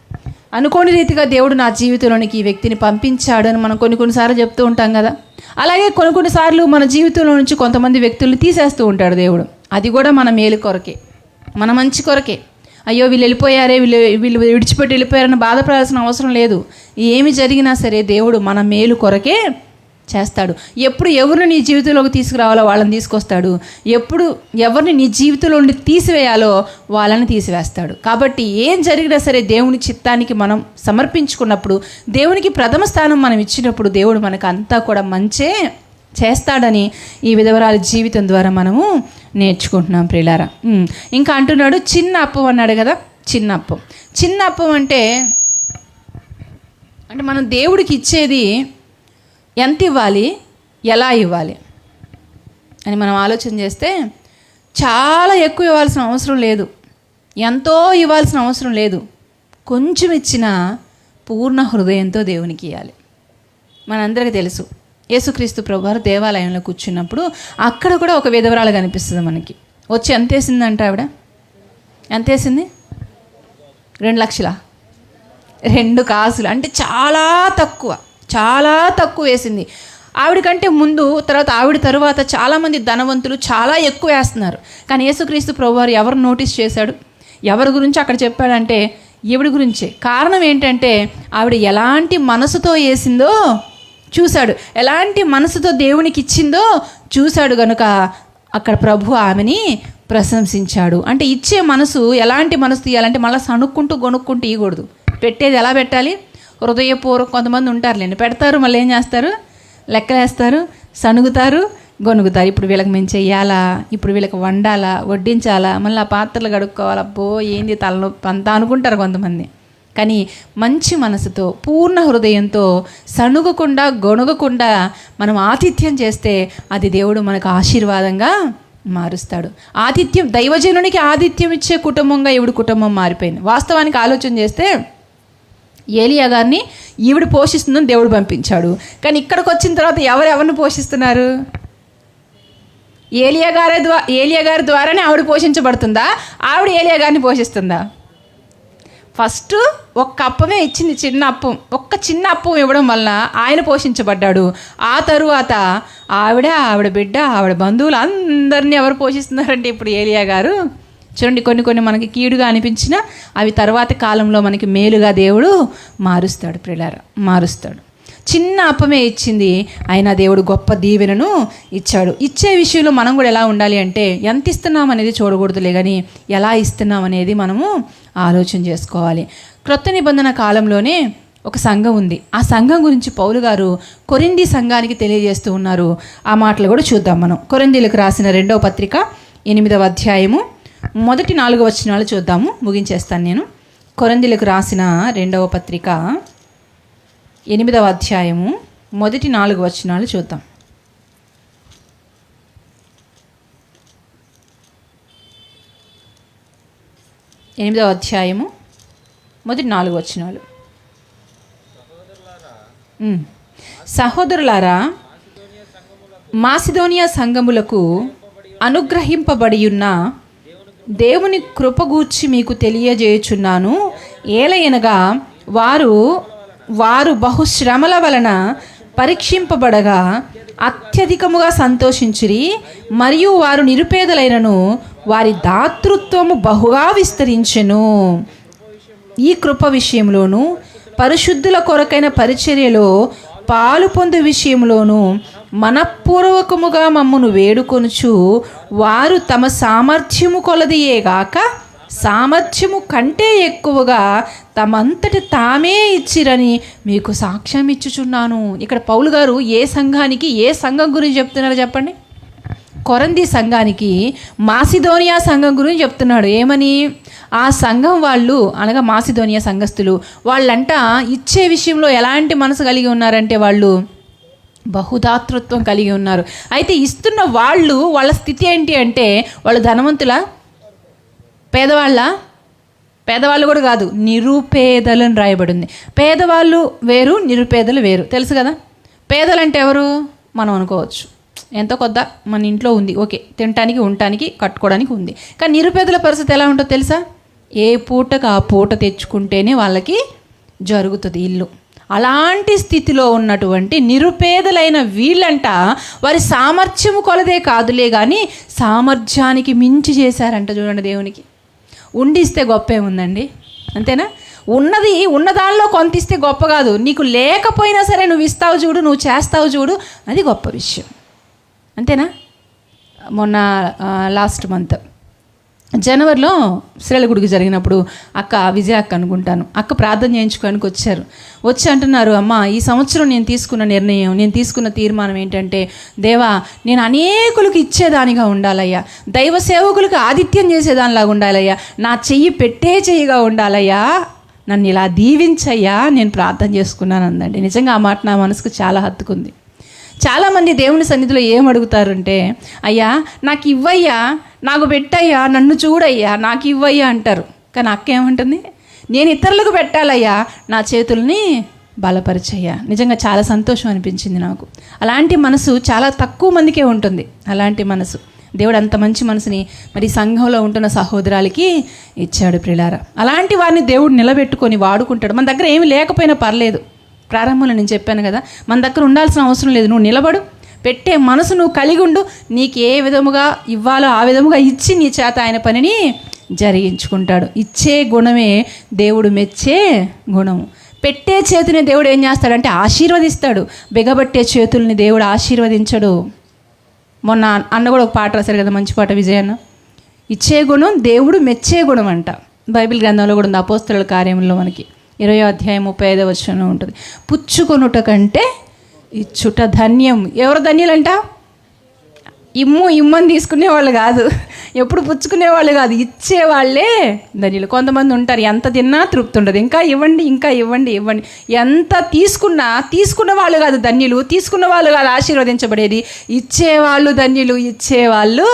అనుకోని రీతిగా దేవుడు నా జీవితంలోనికి ఈ వ్యక్తిని పంపించాడు అని మనం కొన్నిసార్లు చెప్తూ ఉంటాం కదా. అలాగే కొన్నిసార్లు మన జీవితంలో నుంచి కొంతమంది వ్యక్తుల్ని తీసేస్తూ ఉంటాడు దేవుడు. అది కూడా మన మేలు కొరకే, మన మంచి కొరకే. అయ్యో వీళ్ళు వెళ్ళిపోయారే, వీళ్ళు విడిచిపెట్టి వెళ్ళిపోయారని బాధపడాల్సిన అవసరం లేదు. ఏమి జరిగినా సరే దేవుడు మన మేలు కొరకే చేస్తాడు. ఎప్పుడు ఎవరిని నీ జీవితంలోకి తీసుకురావాలో వాళ్ళని తీసుకొస్తాడు, ఎప్పుడు ఎవరిని నీ జీవితంలో నుండి తీసివేయాలో వాళ్ళని తీసివేస్తాడు. కాబట్టి ఏం జరిగినా సరే దేవుని చిత్తానికి మనం సమర్పించుకున్నప్పుడు, దేవునికి ప్రథమ స్థానం మనం ఇచ్చినప్పుడు దేవుడు మనకు అంతా కూడా మంచే చేస్తాడని ఈ విధవరాలి జీవితం ద్వారా మనము నేర్చుకుంటున్నాం. ప్రియులారా, ఇంకా అంటున్నాడు చిన్న అప్పం అన్నాడు కదా. చిన్న అప్పం అంటే మనం దేవుడికి ఇచ్చేది ఎంత ఇవ్వాలి, ఎలా ఇవ్వాలి అని మనం ఆలోచన చేస్తే చాలా ఎక్కువ ఇవ్వాల్సిన అవసరం లేదు, ఎంతో ఇవ్వాల్సిన అవసరం లేదు. కొంచెం ఇచ్చిన పూర్ణ హృదయంతో దేవునికి ఇవ్వాలి. మనందరికీ తెలుసు, యేసుక్రీస్తు ప్రభువారు దేవాలయంలో కూర్చున్నప్పుడు అక్కడ కూడా ఒక విధవరాలు కనిపిస్తుంది మనకి. వచ్చి ఎంత వేసిందంట ఆవిడ? ఎంత వేసింది? 2 లక్షల 2 కాసులు. అంటే చాలా తక్కువ వేసింది. ఆవిడకంటే ముందు ఆవిడ తరువాత చాలామంది ధనవంతులు చాలా ఎక్కువ వేస్తున్నారు. కానీ యేసుక్రీస్తు ప్రభువారు ఎవరు నోటీస్ చేశాడు? ఎవరి గురించి అక్కడ చెప్పాడంటే ఈవిడ గురించే. కారణం ఏంటంటే ఆవిడ ఎలాంటి మనసుతో వేసిందో చూశాడు, ఎలాంటి మనసుతో దేవునికి ఇచ్చిందో చూశాడు. కనుక అక్కడ ప్రభు ఆమెని ప్రశంసించాడు. అంటే ఇచ్చే మనసు, ఎలాంటి మనసు తీయాలంటే మళ్ళీ సణుక్కుంటూ గొనుక్కుంటూ ఇవ్వకూడదు. పెట్టేది ఎలా పెట్టాలి? హృదయపూర్వకం. కొంతమంది ఉంటారులేండి, పెడతారు, మళ్ళీ ఏం చేస్తారు? లెక్కలేస్తారు, సణుగుతారు, గొనుగుతారు. ఇప్పుడు వీళ్ళకి మేము చెయ్యాలా, ఇప్పుడు వీళ్ళకి వండాలా, వడ్డించాలా, మళ్ళీ ఆ పాత్రలు కడుక్కోవాలి, అబ్బో ఏంది తలనొప్పి అంతా అనుకుంటారు కొంతమంది. కానీ మంచి మనసుతో, పూర్ణ హృదయంతో, సణుగకుండా గొనుగకుండా మనం ఆతిథ్యం చేస్తే అది దేవుడు మనకు ఆశీర్వాదంగా మారుస్తాడు. ఆతిథ్యం, దైవజనునికి ఆతిథ్యం ఇచ్చే కుటుంబంగా ఈవిడ కుటుంబం మారిపోయింది. వాస్తవానికి ఆలోచన చేస్తే ఏలియా గారిని ఈవిడ పోషిస్తుందని దేవుడు పంపించాడు. కానీ ఇక్కడికి వచ్చిన తర్వాత ఎవరిని పోషిస్తున్నారు? ఏలియా గారి ద్వారానే ఆవిడ పోషించబడుతుందా? ఆవిడ ఏలియా గారిని పోషిస్తుందా? ఫస్ట్ ఒక్క అప్పమే ఇచ్చింది, చిన్న అప్పం. ఒక్క చిన్న అప్పం ఇవ్వడం వలన ఆయన పోషించబడ్డాడు. ఆ తరువాత ఆవిడ బిడ్డ, ఆవిడ బంధువులు అందరినీ ఎవరు పోషిస్తున్నారంటే ఇప్పుడు ఏలియా గారు. చూడండి, కొన్ని మనకి కీడుగా అనిపించినా అవి తర్వాత కాలంలో మనకి మేలుగా దేవుడు మారుస్తాడు. ప్రియులారా, మారుస్తాడు. చిన్న అప్పమే ఇచ్చింది, అయినా దేవుడు గొప్ప దీవెనను ఇచ్చాడు. ఇచ్చే విషయంలో మనం కూడా ఎలా ఉండాలి అంటే ఎంత ఇస్తున్నాం అనేది చూడకూడదులే, కానీ ఎలా ఇస్తున్నాం అనేది మనము ఆలోచన చేసుకోవాలి. క్రొత్త నిబంధన కాలంలోనే ఒక సంఘం ఉంది. ఆ సంఘం గురించి పౌలు గారు కొరింథీ సంఘానికి తెలియజేస్తూ ఉన్నారు. ఆ మాటలు కూడా చూద్దాం మనం. కొరింథీలకు రాసిన 2వ పత్రిక 8వ అధ్యాయము మొదటి 4 వచనాలు చూద్దాము, ముగించేస్తాను నేను. కొరింథీలకు రాసిన 2వ పత్రిక 8వ అధ్యాయము మొదటి 4 వచనాలు చూద్దాం. 8వ అధ్యాయము మొదటి 4 వచనాలు. సహోదరులారా, మాసిదోనియా సంఘములకు అనుగ్రహింపబడి ఉన్న దేవుని కృపగూర్చి మీకు తెలియజేయుచున్నాను. ఏలయనగా వారు బహుశ్రమల వలన పరీక్షింపబడగా అత్యధికముగా సంతోషించిరి, మరియు వారు నిరుపేదలైనను వారి దాతృత్వము బహుగా విస్తరించెను. ఈ కృప విషయంలోను పరిశుద్ధుల కొరకైన పరిచర్యలో పాలు పొందు విషయంలోను మనపూర్వకముగా మమ్మను వేడుకొనుచు వారు తమ సామర్థ్యము కొలదియేగాక సామర్థ్యము కంటే ఎక్కువగా తమంతటి తామే ఇచ్చిరని మీకు సాక్ష్యం ఇచ్చుచున్నాను. ఇక్కడ పౌలు గారు ఏ సంఘం గురించి చెప్తున్నారు చెప్పండి? కొరంథీ సంఘానికి మాసిదోనియా సంఘం గురించి చెప్తున్నాడు. ఏమని? ఆ సంఘం వాళ్ళు అనగా మాసిదోనియా సంఘస్థులు వాళ్ళంట ఇచ్చే విషయంలో ఎలాంటి మనసు కలిగి ఉన్నారంటే వాళ్ళు బహుదాతృత్వం కలిగి ఉన్నారు. అయితే ఇస్తున్న వాళ్ళ స్థితి ఏంటి అంటే వాళ్ళు ధనవంతుల, పేదవాళ్ళు కూడా కాదు, నిరుపేదలు అని రాయబడింది. పేదవాళ్ళు వేరు, నిరుపేదలు వేరు. తెలుసు కదా? పేదలు అంటే ఎవరు మనం అనుకోవచ్చు, ఎంతో కొద్ద మన ఇంట్లో ఉంది, ఓకే, తినటానికి ఉండటానికి కట్టుకోవడానికి ఉంది. కానీ నిరుపేదల పరిస్థితి ఎలా ఉంటుందో తెలుసా? ఏ పూటకు ఆ పూట తెచ్చుకుంటేనే వాళ్ళకి జరుగుతుంది ఇల్లు. అలాంటి స్థితిలో ఉన్నటువంటి నిరుపేదలైన వీళ్ళంట వారి సామర్థ్యము కొలదే కాదులే కానీ సామర్థ్యానికి మించి చేశారంట. చూడండి, దేవునికి ఉండిస్తే గొప్ప ఏముందండి? అంతేనా? ఉన్న దానిలో కొంత ఇస్తే గొప్ప కాదు, నీకు లేకపోయినా సరే నువ్వు ఇస్తావు చూడు, నువ్వు చేస్తావు చూడు, అది గొప్ప విషయం. అంతేనా? మొన్న లాస్ట్ మంత్ జనవరిలో శ్రీలగుడికి జరిగినప్పుడు విజయ అక్క అనుకుంటాను, అక్క ప్రార్థన చేయించుకోవడానికి వచ్చి అంటున్నారు, అమ్మ ఈ సంవత్సరం నేను తీసుకున్న తీర్మానం ఏంటంటే, దేవా నేను అనేకులకు ఇచ్చేదానిగా ఉండాలయ్యా, దైవ సేవకులకు ఆతిథ్యం చేసేదానిలాగా ఉండాలయ్యా, నా చెయ్యి పెట్టే చెయ్యిగా ఉండాలయ్యా, నన్ను ఇలా దీవించయ్యా, నేను ప్రార్థన చేసుకున్నాను అందండి. నిజంగా ఆ మాట నా మనసుకు చాలా హత్తుకుంది. చాలామంది దేవుని సన్నిధిలో ఏం అడుగుతారంటే, అయ్యా నాకు ఇవ్వయ్యా, నాకు పెట్టయ్యా, నన్ను చూడయ్యా, నాకు ఇవ్వయ్యా అంటారు. కానీ అక్క ఏమంటుంది? నేను ఇతరులకు పెట్టాలయ్యా, నా చేతుల్ని బలపరిచయ్యా. నిజంగా చాలా సంతోషం అనిపించింది నాకు. అలాంటి మనసు చాలా తక్కువ మందికే ఉంటుంది. అలాంటి మనసు దేవుడు అంత మంచి మనసుని మరి సంఘంలో ఉంటున్న సహోదరాలకి ఇచ్చాడు. ప్రియులారా, అలాంటి వారిని దేవుడు నిలబెట్టుకొని వాడుకుంటాడు. మన దగ్గర ఏమి లేకపోయినా పర్లేదు. ప్రారంభంలో నేను చెప్పాను కదా, మన దగ్గర ఉండాల్సిన అవసరం లేదు. నువ్వు నిలబడు, పెట్టే మనసు నువ్వు కలిగి ఉండు, నీకు ఏ విధముగా ఇవ్వాలో ఆ విధముగా ఇచ్చి నీ చేత ఆయన పనిని జరిగించుకుంటాడు. ఇచ్చే గుణమే దేవుడు మెచ్చే గుణము. పెట్టే చేతిని దేవుడు ఏం చేస్తాడంటే ఆశీర్వదిస్తాడు. బిగబట్టే చేతుల్ని దేవుడు ఆశీర్వదించడు. మొన్న అన్న కూడా ఒక పాట రాశారు కదా, మంచి పాట, విజయన్న. ఇచ్చే గుణం దేవుడు మెచ్చే గుణం అంట. బైబిల్ గ్రంథంలో కూడా ఉంది, అపోస్తలుల కార్యంలో మనకి 20వ అధ్యాయం 35వ వచనంలో ఉంటుంది. పుచ్చుకొనుట కంటే ఇచ్చుట ధన్యం. ఎవరు ధన్యులంట? ఇమ్మని తీసుకునేవాళ్ళు కాదు, ఎప్పుడు పుచ్చుకునేవాళ్ళు కాదు, ఇచ్చేవాళ్ళే ధన్యులు. కొంతమంది ఉంటారు, ఎంత తిన్నా తృప్తి ఉండదు, ఇంకా ఇవ్వండి, ఇంకా ఇవ్వండి. ఎంత తీసుకున్న వాళ్ళు కాదు ధన్యులు, తీసుకున్న వాళ్ళు కాదు ఆశీర్వదించబడేది, ఇచ్చేవాళ్ళు ధన్యులు, ఇచ్చేవాళ్ళు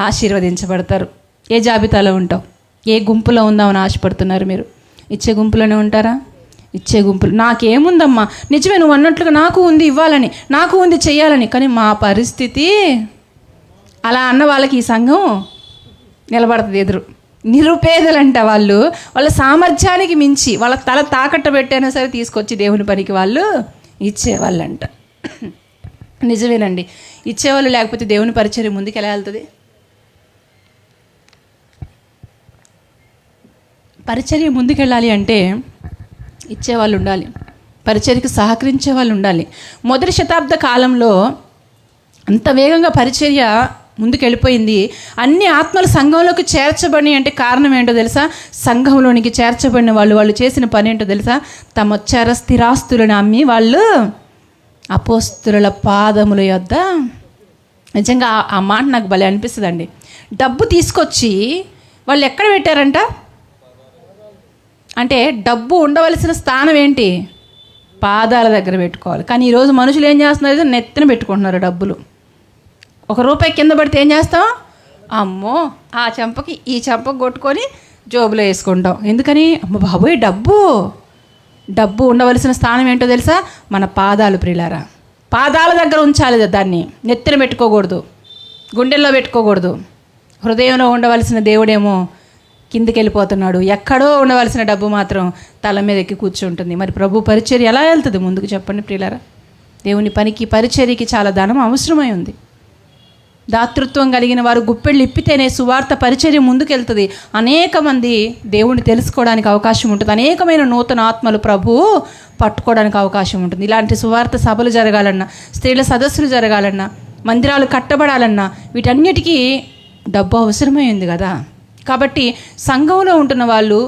ఆశీర్వదించబడతారు. ఏ జాబితాలో ఉంటావు? ఏ గుంపులో ఉందామని ఆశపడుతున్నారు మీరు? ఇచ్చే గుంపులోనే ఉంటారా? ఇచ్చే గుంపులు. నాకేముందమ్మా, నిజమే నువ్వు అన్నట్లుగా నాకు ఉంది ఇవ్వాలని, నాకు ఉంది చెయ్యాలని, కానీ మా పరిస్థితి అలా అన్న వాళ్ళకి ఈ సంఘం నిలబడుతుంది ఎదురు. నిరుపేదలంట వాళ్ళ సామర్థ్యానికి మించి వాళ్ళ తల తాకట్టు పెట్టైనా సరే తీసుకొచ్చి దేవుని పనికి వాళ్ళు ఇచ్చేవాళ్ళంట. నిజమేనండి, ఇచ్చేవాళ్ళు లేకపోతే దేవుని పరిచర్య ముందుకు ఎలా వెళ్తుంది? పరిచర్య ముందుకెళ్ళాలి అంటే ఇచ్చేవాళ్ళు ఉండాలి, పరిచర్యకు సహకరించే వాళ్ళు ఉండాలి. మొదటి శతాబ్ద కాలంలో అంత వేగంగా పరిచర్య ముందుకెళ్ళిపోయింది. అన్ని ఆత్మలు సంఘంలోకి చేర్చబడి అంటే కారణం ఏంటో తెలుసా? సంఘంలోనికి చేర్చబడిన వాళ్ళు చేసిన పని ఏంటో తెలుసా? తమ స్థిరాస్తులను అమ్మి వాళ్ళు అపోస్తుల పాదముల యొద్ద, నిజంగా ఆ మాట నాకు భలే అనిపిస్తుందండి. డబ్బు తీసుకొచ్చి వాళ్ళు ఎక్కడ పెట్టారంట అంటే, డబ్బు ఉండవలసిన స్థానం ఏంటి? పాదాల దగ్గర పెట్టుకోవాలి. కానీ ఈరోజు మనుషులు ఏం చేస్తున్నారు? నెత్తిన పెట్టుకుంటున్నారు డబ్బులు. ₹1 కింద పడితే ఏం చేస్తాం? అమ్మో, ఆ చెంపకి ఈ చెంపకి కొట్టుకొని జోబులో వేసుకుంటాం. ఎందుకని? అమ్మ బాబోయ్, డబ్బు ఉండవలసిన స్థానం ఏంటో తెలుసా? మన పాదాలు ప్రియులారా. పాదాల దగ్గర ఉంచాలి దాన్ని. నెత్తిన పెట్టుకోకూడదు, గుండెల్లో పెట్టుకోకూడదు. హృదయంలో ఉండవలసిన దేవుడేమో కిందికి వెళ్ళిపోతున్నాడు. ఎక్కడో ఉండవలసిన డబ్బు మాత్రం తల మీద ఎక్కి కూర్చుంటుంది. మరి ప్రభు పరిచర్య ఎలా వెళ్తుంది ముందుకు చెప్పండి ప్రియులారా? దేవుని పనికి, పరిచర్యకి చాలా ధనం అవసరమై ఉంది. దాతృత్వం కలిగిన వారు గుప్పెళ్ళు ఇప్పితేనే సువార్త పరిచర్య ముందుకెళ్తుంది. అనేక మంది దేవుణ్ణి తెలుసుకోవడానికి అవకాశం ఉంటుంది. అనేకమైన నూతన ఆత్మలు ప్రభువు పట్టుకోవడానికి అవకాశం ఉంటుంది. ఇలాంటి సువార్త సభలు జరగాలన్నా, స్త్రీల సదస్సులు జరగాలన్నా, మందిరాలు కట్టబడాలన్నా వీటన్నిటికీ డబ్బు అవసరమైంది కదా. కాబట్టి సంఘంలో ఉంటున్న వాళ్ళు,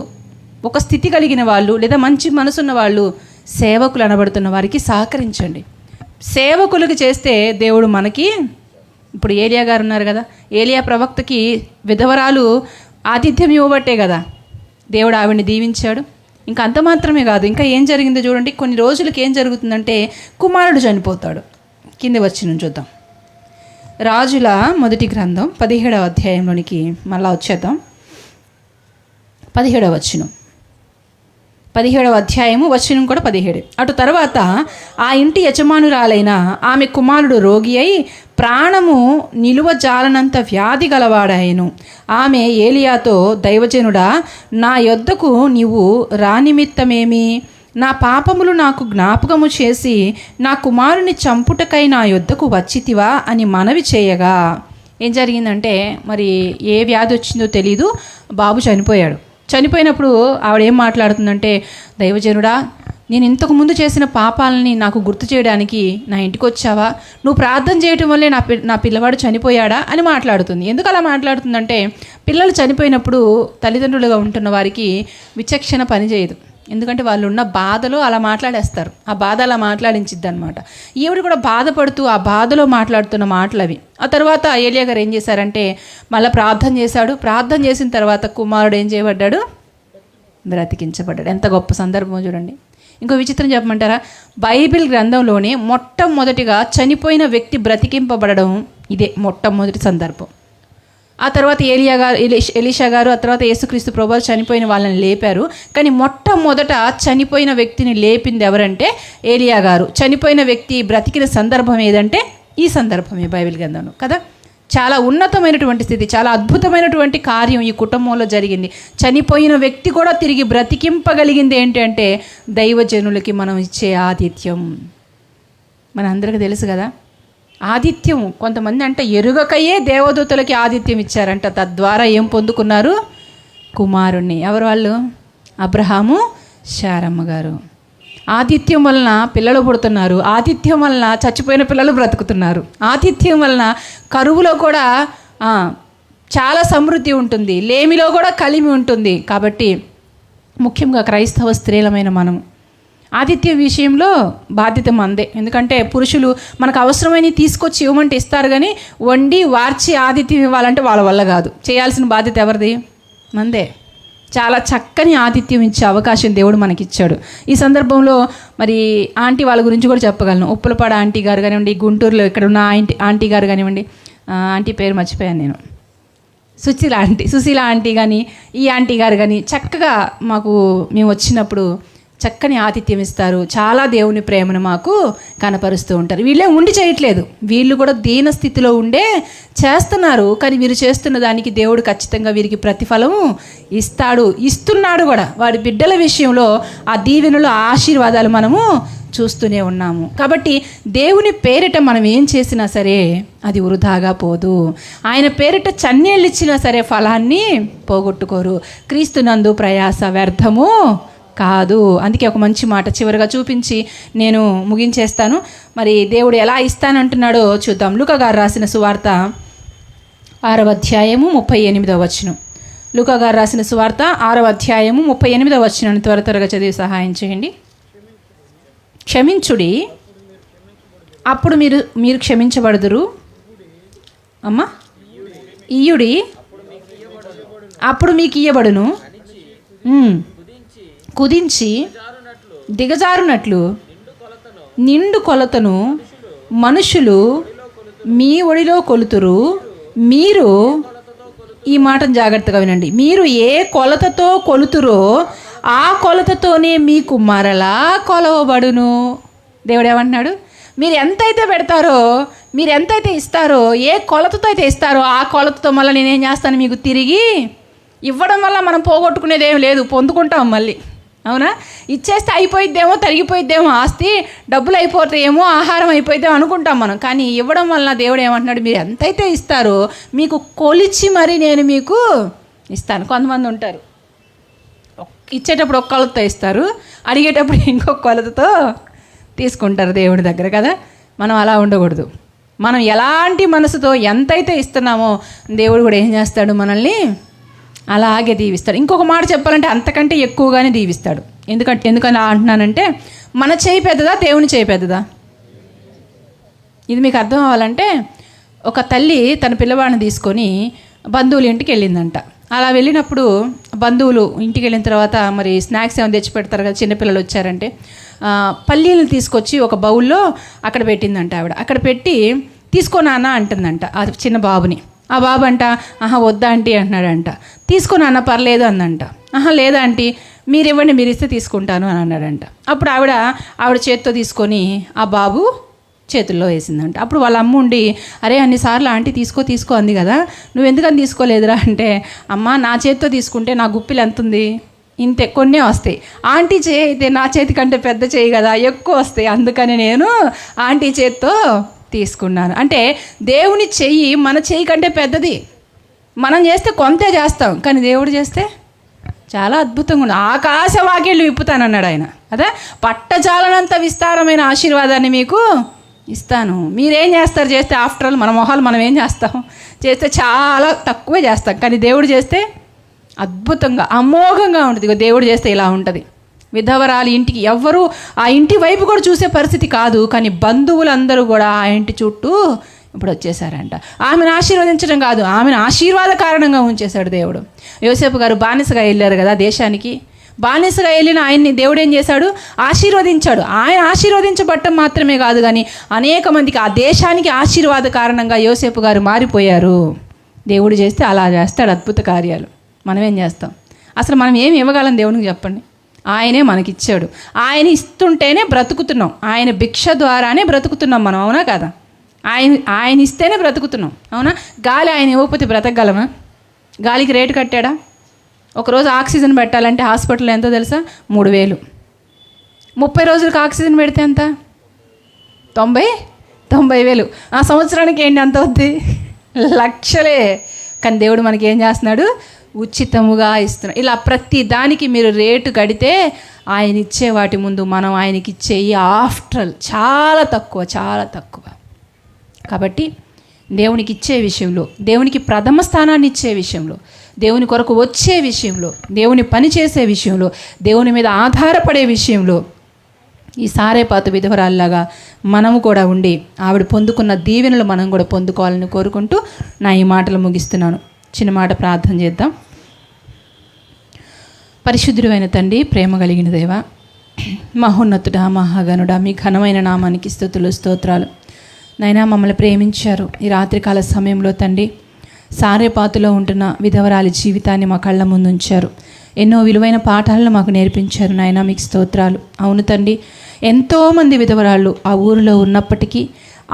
ఒక స్థితి కలిగిన వాళ్ళు, లేదా మంచి మనసున్న వాళ్ళు, సేవకులు అనబడుతున్న వారికి సహకరించండి. సేవకులకు చేస్తే దేవుడు మనకి, ఇప్పుడు ఏలియా గారు ఉన్నారు కదా, ఏలియా ప్రవక్తకి విధవరాలు ఆతిథ్యం ఇవ్వబట్టే కదా దేవుడు ఆవిడ్ని దీవించాడు. ఇంకా అంత మాత్రమే కాదు, ఇంకా ఏం జరిగిందో చూడండి. కొన్ని రోజులకి ఏం జరుగుతుందంటే కుమారుడు చనిపోతాడు. కింద వచ్చి చూద్దాం. రాజుల మొదటి గ్రంథం 17వ అధ్యాయంలోనికి మళ్ళా వచ్చేద్దాం. 17వ వచనం, 17వ అధ్యాయము వచనం కూడా 17. అటు తర్వాత ఆ ఇంటి యజమానురాలైన ఆమె కుమారుడు రోగి అయి ప్రాణము నిలువ జాలనంత వ్యాధి గలవాడాయను. ఆమె ఏలియాతో, దైవజనుడా, నా యొద్దకు నీవు రానిమిత్తమేమి? నా పాపములు నాకు జ్ఞాపకము చేసి నా కుమారుని చంపుటకై నా యొద్దకు వచ్చితివా అని మనవి చేయగా, ఏం జరిగిందంటే, మరి ఏ వ్యాధి వచ్చిందో తెలీదు, బాబు చనిపోయాడు. చనిపోయినప్పుడు ఆవిడ ఏం మాట్లాడుతుందంటే, దైవజనుడా, నేను ఇంతకు ముందు చేసిన పాపాలని నాకు గుర్తు చేయడానికి నా ఇంటికి వచ్చావా? నువ్వు ప్రార్థన చేయటం వల్లే నా పిల్లవాడు చనిపోయాడా అని మాట్లాడుతుంది. ఎందుకు అలా మాట్లాడుతుందంటే, పిల్లలు చనిపోయినప్పుడు తల్లిదండ్రులుగా ఉంటున్న వారికి విచక్షణ పనిచేయదు. ఎందుకంటే వాళ్ళు ఉన్న బాధలో అలా మాట్లాడేస్తారు. ఆ బాధ అలా మాట్లాడించిద్ది అనమాట. ఈవిడ కూడా బాధపడుతూ ఆ బాధలో మాట్లాడుతున్న మాటలు అవి. ఆ తర్వాత ఏలియా గారు ఏం చేశారంటే, మళ్ళీ ప్రార్థన చేశాడు. ప్రార్థన చేసిన తర్వాత కుమారుడు ఏం చేయబడ్డాడు? బ్రతికించబడ్డాడు. ఎంత గొప్ప సందర్భం చూడండి. ఇంకో విచిత్రం చెప్పమంటారా? బైబిల్ గ్రంథంలోనే మొట్టమొదటిగా చనిపోయిన వ్యక్తి బ్రతికింపబడడం ఇదే మొట్టమొదటి సందర్భం. ఆ తర్వాత ఎలీషా గారు, ఆ తర్వాత యేసుక్రీస్తు ప్రభువు చనిపోయిన వాళ్ళని లేపారు. కానీ మొట్టమొదట చనిపోయిన వ్యక్తిని లేపింది ఎవరంటే ఏలియా గారు. చనిపోయిన వ్యక్తి బ్రతికిన సందర్భం ఏదంటే ఈ సందర్భమే బైబిల్ గ్రంథంలో కదా. చాలా ఉన్నతమైనటువంటి స్థితి, చాలా అద్భుతమైనటువంటి కార్యం ఈ కుటుంబంలో జరిగింది. చనిపోయిన వ్యక్తి కూడా తిరిగి బ్రతికింపగలిగింది ఏంటంటే దైవజనులకి మనం ఇచ్చే ఆతిథ్యం. మన అందరికీ తెలుసు కదా, ఆతిథ్యం. కొంతమంది అంటే ఎరుగకయే దేవదూతలకి ఆతిథ్యం ఇచ్చారంట. తద్వారా ఏం పొందుకున్నారు? కుమారుణ్ణి. ఎవరు వాళ్ళు? అబ్రహాము, శారమ్మ గారు. ఆతిథ్యం వలన పిల్లలు పుడుతున్నారు. ఆతిథ్యం వలన చచ్చిపోయిన పిల్లలు బ్రతుకుతున్నారు. ఆతిథ్యం వలన కరువులో కూడా చాలా సమృద్ధి ఉంటుంది, లేమిలో కూడా కలిమి ఉంటుంది. కాబట్టి ముఖ్యంగా క్రైస్తవ స్త్రీలమైన మనం ఆతిథ్యం విషయంలో బాధ్యత మందే. ఎందుకంటే పురుషులు మనకు అవసరమైన తీసుకొచ్చి ఇవ్వమంటే ఇస్తారు, కానీ వండి వార్చి ఆతిథ్యం ఇవ్వాలంటే వాళ్ళ వల్ల కాదు. చేయాల్సిన బాధ్యత ఎవరిది? మందే. చాలా చక్కని ఆతిథ్యం ఇచ్చే అవకాశం దేవుడు మనకిచ్చాడు. ఈ సందర్భంలో మరి ఆంటీ వాళ్ళ గురించి కూడా చెప్పగలను. ఉప్పలపాడ ఆంటీ గారు కానివ్వండి, గుంటూరులో ఇక్కడ ఉన్న ఆంటీ గారు కానివ్వండి, ఆంటీ పేరు మర్చిపోయాను నేను, సుశీల ఆంటీ కానీ, ఈ ఆంటీ గారు కానీ చక్కగా మేము వచ్చినప్పుడు చక్కని ఆతిథ్యం ఇస్తారు. చాలా దేవుని ప్రేమను మాకు కనపరుస్తూ ఉంటారు. వీళ్ళే ఉండి చేయట్లేదు, వీళ్ళు కూడా దీన స్థితిలో ఉండే చేస్తున్నారు. కానీ వీరు చేస్తున్న దానికి దేవుడు ఖచ్చితంగా వీరికి ప్రతిఫలం ఇస్తున్నాడు కూడా. వారి బిడ్డల విషయంలో ఆ దీవెనలు, ఆశీర్వాదాలు మనము చూస్తూనే ఉన్నాము. కాబట్టి దేవుని పేరిట మనం ఏం చేసినా సరే అది వృధాగా పోదు. ఆయన పేరిట చన్నీళ్ళు ఇచ్చినా సరే ఫలాన్ని పోగొట్టుకోరు. క్రీస్తునందు ప్రయాస వ్యర్థము కాదు. అందుకే ఒక మంచి మాట చివరిగా చూపించి నేను ముగించేస్తాను. మరి దేవుడు ఎలా ఇస్తానంటున్నాడో చూద్దాం. లూకా గారు రాసిన సువార్త 6వ అధ్యాయము 38వ వచనం. లూకా గారు రాసిన సువార్త 6వ అధ్యాయము 38వ వచనాన్ని త్వరగా చదివి సహాయం చేయండి. క్షమించుడి, అప్పుడు మీరు క్షమించబడుదురు. అమ్మా, ఇయ్యుడి, అప్పుడు మీకు ఇయ్యబడును. కుదించి దిగజారునట్లు నిండు కొలతను మనుషులు మీ ఒడిలో కొలుతురు, మీరు ఈ మాటను జాగ్రత్తగా వినండి. మీరు ఏ కొలతతో కొలుతురో ఆ కొలతతోనే మీకు మరలా కొలవబడును. దేవుడు ఏమంటున్నాడు? మీరు ఎంతైతే పెడతారో, మీరు ఎంతైతే ఇస్తారో, ఏ కొలతతో అయితే ఇస్తారో ఆ కొలతతో మళ్ళీ నేనేం చేస్తాను, మీకు తిరిగి ఇవ్వడం వల్ల మనం పోగొట్టుకునేది ఏం లేదు, పొందుకుంటాం మళ్ళీ. అవునా? ఇచ్చేస్తే అయిపోయిద్దేమో, తరిగిపోయిద్దేమో, ఆస్తి డబ్బులు అయిపోతాయేమో, ఆహారం అయిపోయిద్దేమో అనుకుంటాం మనం. కానీ ఇవ్వడం వల్ల దేవుడు ఏమంటున్నాడు, మీరు ఎంతైతే ఇస్తారో మీకు కొలిచి మరి నేను మీకు ఇస్తాను. కొంతమంది ఉంటారు ఇచ్చేటప్పుడు ఒక కొలతతో ఇస్తారు, అడిగేటప్పుడు ఇంకొక కొలతతో తీసుకుంటారు దేవుడి దగ్గర కదా. మనం అలా ఉండకూడదు. మనం ఎలాంటి మనసుతో ఎంతైతే ఇస్తున్నామో దేవుడు కూడా ఏం చేస్తాడు, మనల్ని అలాగే దీవిస్తాడు. ఇంకొక మాట చెప్పాలంటే అంతకంటే ఎక్కువగానే దీవిస్తాడు. ఎందుకని అంటున్నానంటే, మన చేయి పెద్దదా, దేవుని చేయి పెద్దదా? ఇది మీకు అర్థం అవ్వాలంటే, ఒక తల్లి తన పిల్లవాడిని తీసుకొని బంధువుల ఇంటికి వెళ్ళిందంట. అలా వెళ్ళినప్పుడు బంధువులు ఇంటికి వెళ్ళిన తర్వాత మరి స్నాక్స్ ఏమైనా తెచ్చి పెడతారు కదా, చిన్నపిల్లలు వచ్చారంటే, పల్లీలు తీసుకొచ్చి ఒక బౌల్లో అక్కడ పెట్టిందంట ఆవిడ. అక్కడ పెట్టి తీసుకో నాన్న అంటుందంట ఆ చిన్న బాబుని. ఆ బాబు అంట, ఆహా వద్దా ఆంటీ అంటున్నాడంట. తీసుకో నాన్న పర్లేదు అందంట. ఆహా లేదా ఆంటీ, మీరు ఇవ్వండి, మీరు ఇస్తే తీసుకుంటాను అని అన్నాడంట. అప్పుడు ఆవిడ చేత్తో తీసుకొని ఆ బాబు చేతుల్లో వేసిందంట. అప్పుడు వాళ్ళ అమ్మ ఉండి, అరే అన్నిసార్లు ఆంటీ తీసుకో అంది కదా, నువ్వు ఎందుకని తీసుకోలేదురా అంటే, అమ్మ నా చేత్తో తీసుకుంటే నా గుప్పిలు ఎంత ఉంది, ఇంతే, కొన్నే వస్తాయి. ఆంటీ చేయి అయితే నా చేతి కంటే పెద్ద చేయి కదా, ఎక్కువ వస్తాయి, అందుకని నేను ఆంటీ చేత్తో తీసుకున్నాను. అంటే దేవుని చెయ్యి మన చెయ్యి కంటే పెద్దది. మనం చేస్తే కొంతే చేస్తాం, కానీ దేవుడు చేస్తే చాలా అద్భుతంగా ఉంది. ఆకాశ వాకిళ్ళు విప్పుతానన్నాడు ఆయన. అదే పట్టజాలనంత విస్తారమైన ఆశీర్వాదాన్ని మీకు ఇస్తాను. మీరేం చేస్తారు చేస్తే? ఆఫ్టర్ ఆల్ మన మొహాలు మనం ఏం చేస్తాం? చేస్తే చాలా తక్కువే చేస్తాం, కానీ దేవుడు చేస్తే అద్భుతంగా అమోఘంగా ఉంటుంది. దేవుడు చేస్తే ఇలా ఉంటుంది. విధవరాలి ఇంటికి ఎవ్వరూ ఆ ఇంటి వైపు కూడా చూసే పరిస్థితి కాదు, కానీ బంధువులందరూ కూడా ఆ ఇంటి చుట్టూ ఇప్పుడు వచ్చేసారంట. ఆమెను ఆశీర్వదించడం కాదు, ఆమెను ఆశీర్వాద కారణంగా ఉంచేశాడు దేవుడు. యోసేపు గారు బానిసగా వెళ్ళారు కదా దేశానికి. బానిసగా వెళ్ళిన ఆయన్ని దేవుడు ఏం చేశాడు? ఆశీర్వదించాడు. ఆయన ఆశీర్వదించబట్టం మాత్రమే కాదు, కానీ అనేక మందికి ఆ దేశానికి ఆశీర్వాద కారణంగా యోసేపు గారు మారిపోయారు. దేవుడు చేస్తే అలా చేస్తాడు అద్భుత కార్యాలు. మనం ఏం చేస్తాం? అసలు మనం ఏమి ఇవ్వగలం దేవునికి చెప్పండి? ఆయనే మనకిచ్చాడు. ఆయన ఇస్తుంటేనే బ్రతుకుతున్నాం. ఆయన భిక్ష ద్వారానే బ్రతుకుతున్నాం మనం, అవునా కదా? ఆయన ఇస్తేనే బ్రతుకుతున్నాం, అవునా? గాలి ఆయన ఇవ్వకపోతే బ్రతకగలమా? గాలికి రేటు కట్టాడా? ఒకరోజు ఆక్సిజన్ పెట్టాలంటే హాస్పిటల్లో ఎంతో తెలుసా? 3000. 30 రోజులకు ఆక్సిజన్ పెడితే ఎంత? 90,000. ఆ సంవత్సరానికి ఏంటి అంత అవుద్ది? లక్షలే. కానీ దేవుడు మనకి ఏం చేస్తున్నాడు? ఉచితముగా ఇస్తున్నాడు. ఇలా ప్రతి దానికి మీరు రేటు కడితే ఆయన ఇచ్చే వాటి ముందు మనం ఆయనకి ఇచ్చే ఆఫ్టర్ చాలా తక్కువ. కాబట్టి దేవునికి ఇచ్చే విషయంలో, దేవునికి ప్రథమ స్థానాన్ని ఇచ్చే విషయంలో, దేవుని కొరకు వచ్చే విషయంలో, దేవుని పని చేసే విషయంలో, దేవుని మీద ఆధారపడే విషయంలో ఈ సారేపాతు విధవరాల్లాగా మనము కూడా ఉండి ఆవిడ పొందుకున్న దీవెనలు మనం కూడా పొందుకోవాలని కోరుకుంటూ నా ఈ మాటలు ముగిస్తున్నాను. చిన్న మాట ప్రార్థన చేద్దాం. పరిశుద్ధుడైన తండ్రి, ప్రేమ కలిగిన దేవ, మహోన్నతుడా, మహాగణుడా, మీ ఘనమైన నామానికి స్తుతులు స్తోత్రాలు. నైనా మమ్మల్ని ప్రేమించారు. ఈ రాత్రికాల సమయంలో తండ్రి సారేపాతులో ఉంటున్న విధవరాలి జీవితాన్ని మా కళ్ళ ముందు ఉంచారు. ఎన్నో విలువైన పాఠాలను మాకు నేర్పించారు. నాయనా మీకు స్తోత్రాలు. అవును తండ్రి, ఎంతోమంది విధవరాళ్ళు ఆ ఊరిలో ఉన్నప్పటికీ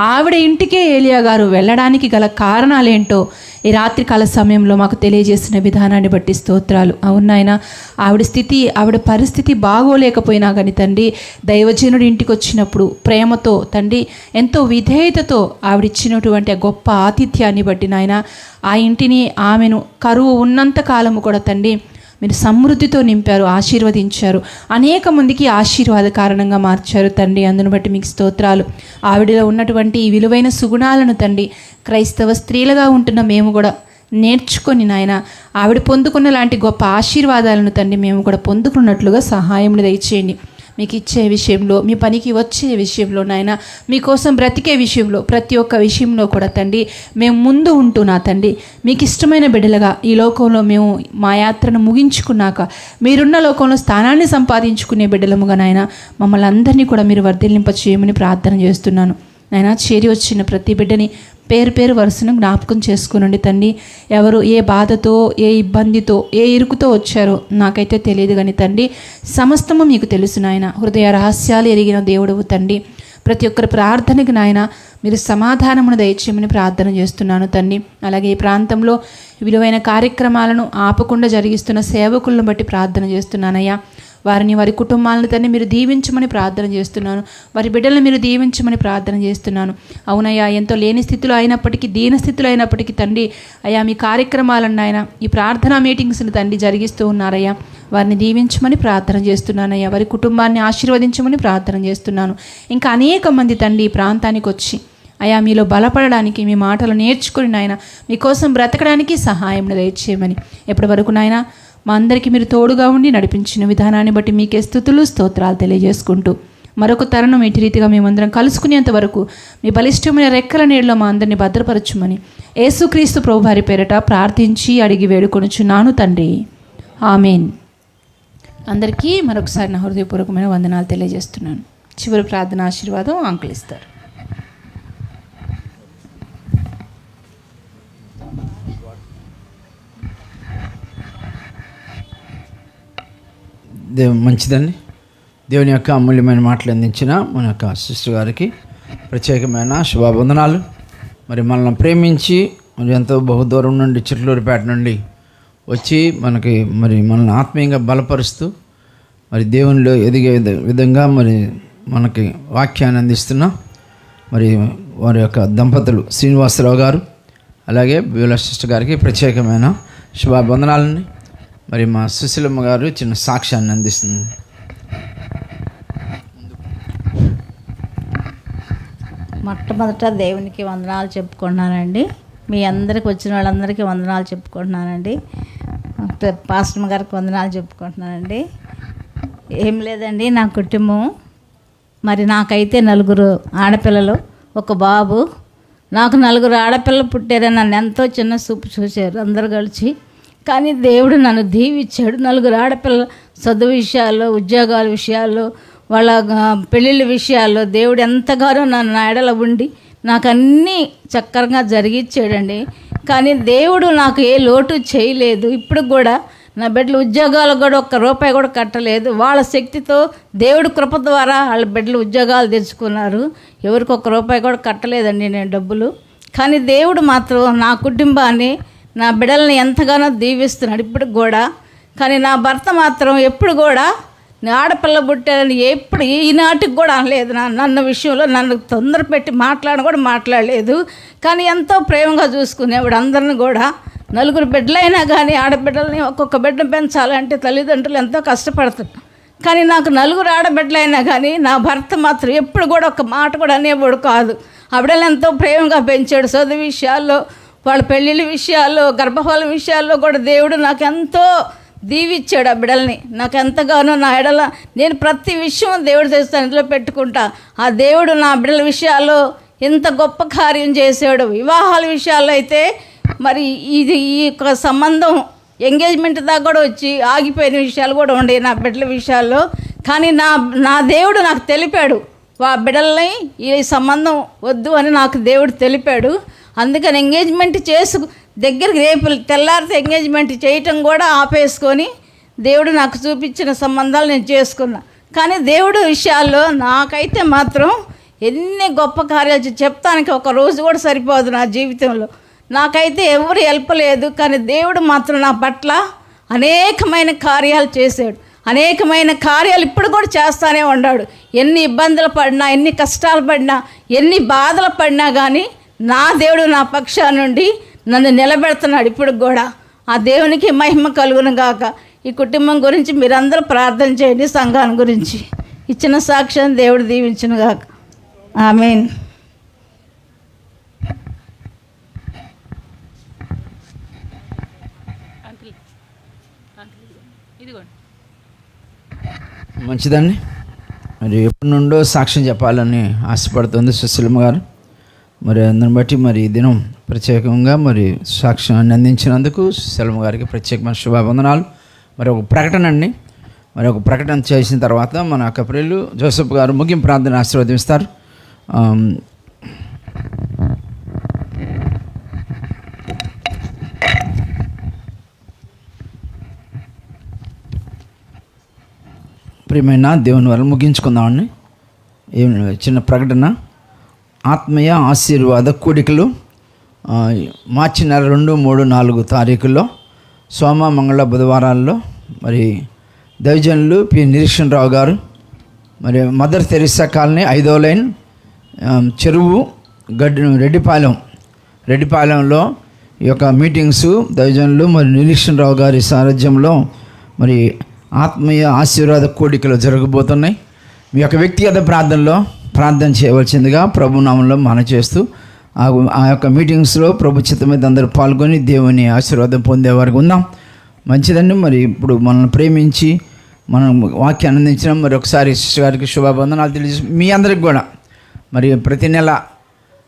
ఆవిడ ఇంటికే ఏలియా గారు వెళ్ళడానికి గల కారణాలేంటో ఈ రాత్రికాల సమయంలో మాకు తెలియజేసిన విధానాన్ని బట్టి స్తోత్రాలు. అవునాయన, ఆవిడ స్థితి, ఆవిడ పరిస్థితి బాగోలేకపోయినా కానీ తండ్రి, దైవజనుడి ఇంటికి వచ్చినప్పుడు ప్రేమతో తండ్రి, ఎంతో విధేయతతో ఆవిడిచ్చినటువంటి గొప్ప ఆతిథ్యాన్ని బట్టి నాయన, ఆ ఇంటిని, ఆమెను కరువు ఉన్నంత కాలము కూడా తండ్రి మీరు సమృద్ధితో నింపారు, ఆశీర్వదించారు, అనేక మందికి ఆశీర్వాద కారణంగా మార్చారు తండ్రి. అందును బట్టి మీకు స్తోత్రాలు. ఆవిడలో ఉన్నటువంటి ఈ విలువైన సుగుణాలను తండ్రి క్రైస్తవ స్త్రీలుగా ఉంటున్న మేము కూడా నేర్చుకొని నాయన, ఆవిడ పొందుకున్న లాంటి గొప్ప ఆశీర్వాదాలను తండ్రి మేము కూడా పొందుకున్నట్లుగా సహాయమును దయచేయండి. మీకు ఇచ్చే విషయంలో, మీ పనికి వచ్చే విషయంలో నాయన, మీకోసం బ్రతికే విషయంలో, ప్రతి ఒక్క విషయంలో కూడా తండ్రి మేము ముందు ఉంటూ నా తండ్రి మీకు ఇష్టమైన బిడ్డలుగా ఈ లోకంలో మేము మా యాత్రను ముగించుకున్నాక మీరున్న లోకంలో స్థానాన్ని సంపాదించుకునే బిడ్డలముగా నాయన మమ్మల్ని అందరినీ కూడా మీరు వర్ధిల్లింప చేయమని ప్రార్థన చేస్తున్నాను. నాయన, చేరి వచ్చిన ప్రతి బిడ్డని పేరు పేరు వరుసను జ్ఞాపకం చేసుకునండి తండ్రి. ఎవరు ఏ బాధతో, ఏ ఇబ్బందితో, ఏ ఇరుకుతో వచ్చారో నాకైతే తెలియదు కానీ తండ్రి, సమస్తము మీకు తెలుసు నాయన. హృదయ రహస్యాలు ఎరిగిన దేవుడవు తండ్రి. ప్రతి ఒక్కరి ప్రార్థనకి నాయన మీరు సమాధానమును దయచేయమని ప్రార్థన చేస్తున్నాను తండ్రి. అలాగే ఈ ప్రాంతంలో విలువైన కార్యక్రమాలను ఆపకుండా జరిగిస్తున్న సేవకులను బట్టి ప్రార్థన చేస్తున్నానయ్యా. వారిని, వారి కుటుంబాలను తండ్రి మీరు దీవించమని ప్రార్థన చేస్తున్నాను. వారి బిడ్డలను మీరు దీవించమని ప్రార్థన చేస్తున్నాను. అవునయ్యా, ఎంతో లేని స్థితిలో అయినప్పటికీ, దీన స్థితిలో అయినప్పటికీ తండ్రి అయ్యా, మీ కార్యక్రమాలను ఆయన ఈ ప్రార్థనా మీటింగ్స్ని తండ్రి జరిగిస్తూ ఉన్నారయ్యా. వారిని దీవించమని ప్రార్థన చేస్తున్నానయ్యా. వారి కుటుంబాన్ని ఆశీర్వదించమని ప్రార్థన చేస్తున్నాను. ఇంకా అనేక మంది తండ్రి ఈ ప్రాంతానికి వచ్చి అయా మీలో బలపడడానికి, మీ మాటలు నేర్చుకుని నాయన మీకోసం బ్రతకడానికి సహాయం దయచేయమని, ఎప్పటి వరకు నాయన మా అందరికీ మీరు తోడుగా ఉండి నడిపించిన విధానాన్ని బట్టి మీకే స్తుతులు స్తోత్రాలు తెలియజేసుకుంటూ, మరొక తరుణం ఇటు రీతిగా మేమందరం కలుసుకునేంత వరకు మీ బలిష్టమైన రెక్కల నీడలో మా అందరినీ భద్రపరచుమని యేసుక్రీస్తు ప్రభువారి పేరట ప్రార్థించి అడిగి వేడుకొనుచున్నాను తండ్రి. ఆమేన్. అందరికీ మరొకసారి నా హృదయపూర్వకమైన వందనాలు తెలియజేస్తున్నాను. చివరి ప్రార్థన ఆశీర్వాదం అంకుల్ ఇస్తారు. మంచిదండి. దేవుని యొక్క అమూల్యమైన మాటలు అందించిన మన యొక్క సిస్టర్ గారికి ప్రత్యేకమైన శుభావందనాలు. మరి మనల్ని ప్రేమించి మరి ఎంతో బహుదూరం నుండి చిట్లూరుపేట నుండి వచ్చి మనల్ని ఆత్మీయంగా బలపరుస్తూ మరి దేవునిలో ఎదిగే విధంగా మరి మనకి వాక్యాన్ని అందిస్తున్న మరి వారి యొక్క దంపతులు శ్రీనివాసరావు గారు అలాగే బ్యూలా సిస్టర్ గారికి ప్రత్యేకమైన శుభావందనాలని. మరి మా సుశీలమ్మ గారు చిన్న సాక్ష్యాన్ని అందిస్తుంది. మొట్టమొదట దేవునికి వందనాలు చెప్పుకుంటున్నానండి. మీ అందరికి వచ్చిన వాళ్ళందరికీ వందనాలు చెప్పుకుంటున్నానండి. పాస్టర్ గారికి వందనాలు చెప్పుకుంటున్నానండి. ఏం లేదండి, నా కుటుంబం మరి నాకైతే 4 ఆడపిల్లలు, ఒక బాబు. నాకు 4 ఆడపిల్లలు పుట్టారని నన్ను ఎంతో చిన్న చూపు చూశారు అందరు కలిసి. కానీ దేవుడు నన్ను దీవిచ్చాడు. 4 ఆడపిల్లలు చదువు విషయాల్లో, ఉద్యోగాల విషయాల్లో, వాళ్ళ పెళ్ళిళ్ళ విషయాల్లో దేవుడు ఎంతగానో నన్ను ఎడల ఉండి నాకు అన్నీ చక్కగా జరిగిచ్చాడండి. కానీ దేవుడు నాకు ఏ లోటు చేయలేదు. ఇప్పుడు కూడా నా బిడ్డలు ఉద్యోగాలు కూడా ₹1 కూడా కట్టలేదు. వాళ్ళ శక్తితో దేవుడు కృప ద్వారా వాళ్ళ బిడ్డలు ఉద్యోగాలు తెచ్చుకున్నారు. ఎవరికి ₹1 కూడా కట్టలేదండి నేను డబ్బులు. కానీ దేవుడు మాత్రం నా కుటుంబాన్ని, నా బిడ్డల్ని ఎంతగానో దీవిస్తున్నాడు ఇప్పుడు కూడా. కానీ నా భర్త మాత్రం ఎప్పుడు కూడా నేను ఆడపిల్ల పుట్టానని ఎప్పుడు ఈనాటికి కూడా అనలేదు. నన్ను విషయంలో నన్ను తొందర పెట్టి కూడా మాట్లాడలేదు. కానీ ఎంతో ప్రేమగా చూసుకునేవాడు అందరిని కూడా. 4 బిడ్డలైనా కానీ ఆడబిడ్డలని ఒక్కొక్క బిడ్డను పెంచాలంటే తల్లిదండ్రులు ఎంతో కష్టపడతారు. కానీ నాకు 4 ఆడబిడ్డలైనా కానీ నా భర్త మాత్రం ఎప్పుడు కూడా ఒక మాట కూడా అనేవాడు కాదు. ఆ బిడ్డలు ఎంతో ప్రేమగా పెంచాడు. చదువు విషయాల్లో, వాళ్ళ పెళ్ళిళ్ళ విషయాల్లో, గర్భఫలం విషయాల్లో కూడా దేవుడు నాకు ఎంతో దీవిచ్చాడు. ఆ బిడ్డల్ని నాకు ఎంతగానో నా ఎడల నేను ప్రతి విషయం దేవుడు తెస్తాను ఇందులో పెట్టుకుంటా. ఆ దేవుడు నా బిడ్డల విషయాల్లో ఎంత గొప్ప కార్యం చేశాడు. వివాహాల విషయాల్లో అయితే మరి ఈ యొక్క సంబంధం ఎంగేజ్మెంట్ దాకా కూడా వచ్చి ఆగిపోయిన విషయాలు కూడా ఉండేవి నా బిడ్డల విషయాల్లో. కానీ నా దేవుడు నాకు తెలిపాడు, ఆ బిడ్డల్ని ఈ సంబంధం వద్దు అని నాకు దేవుడు తెలిపాడు. అందుకని ఎంగేజ్మెంట్ దగ్గరికి రేపు తెల్లారితే ఎంగేజ్మెంట్ చేయటం కూడా ఆపేసుకొని దేవుడు నాకు చూపించిన సంబంధాలు నేను చేసుకున్నా. కానీ దేవుడు విషయాల్లో నాకైతే మాత్రం ఎన్ని గొప్ప కార్యాలు చెప్తానికి ఒక రోజు కూడా సరిపోదు నా జీవితంలో. నాకైతే ఎవరు హెల్ప్ లేదు. కానీ దేవుడు మాత్రం నా పట్ల అనేకమైన కార్యాలు చేశాడు. అనేకమైన కార్యాలు ఇప్పుడు కూడా చేస్తూనే ఉన్నాడు. ఎన్ని ఇబ్బందులు పడినా, ఎన్ని కష్టాలు పడినా, ఎన్ని బాధలు పడినా కానీ నా దేవుడు నా పక్షా నుండి నన్ను నిలబెడుతున్నాడు ఇప్పుడు కూడా. ఆ దేవునికి మహిమ కలుగును గాక. ఈ కుటుంబం గురించి మీరందరూ ప్రార్థన చేయండి. సంఘాన్ని గురించి ఇచ్చిన సాక్ష్యం దేవుడు దీవించును గాక. ఆమేన్. మంచిదండి. మరి ఎప్పటి నుండో సాక్ష్యం చెప్పాలని ఆశపడుతుంది సుశీలమ్మ గారు. మరి అందరిని బట్టి మరి ఈ దినం ప్రత్యేకంగా మరి సాక్ష్యాన్ని అందించినందుకు సుశీలమ్మ గారికి ప్రత్యేకమైన శుభావందనాలు. మరి ఒక ప్రకటన అండి. మరి ఒక ప్రకటన చేసిన తర్వాత మన కప్రీలు జోసెఫ్ గారు ముగింపు ప్రార్థన ఆశీర్వదిస్తారు. ప్రియమైన దేవుని వల్ల ముగించుకుందామండి. చిన్న ప్రకటన. ఆత్మీయ ఆశీర్వాద కూడికలు మార్చి నెల 2, 3, 4 తారీఖుల్లో సోమ, మంగళ, బుధవారాల్లో మరి దైవజనులు పి. నిరీక్షణరావు గారు, మరి మదర్ తెరిసా కాలనీ 5వ లైన్, చెరువు రెడ్డిపాలెంలో ఈ యొక్క మీటింగ్స్ దైవజనులు మరి నిరీక్షణరావు గారి సారథ్యంలో మరి ఆత్మీయ ఆశీర్వాద కూడికలు జరగబోతున్నాయి. మీ యొక్క వ్యక్తిగత ప్రార్థనలో ప్రార్థన చేయవలసిందిగా ప్రభునామంలో మనం చేస్తూ ఆ యొక్క మీటింగ్స్లో ప్రభు చిత్తం మీద అందరూ పాల్గొని దేవుని ఆశీర్వాదం పొందే వరకు ఉందాం. మంచిదండి. మరి ఇప్పుడు మనల్ని ప్రేమించి మనం వాక్యాన్ని అందించడం మరి ఒకసారి సిస్టర్ గారికి శుభాబంధనాలు తెలియజేసి మీ అందరికి కూడా మరి ప్రతి నెల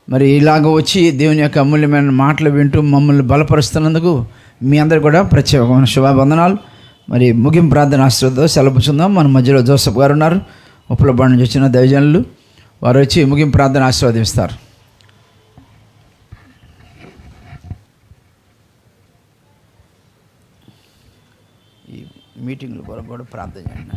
మరి ఇలాగ వచ్చి దేవుని యొక్క అమూల్యమైన మాటలు వింటూ మమ్మల్ని బలపరుస్తున్నందుకు మీ అందరికి కూడా ప్రత్యేకమైన శుభాబంధనాలు. మరి ముగింపు ప్రార్థన ఆశీర్వాదంతో సెలవుచుందాం. మన మధ్యలో జోసఫ్ గారు ఉన్నారు, ఉప్పలపాడు నుంచి వచ్చిన దైవజనులు. వారు వచ్చి ముగింపు ప్రార్థన ఆశీర్వదిస్తారు. ఈ మీటింగ్లు కొరకు కూడా ప్రార్థన చేయండి.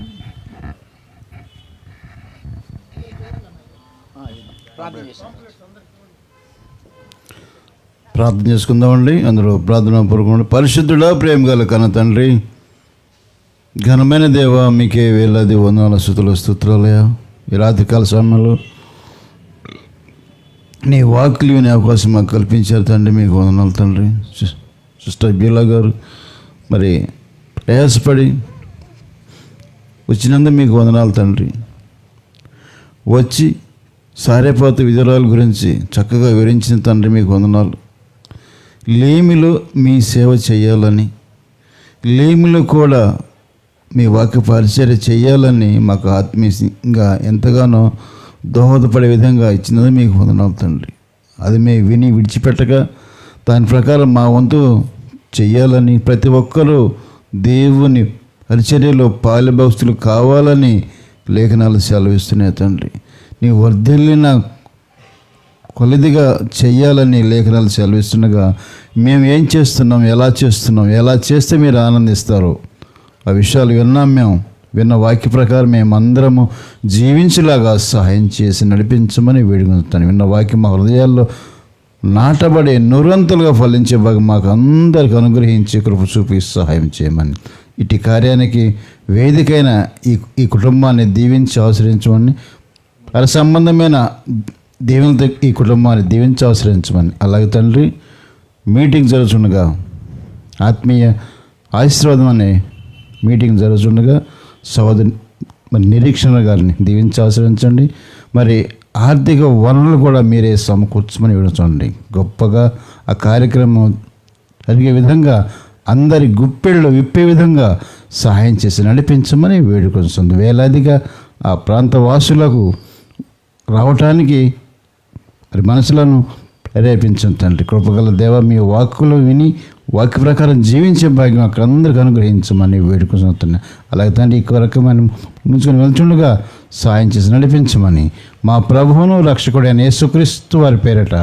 ప్రార్థన చేసుకుందామండి. అందులో ప్రార్థన పూర్వకండి. పరిశుద్ధుడా, ప్రేమ గల కన్న తండ్రి, ఘనమైన దేవ, మీకే వేలాది వందనాల స్తుతులయ్యా. ఈ రాత్రికాల సమయంలో నీ వాక్లు వినే అవకాశం మాకు కల్పించారు తండ్రి, మీకు వందనాలు తండ్రి. సిస్టర్ బీలా గారు మరి ప్రయాసపడి వచ్చినందుకు మీకు వందనాలు తండ్రి. వచ్చి సారేపాత విధురాల గురించి చక్కగా వివరించిన తండ్రి, మీకు వందనాలు. లేమిలో మీ సేవ చేయాలని, లేమిలో కూడా మీ వాక్య పరిచర్య చేయాలని మాకు ఆత్మీయంగా ఎంతగానో దోహదపడే విధంగా ఇచ్చినది మీకు వందనాలు తండ్రి. అది మేము విని విడిచిపెట్టక దాని ప్రకారం మా వంతు చెయ్యాలని, ప్రతి ఒక్కరూ దేవుని పరిచర్యలో పాలుభక్తులు కావాలని లేఖనాలు సెలవిస్తున్నాయి తండ్రి. నీ వర్ధిల్లిన కొలదిగా చెయ్యాలని లేఖనాలు సెలవిస్తుండగా మేము ఏం చేస్తున్నాం, ఎలా చేస్తే మీరు ఆనందిస్తారో ఆ విషయాలు విన్నాం. మేము విన్న వాక్య ప్రకారం మేమందరము జీవించేలాగా సహాయం చేసి నడిపించమని వేడుకుంటాను. విన్న వాక్యం మా హృదయాల్లో నాటబడే నూరంతలుగా ఫలించే భాగం మాకు అందరికి అనుగ్రహించి కృప చూపి సహాయం చేయమని, ఇటు కార్యానికి వేదికైన ఈ కుటుంబాన్ని దీవించి ఆశ్రయించమని, పర సంబంధమైన దేవునితో ఈ కుటుంబాన్ని దీవించి ఆశ్రయించమని. అలాగే తండ్రి, మీటింగ్ జరుగుతుండగా ఆత్మీయ ఆశీర్వాదం అనే మీటింగ్ జరుగుతుండగా సోదరి మరి నిరీక్షణ గారిని దీవించి ఆశ్రయించండి. మరి ఆర్థిక వనరులు కూడా మీరే సమకూర్చమని విడుచండి. గొప్పగా ఆ కార్యక్రమం జరిగే విధంగా అందరి గుప్పెళ్ళు విప్పే విధంగా సహాయం చేసి నడిపించమని వేడుకొస్తుంది. వేలాదిగా ఆ ప్రాంత వాసులకు రావటానికి మరి మనసులను ప్రేరేపించండి తండ్రి. కృపగల దేవ, మీ వాక్కులు విని వాక్య ప్రకారం జీవించే భాగ్యం అక్కడ అందరికి అనుగ్రహించమని వేడుకుంటున్నాను. అలాగే తండ్రి, ఈ కొరకు మనం ముంచుకొని వెళ్తుండగా సాయం చేసి నడిపించమని మా ప్రభువును రక్షకుడైన యేసుక్రీస్తు వారి పేరట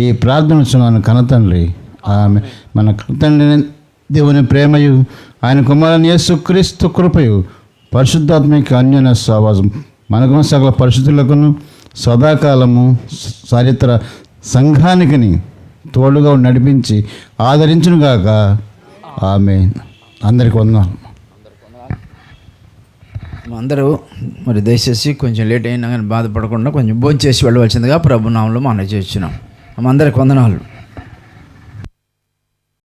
ఈ ప్రార్థన చున్నాను కనతండ్రి. ఆమె మన తండ్రి దేవుని ప్రేమయు ఆయన కుమారుని యేసుక్రీస్తు కృపయు పరిశుద్ధాత్మిక అన్యోన్య సహవాసం మనకు సకల పరిశుద్ధులకును సదాకాలము చారిత్ర సంఘానికి తోడుగా నడిపించి ఆదరించునుగాక. ఆమె అందరికి వందనాలు. అందరూ మరి దయచేసి కొంచెం లేట్ అయినా కానీ బాధపడకుండా కొంచెం భోజనం చేసి వెళ్ళవలసిందిగా ప్రభునామంలో మనం చేస్తున్నాం. అందరికి వందనాలు.